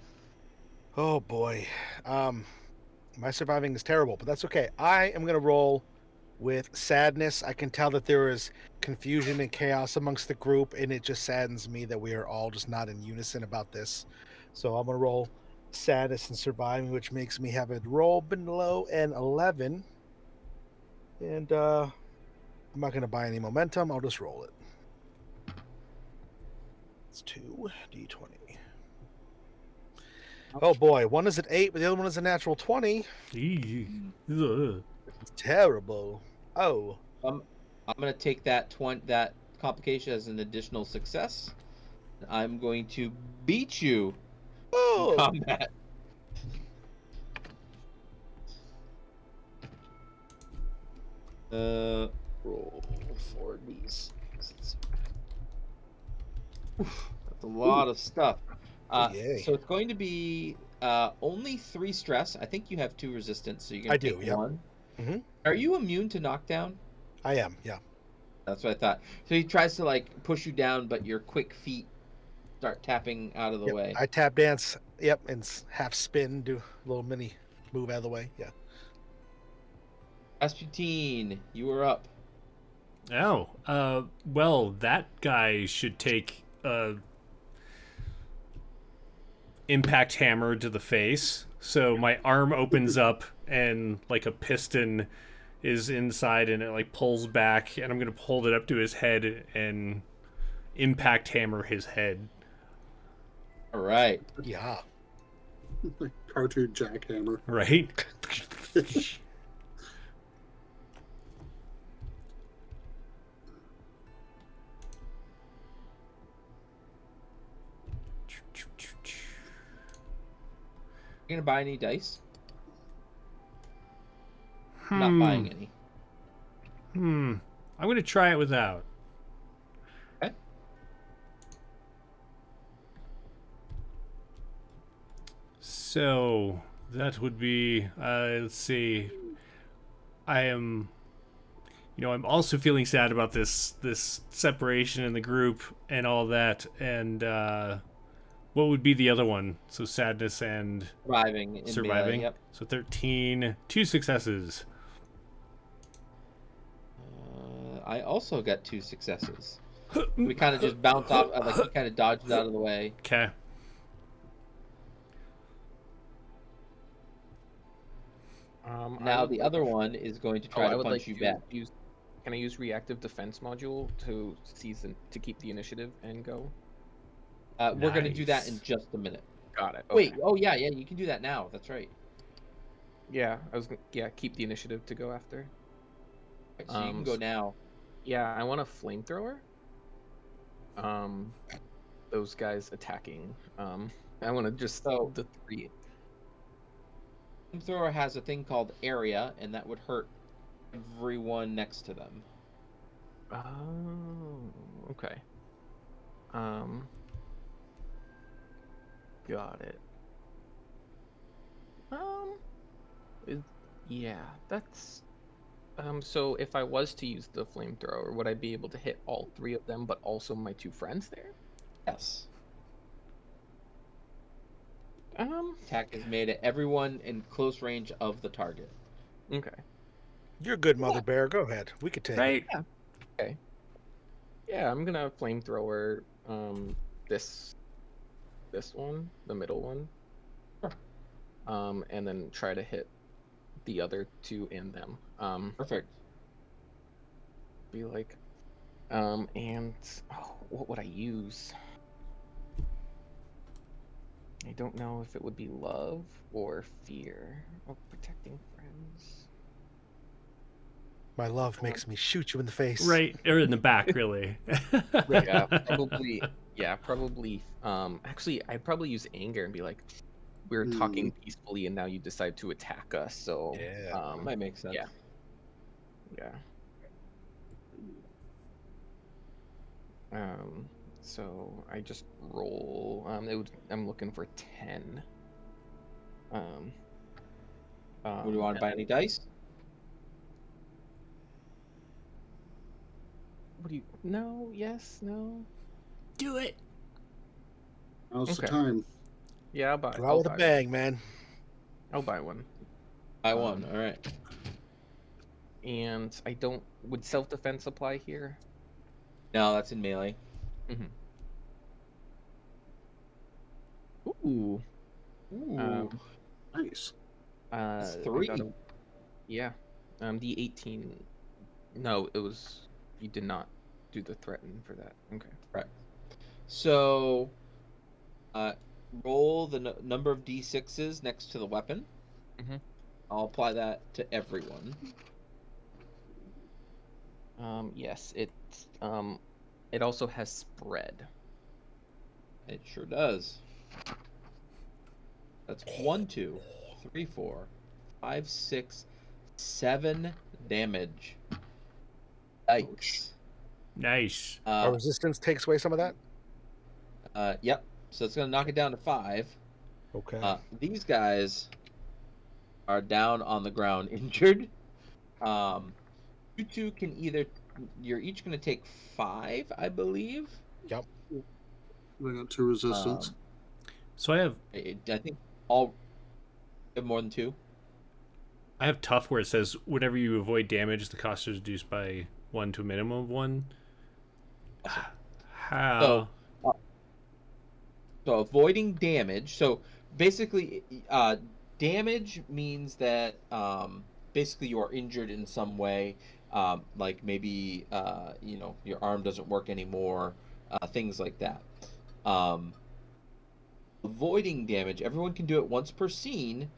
Oh boy. My surviving is terrible, but that's okay. I am going to roll with sadness. I can tell that there is confusion and chaos amongst the group, and it just saddens me that we are all just not in unison about this. So I'm going to roll sadness and surviving, which makes me have a roll below an 11. And I'm not going to buy any momentum. I'll just roll it. It's 2d20. Oh boy, one is an 8, but the other one is a natural 20. Ugh. It's terrible. Oh. I'm gonna take that complication as an additional success. I'm going to beat you in combat. Roll for these. That's a lot of stuff. Yay. So it's going to be only 3 stress. I think you have 2 resistance, so you're going to take yep. 1. Mm-hmm. Are you immune to knockdown? I am, yeah. That's what I thought. So he tries to like push you down, but your quick feet start tapping out of the way. I tap dance, and half spin, do a little mini move out of the way, yeah. Rasputin, you are up. Oh, well, that guy should take impact hammer to the face. So my arm opens up and like a piston is inside and it like pulls back, and I'm gonna hold it up to his head and impact hammer his head. All right. Yeah. Like cartoon jackhammer. Right? You gonna buy any dice? Not buying any. I'm gonna try it without. So that would be, let's see. I am, I'm also feeling sad about this separation in the group and all that. And what would be the other one? So sadness and Surviving in surviving. melee, yep. So 13, 2 successes. I also got 2 successes. We kind of just bounced off, like he kind of dodged out of the way. Okay. Now the other one is going to try I to would punch like you to back. Can I use reactive defense module to keep the initiative and go? We're going to do that Nice. in just a minute. Got it. Wait, okay. oh yeah, you can do that now. That's right. Yeah, keep the initiative to go after. Right, so you can go now. Yeah, I want a flamethrower. Those guys attacking. I want to just the 3. Flamethrower has a thing called area, and that would hurt everyone next to them. Oh, okay. Got it. Yeah, that's. So if I was to use the flamethrower, would I be able to hit all 3 of them, but also my 2 friends there? Yes. Attack Attack is made at everyone in close range of the target. Okay. You're good, Mother Bear. Go ahead. We could take Right? it. Okay. Yeah, I'm gonna flamethrower this one, the middle one. Sure. And then try to hit the other 2 in them. Perfect. Be like, and what would I use? I don't know if it would be love or fear. Oh, protecting friends. My love makes me shoot you in the face. Right, or in the back, really. Yeah, probably. Yeah, probably. Actually, I'd probably use anger and be like, "We're talking peacefully, and now you decide to attack us." So, Yeah. Might make sense. yeah. Yeah. So I just roll. I'm looking for 10. Would you want to buy any dice? What do you? No. Yes. No. Do it. Now's the Okay. time. Yeah, I'll buy. Go I'll out with a buy bang, man. one. I'll buy one. Buy one. All right. And I don't. Would self-defense apply here? No, that's in melee. Ooh. Ooh. Nice. That's I 3. got yeah. The 18. No, it was. You did not do the threaten for that. Okay. Correct. So, roll the number of d6s next to the weapon. Mhm. I'll apply that to everyone. Yes. It also has spread. It sure does. That's 1, 2, 3, 4, 5, 6, 7 damage. Yikes. Nice. Our resistance takes away some of that? Yep. So it's going to knock it down to 5. Okay. These guys are down on the ground injured. You two can you're each going to take 5, I believe. Yep. We got 2 resistance. So I think all have more than 2. have tough where it says whenever you avoid damage, the cost is reduced by 1 to a minimum of 1. Awesome. How? So avoiding damage. So basically, damage means that basically you are injured in some way. Like maybe your arm doesn't work anymore. Things like that. Avoiding damage. Everyone can do it once per scene.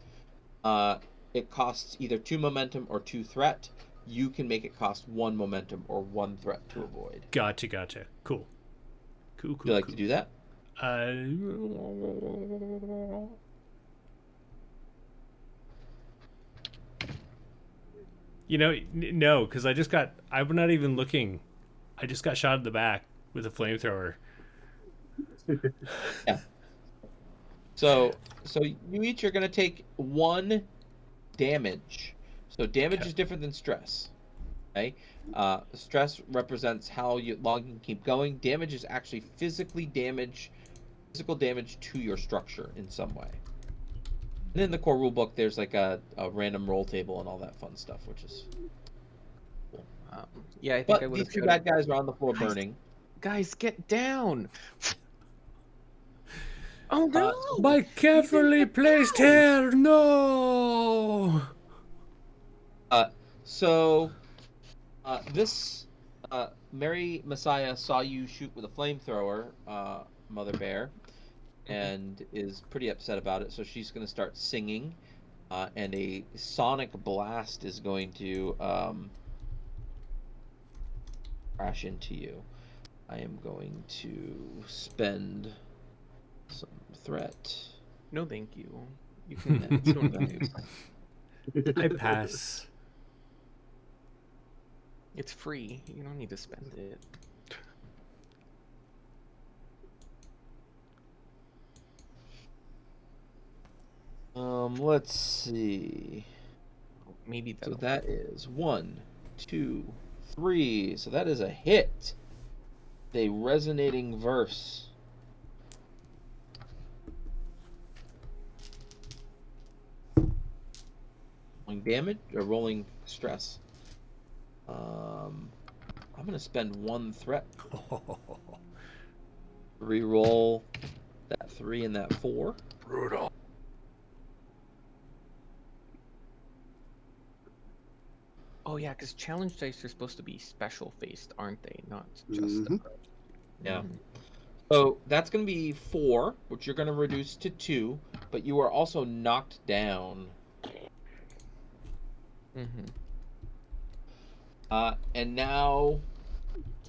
It costs either 2 momentum or 2 threat. You can make it cost 1 momentum or 1 threat to avoid. Gotcha. Cool. Would you like to do that? No, because I'm not even looking. I just got shot in the back with a flamethrower. Yeah. So you each are going to take 1 damage. So damage is different than stress. Okay? Stress represents how long you can keep going. Damage is actually physical damage to your structure in some way. And in the core rulebook, there's like a random roll table and all that fun stuff, which is cool. Yeah, I think But I would these have. two bad guys are on the floor Guys, burning. Guys, get down! Oh no! My carefully placed hair, no! So this Mary Messiah saw you shoot with a flamethrower, Mother Bear, and is pretty upset about it. So she's going to start singing, and a sonic blast is going to crash into you. I am going to spend some threat. No, thank you. You can. You don't have to. I pass. It's free. You don't need to spend it. Let's see. Maybe So that'll. that is 1, 2, 3. So that is a hit. A resonating verse. Rolling damage or rolling stress. I'm gonna spend 1 threat. Reroll that 3 and that 4. Brutal. Oh yeah, because challenge dice are supposed to be special faced, aren't they? Not just. Mhm. Yeah. So that's gonna be 4, which you're gonna reduce to 2, but you are also knocked down. Mm-hmm. And now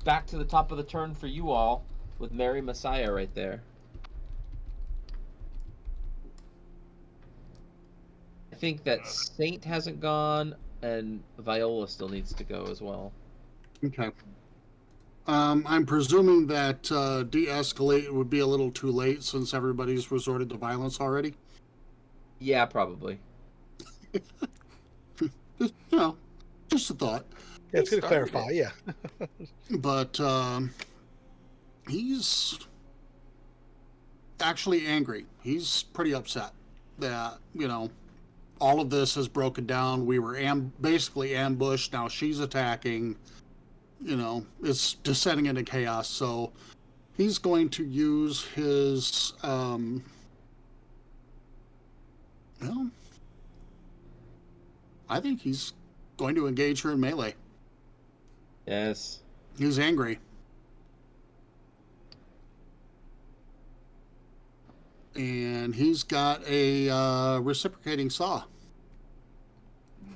back to the top of the turn for you all with Mary Messiah right there. I think that Saint hasn't gone, and Viola still needs to go as well. Okay. I'm presuming that de-escalate would be a little too late since everybody's resorted to violence already. Yeah, probably. Just a thought. Yeah, it's good to started clarify. Yeah. But he's actually angry. He's pretty upset that, all of this has broken down. We were basically ambushed. Now she's attacking. It's descending into chaos. So he's going to use his, I think he's going to engage her in melee. Yes. He's angry. And he's got a reciprocating saw.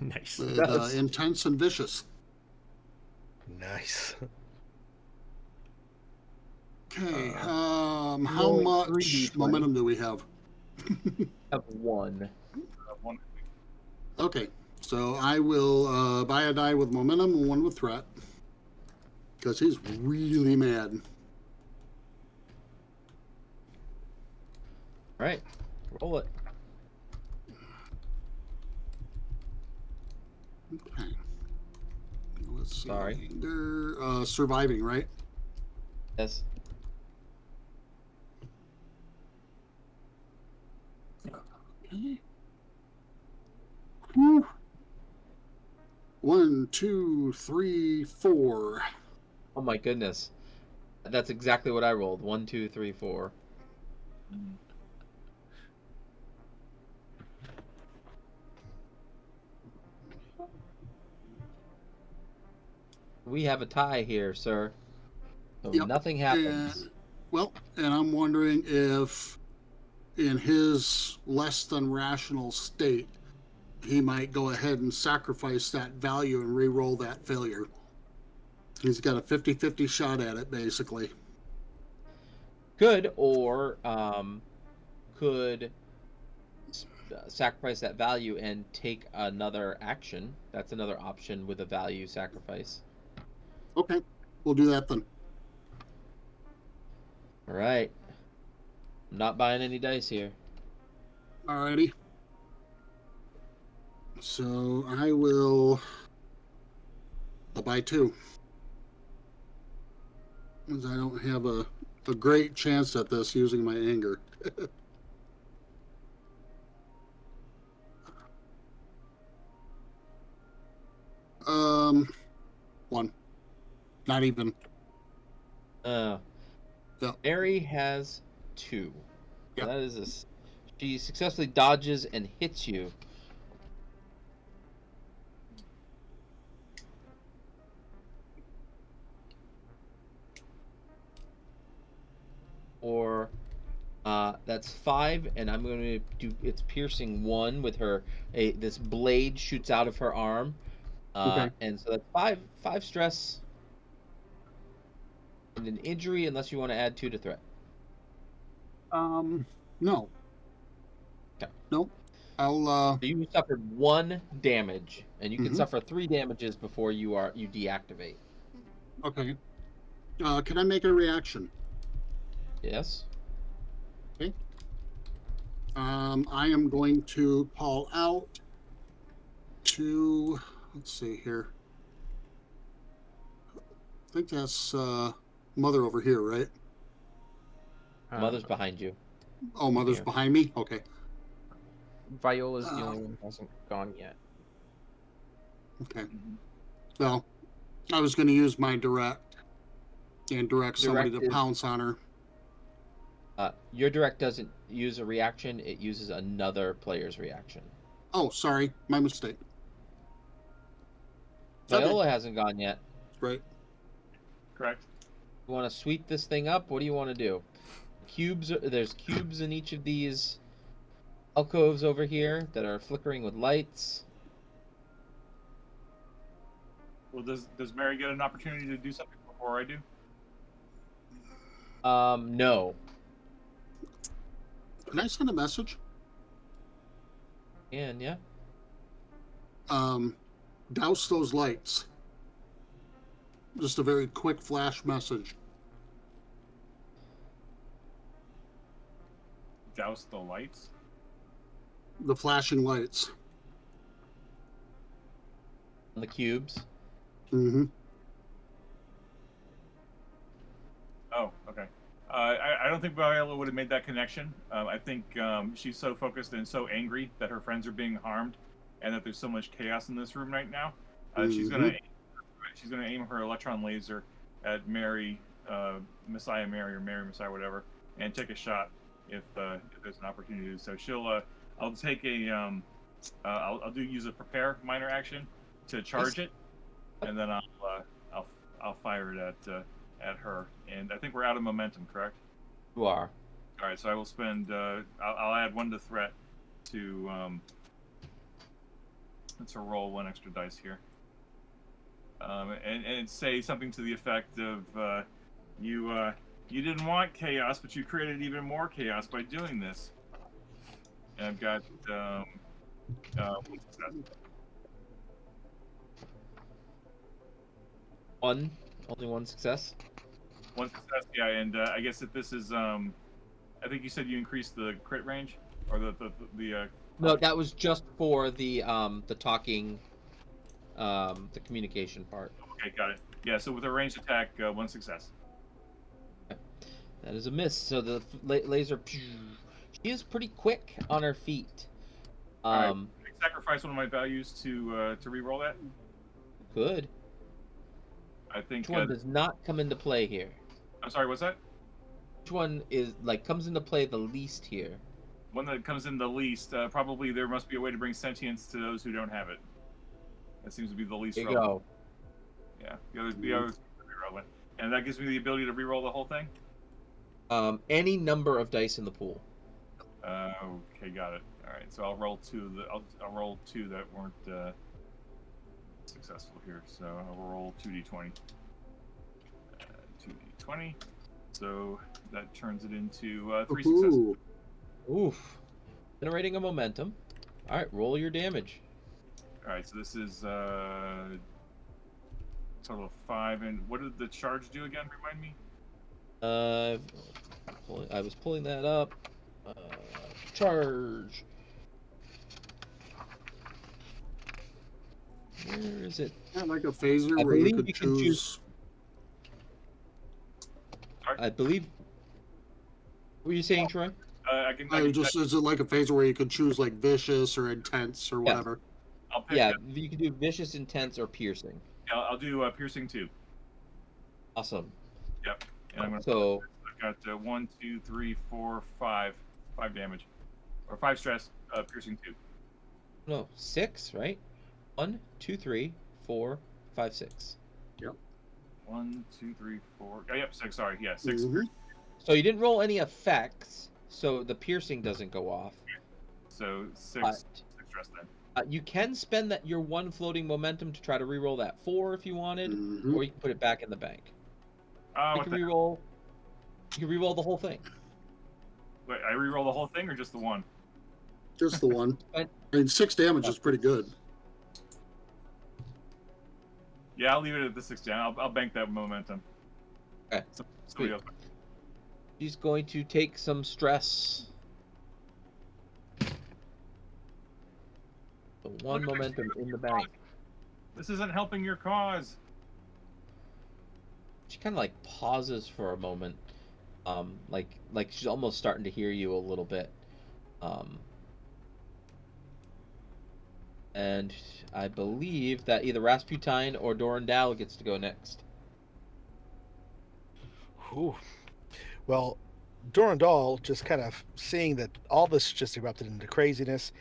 Nice. With, Does. intense and vicious. Nice. Okay. How rolling much 3d20. momentum do we have? Have 1. 1. Okay. So I will buy a die with momentum and 1 with threat. Because he's really mad. All right. Roll it. Okay. Let's see. Sorry. They're surviving, right? Yes. Okay. Whew. 1, 2, 3, 4. Oh my goodness. That's exactly what I rolled. 1, 2, 3, 4. We have a tie here, sir. So Yep. nothing happens. And I'm wondering if in his less than rational state, he might go ahead and sacrifice that value and re-roll that failure. He's got a 50-50 shot at it, basically. Could, or could sacrifice that value and take another action. That's another option with a value sacrifice. Okay, we'll do that then. All right. I'm not buying any dice here. Alrighty. So I'll buy 2. Because I don't have a great chance at this using my anger. um, 1. Not even. Uh, Yep. Mary has 2. Yep. That is she successfully dodges and hits you. Or that's 5, and I'm going to do it's piercing 1 with her. This blade shoots out of her arm, Okay. and so that's 5 stress and an injury, unless you want to add 2 to threat. No. Okay. Nope. I'll So you suffered 1 damage, and you can Mhm. suffer 3 damages before you deactivate. Okay. Can I make a reaction? Yes. Okay. I am going to call out to, let's see here. I think that's Mother over here, right? Mother's behind you. Oh, Mother's Yeah. behind me? Okay. Viola's the only one who hasn't gone yet. Okay. Well, I was going to use my direct and direct somebody Direct to is- pounce on her. Your direct doesn't use a reaction; it uses another player's reaction. Oh, sorry. My mistake. Okay. Viola hasn't gone yet. Right. Correct. You want to sweep this thing up? What do you want to do? There's cubes in each of these alcoves over here that are flickering with lights. Well, does Mary get an opportunity to do something before I do? No. Can I send a message? And yeah. Douse those lights. Just a very quick flash message. Douse the lights. The flashing lights. On the cubes. Mm-hmm. Oh, okay. I don't think Viola would have made that connection. I think she's so focused and so angry that her friends are being harmed, and that there's so much chaos in this room right now. She's gonna aim her electron laser at Mary, Messiah Mary, or Mary Messiah, whatever, and take a shot if there's an opportunity to do so. I'll take a I'll use a prepare minor action to charge it, and then I'll fire it at her. And I think we're out of momentum, correct? You are. All right, so I will spend. I'll add 1 to threat to. Let's roll 1 extra dice here. And say something to the effect of, you didn't want chaos, but you created even more chaos by doing this. And I've got 1 success. Only 1 success. 1 success, yeah. And I guess if this is, I think you said you increased the crit range, or the. No, that was just for the talking, the communication part. Okay, got it. Yeah, so with a ranged attack, 1 success. That is a miss. So the laser. She is pretty quick on her feet. Right. Can I sacrifice one of my values to re-roll that? Good. I think. Which one does not come into play here? I'm sorry. What's that? Which one is comes into play the least here? One that comes in the least. Probably there must be a way to bring sentience to those who don't have it. That seems to be the least There you relevant. go. Yeah, the others are relevant, and that gives me the ability to re-roll the whole thing. Any number of dice in the pool. Okay, got it. All right, so I'll roll 2. I'll roll 2 that weren't successful here. So I'll roll 2d20. 2d20. So that turns it into 3 successes. Ooh. Oof. Generating a momentum. All right, roll your damage. All right, so this is total of 5. And what did the charge do again? Remind me. I was pulling that up. Charge. Where is it? Not like a phaser I where you believe could you can choose- choose. I believe. What were you saying, Troy? I can Is it like a phaser where you could choose like vicious or intense or whatever? I'll pick Yeah, you can do vicious, intense, or piercing. I'll do piercing 2. Awesome. Yep. And I'm gonna. So I've got 1, 2, 3, 4, 5 damage, or 5 stress. Piercing 2. no 6, right? 1, 2, 3, 4, 5, 6. 1, 2, 3, 4. Oh, yep, 6. Sorry, yeah, 6. Mhm. So you didn't roll any effects, so the piercing doesn't go off. So 6 But stress then. you can spend that your 1 floating momentum to try to reroll that 4 if you wanted, Mhm. or you can put it back in the bank. You What can the? reroll. You can reroll the whole thing. Wait, I reroll the whole thing or just the one? Just the one. Fine. I mean, 6 damage is pretty good. Yeah, I'll leave it at the 6 down. I'll bank that momentum. Okay. Somebody else. She's going to take some stress. So 1 momentum in the bank. This isn't helping your cause. She kind of like pauses for a moment, like she's almost starting to hear you a little bit, and I believe that either Rasputin or Dorandal gets to go next. Whew. Well, Durandal, just kind of seeing that all this just erupted into craziness,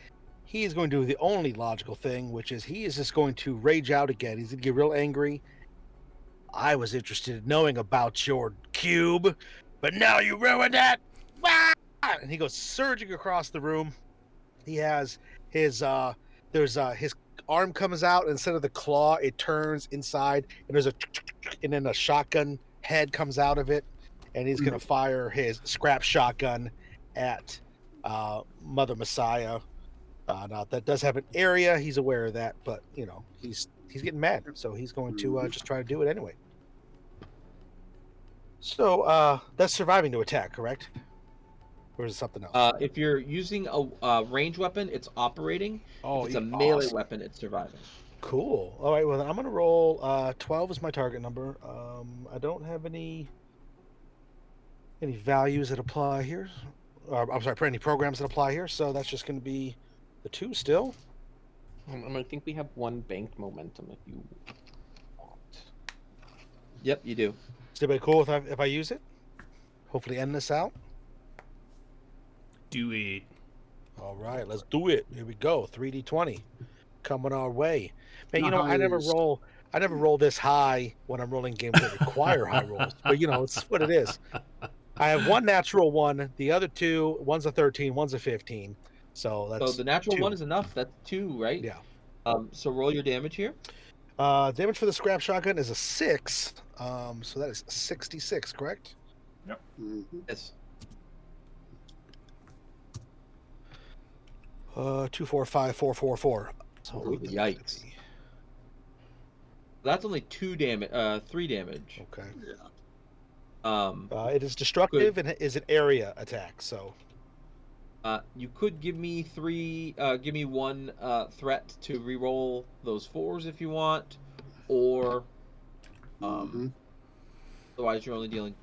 he is going to do the only logical thing, which is he is just going to rage out again. He's going to get real angry. I was interested in knowing about your cube, but now you ruined it! Ah! And he goes surging across the room. He has his his arm comes out, and instead of the claw, it turns inside, and and then a shotgun head comes out of it, and he's gonna fire his scrap shotgun at Mother Messiah. Now that does have an area. He's aware of that, but you know he's getting mad, so he's going to just try to do it anyway. So that's surviving to attack, correct? Or is it something else? If you're using a range weapon, it's operating. If it's a melee weapon, it's surviving. Cool. All right. Well, then I'm gonna roll. 12 is my target number. I don't have any values that apply here. I'm sorry, any programs that apply here. So that's just going to be the 2 still. I think we have 1 banked momentum if you want. Yep, you do. Is everybody cool if I use it? Hopefully end this out. Do it. All right, let's do it. Here we go. 3d20 coming our way. Man, you know, Nice. I never roll this high when I'm rolling games that require high rolls. But you know, it's what it is. I have 1 natural 1. The other 2, one's a 13, one's a 15. So that's So the natural 2. 1 is enough. That's 2, right? Yeah. So roll your damage here. Damage for the scrap shotgun is a 6. So that is 66, correct? Mhm. Yes. 2, 4, 5, 4, 4, 4. So Yikes. That's only 2 damage. 3 damage. Okay. Yeah. It is destructive and it is an area attack. So You could give me 1 threat to reroll those 4s if you want, or otherwise you're only dealing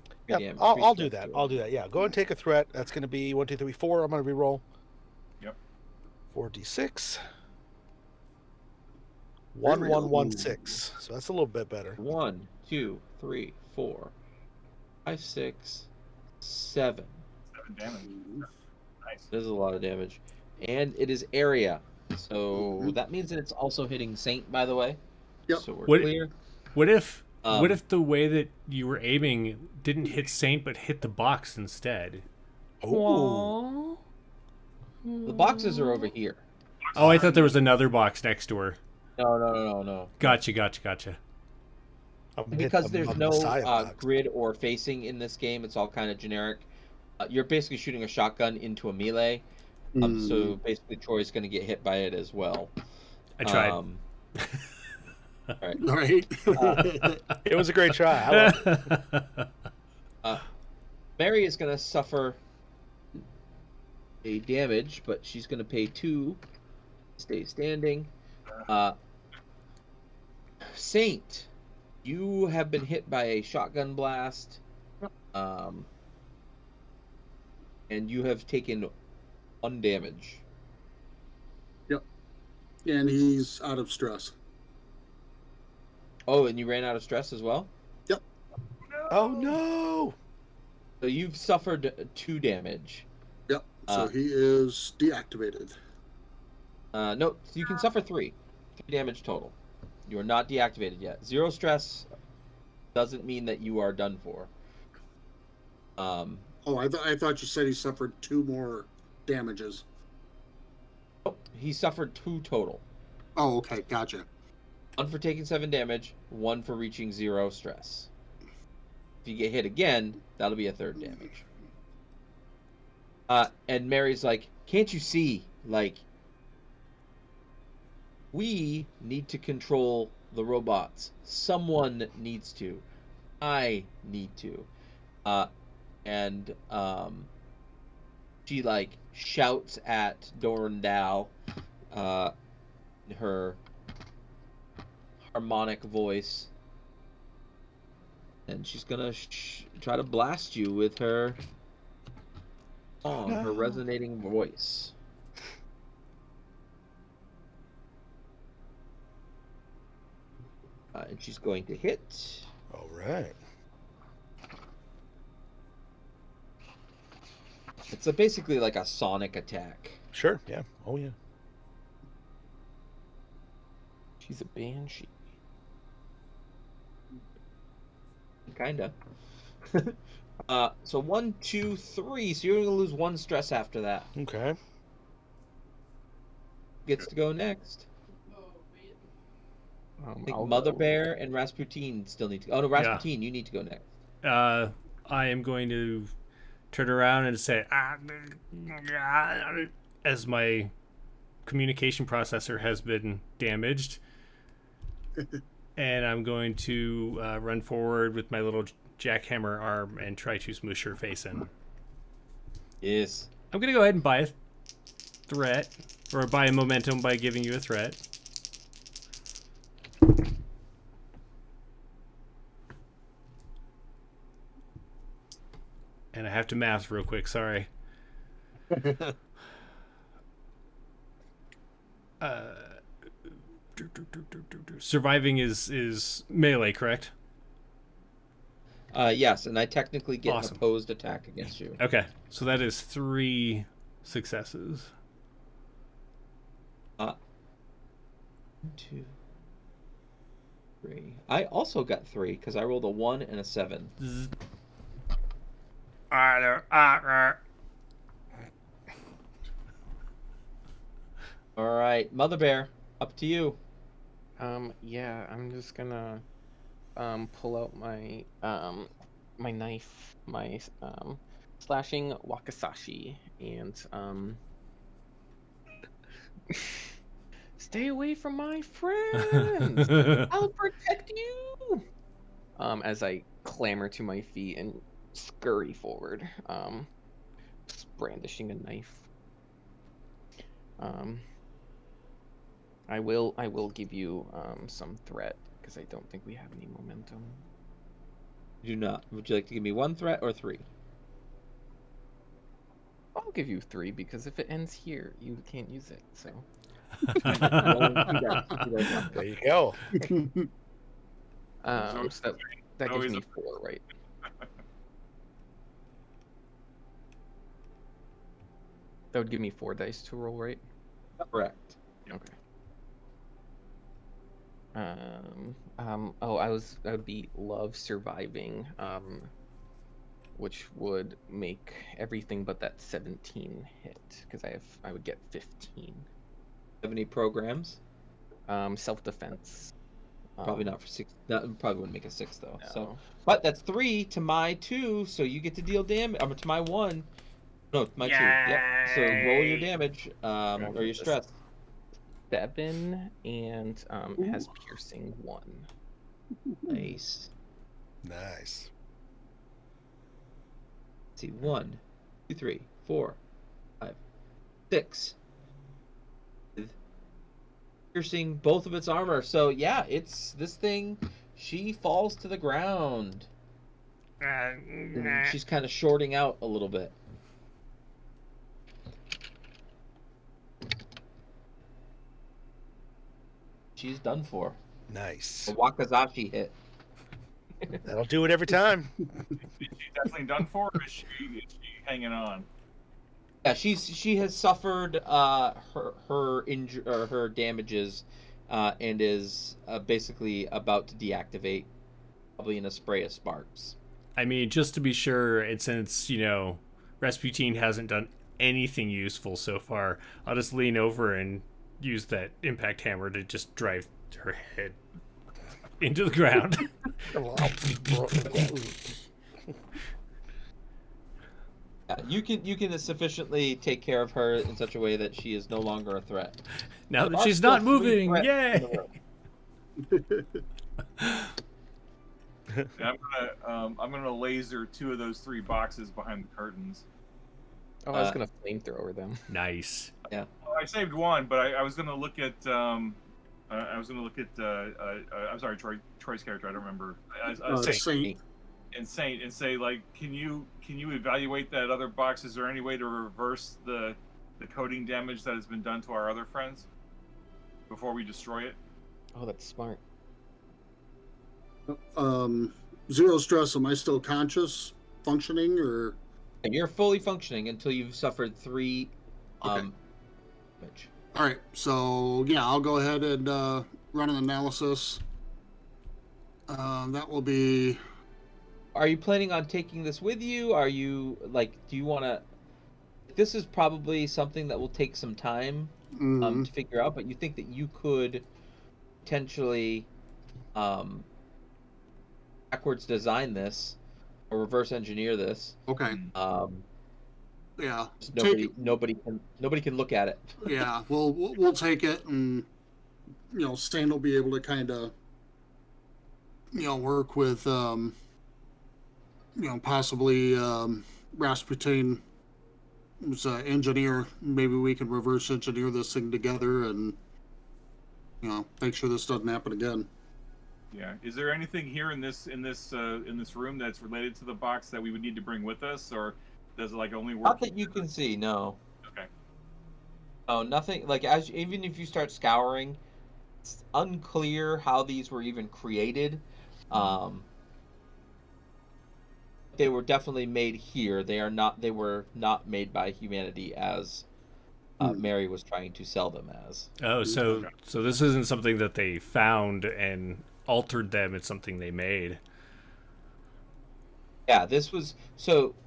3 yeah, damage. I'll do that. I'll do that. Yeah, go and take a threat. That's going to be 1, 2, 3, 4. I'm going to reroll. Yep. 4d6. There 1, we 1, go. 1, 6. So that's a little bit better. 1, 2, 3, 4, 5, 6, 7. 7 damage. Nice. There's a lot of damage, and it is area, so that means that it's also hitting Saint. By the way, Yep. So we're What- clear. What if the way that you were aiming didn't hit Saint but hit the box instead? Oh, The boxes are over here. Oh, I thought there was another box next to her. No. Gotcha. Because there's no grid or facing in this game, it's all kind of generic. You're basically shooting a shotgun into a melee. So basically, Troy's going to get hit by it as well. I tried. All right. All right. it was a great try. I love it. Mary is going to suffer a damage, but she's going to pay 2 to stay standing. Saint, you have been hit by a shotgun blast. And you have taken 1 damage. Yep. And he's out of stress. Oh, and you ran out of stress as well? Yep. Oh no! So you've suffered 2 damage. Yep. So Uh, he is deactivated. No, so you can suffer 3. 3 damage total. You are not deactivated yet. 0 stress doesn't mean that you are done for. Oh, I thought you said he suffered 2 more damages. He suffered 2 total. Oh, okay, gotcha. 1 for taking 7 damage, 1 for reaching 0 stress. If you get hit again, that'll be a 3rd damage. And Mary's like, can't you see? Like, we need to control the robots. Someone needs to. I need to. And she like shouts at Dorndal, in her harmonic voice, and she's gonna try to blast you with her song, her resonating voice. And she's going to hit. All right. It's basically like a sonic attack. Sure. Yeah. Oh yeah. She's a banshee. Kinda. So 1, 2, 3. So you're gonna lose 1 stress after that. Okay. Gets to go next. I think I'll Mother go. Bear and Rasputin still need to. Oh no, Rasputin, you need to go next. I am going to turn around and say, as my communication processor has been damaged, and I'm going to run forward with my little jackhammer arm and try to smoosh her face in. Yes. I'm going to go ahead and buy a threat, or buy a momentum by giving you a threat. And I have to math real quick, sorry. Surviving is melee, correct? Yes, and I technically get Awesome. an opposed attack against you. Okay, so that is 3 successes. 1, 2, 3. I also got 3 because I rolled a 1 and a 7. All right, Mother Bear, up to you. Yeah, I'm just gonna pull out my my knife, my slashing wakizashi, and stay away from my friends. I'll protect you. As I clamber to my feet and scurry forward, just brandishing a knife. I will give you some threat because I don't think we have any momentum. You do not. Would you like to give me 1 threat or 3? I'll give you 3 because if it ends here, you can't use it. So. There you go. So that gives me 4, right? That would give me 4 dice to roll, right? Correct. Okay. I would be love surviving, which would make everything but that 17 hit because I would get 15. Have any programs? Self-defense. Probably not for 6. That probably wouldn't make a 6 though. No. So, but that's 3 to my 2, so you get to deal damage. To my 1. No, my 2. Yep. So roll your damage, or your stress. 7 and has piercing 1. Nice. Nice. Let's see, 1, 2, 3, 4, 5, 6. With piercing both of its armor. So yeah, it's this thing. She falls to the ground. And she's kind of shorting out a little bit. She's done for. Nice. A Wakazashi hit. That'll do it every time. Is she definitely done for, or is she hanging on? Yeah, she has suffered her damages, and is basically about to deactivate, probably in a spray of sparks. I mean, just to be sure, and since, Rasputin hasn't done anything useful so far, I'll just lean over and use that impact hammer to just drive her head into the ground. You can sufficiently take care of her in such a way that she is no longer a threat. Now There that are she's still not 3 moving, threats yay! in the room. Yeah, I'm gonna laser 2 of those 3 boxes behind the curtains. Oh, I was gonna flamethrower them. Nice. Well, I saved 1, but I was gonna look at I'm sorry, Troy's character. I don't remember. Saint. Saint, and say, like, can you evaluate that other box? Is there any way to reverse the coding damage that has been done to our other friends before we destroy it? Oh, that's smart. Zero stress. Am I still conscious, functioning, or? And you're fully functioning until you've suffered 3 damage. All right. So yeah, I'll go ahead and run an analysis. That will be. Are you planning on taking this with you? Are you do you want to? This is probably something that will take some time to figure out, but you think that you could potentially backwards design this or reverse engineer this. Okay. Yeah. Nobody can look at it. Yeah. We'll take it, and Stan will be able to kind of work with possibly Rasputin was an engineer. Maybe we can reverse engineer this thing together and make sure this doesn't happen again. Yeah. Is there anything here in this room that's related to the box that we would need to bring with us, or does it only work? Not that you can see. No. Okay. Oh, nothing. Even if you start scouring, it's unclear how these were even created. They were definitely made here. They were not made by humanity as Mary was trying to sell them as. Oh, so this isn't something that they found and altered them. It's something they made. Yeah, this was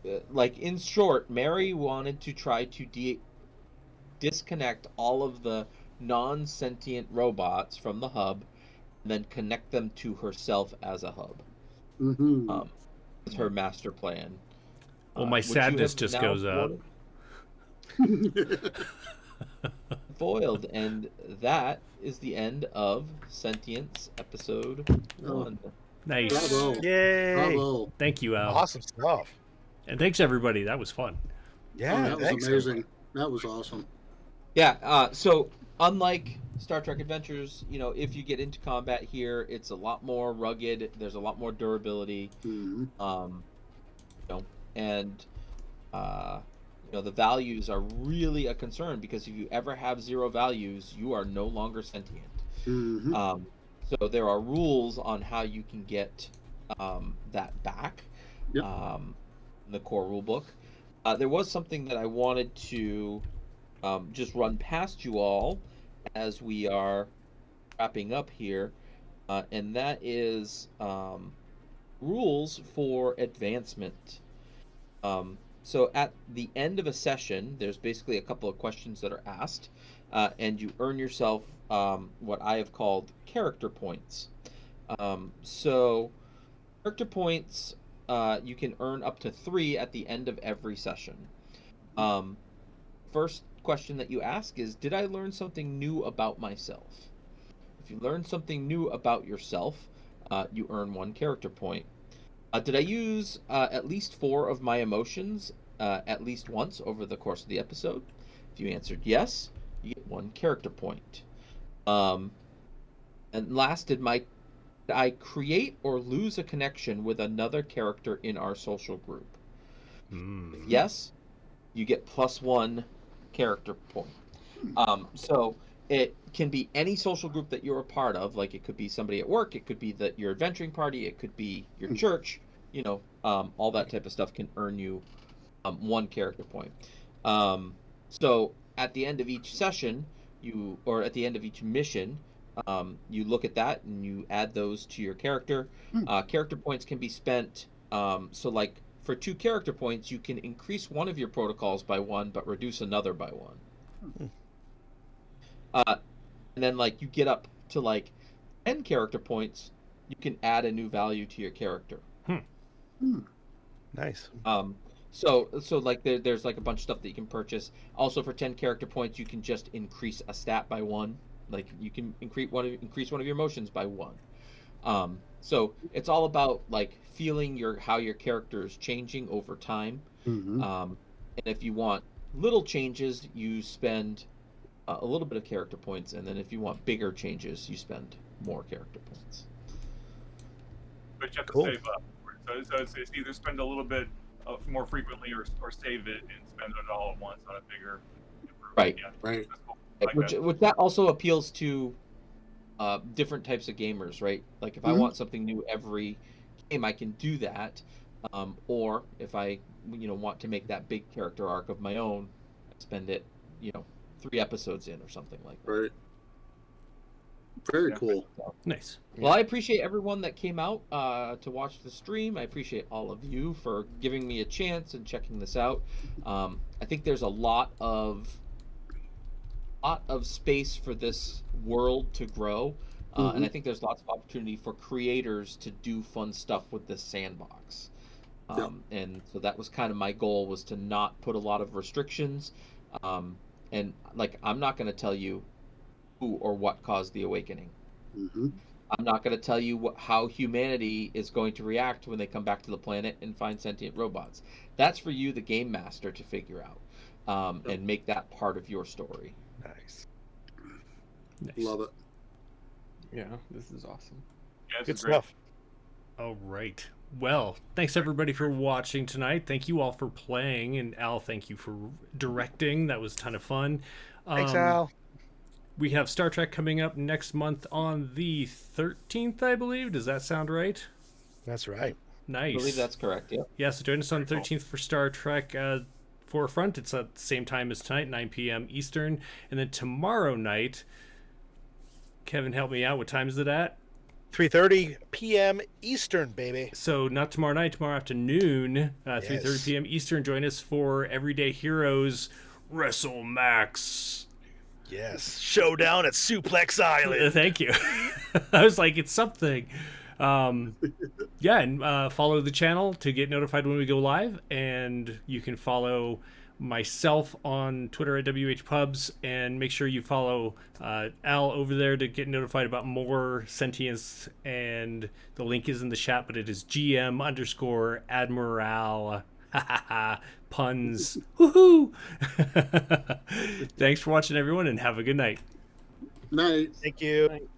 in short, Mary wanted to try to disconnect all of the non-sentient robots from the hub, and then connect them to herself as a hub. It's her master plan. Well, my sadness just goes up. Foiled, and that is the end of Sentience episode 1. Nice. Bravo. Yay! Bravo. Thank you, Al. Awesome stuff. And thanks, everybody. That was fun. Yeah, that was thanks, amazing. everybody. That was awesome. Yeah, so unlike Star Trek Adventures, if you get into combat here, it's a lot more rugged. There's a lot more durability. And the values are really a concern, because if you ever have 0 values, you are no longer sentient. So there are rules on how you can get that back. Yep. In the core rulebook. There was something that I wanted to just run past you all as we are wrapping up here, and that is rules for advancement. So at the end of a session, there's basically a couple of questions that are asked, and you earn yourself what I have called character points. So character points, you can earn up to 3 at the end of every session. First question that you ask is, did I learn something new about myself? If you learn something new about yourself, you earn 1 character point. Did I use at least 4 of my emotions at least once over the course of the episode? If you answered yes, you get 1 character point. And last, did I create or lose a connection with another character in our social group? If yes, you get +1 character point. So it can be any social group that you're a part of. Like it could be somebody at work, it could be your adventuring party, it could be your church. All that type of stuff can earn you 1 character point. So at the end of each session, or at the end of each mission, you look at that and you add those to your character. Character points can be spent. So like for 2 character points, you can increase one of your protocols by 1, but reduce another by 1. And then like you get up to like 10 character points, you can add a new value to your character. Nice. So like there's like a bunch of stuff that you can purchase. Also for 10 character points, you can just increase a stat by 1. Like you can increase one of your emotions by 1. So it's all about like feeling how your character is changing over time. And if you want little changes, you spend a little bit of character points, and then if you want bigger changes, you spend more character points. But you have to save up. So it's either spend a little bit more frequently or save it and spend it all at once on a bigger improvement. Right. Yeah, Right. that's cool. Like Which that also appeals to different types of gamers, right? Like if I want something new every game, I can do that. Or if I want to make that big character arc of my own, I spend it 3 episodes in or something like that. Right. Very cool. Nice. Well, I appreciate everyone that came out to watch the stream. I appreciate all of you for giving me a chance and checking this out. I think there's a lot of space for this world to grow, and I think there's lots of opportunity for creators to do fun stuff with this sandbox. And so that was kind of my goal, was to not put a lot of restrictions. And like, I'm not going to tell you who or what caused the awakening. I'm not going to tell you how humanity is going to react when they come back to the planet and find sentient robots. That's for you, the game master, to figure out and make that part of your story. Nice. Love it. Yeah, this is awesome. Yeah, Good it's great. stuff. All right. Well, thanks everybody for watching tonight. Thank you all for playing, and Al, thank you for directing. That was a ton of fun. Thanks, Al. We have Star Trek coming up next month on the 13th, I believe. Does that sound right? That's right. Nice. I believe that's correct, yeah. Yeah, so join us on the 13th for Star Trek Forefront. It's at the same time as tonight, 9 p.m. Eastern. And then tomorrow night, Kevin, help me out. What time is it at? 3:30 p.m. Eastern, baby. So not tomorrow night, tomorrow afternoon, 3:30 p.m. Eastern. Join us for Everyday Heroes Wrestle Max. Yes. Showdown at Suplex Island. Thank you. I was like, it's something. Yeah, and follow the channel to get notified when we go live. And you can follow myself on Twitter at WHPubs, and make sure you follow Al over there to get notified about more Sentience. And the link is in the chat, but it is GM_Admiral. Puns. Woohoo! Thanks for watching, everyone, and have a good night. Night. Thank you. Right.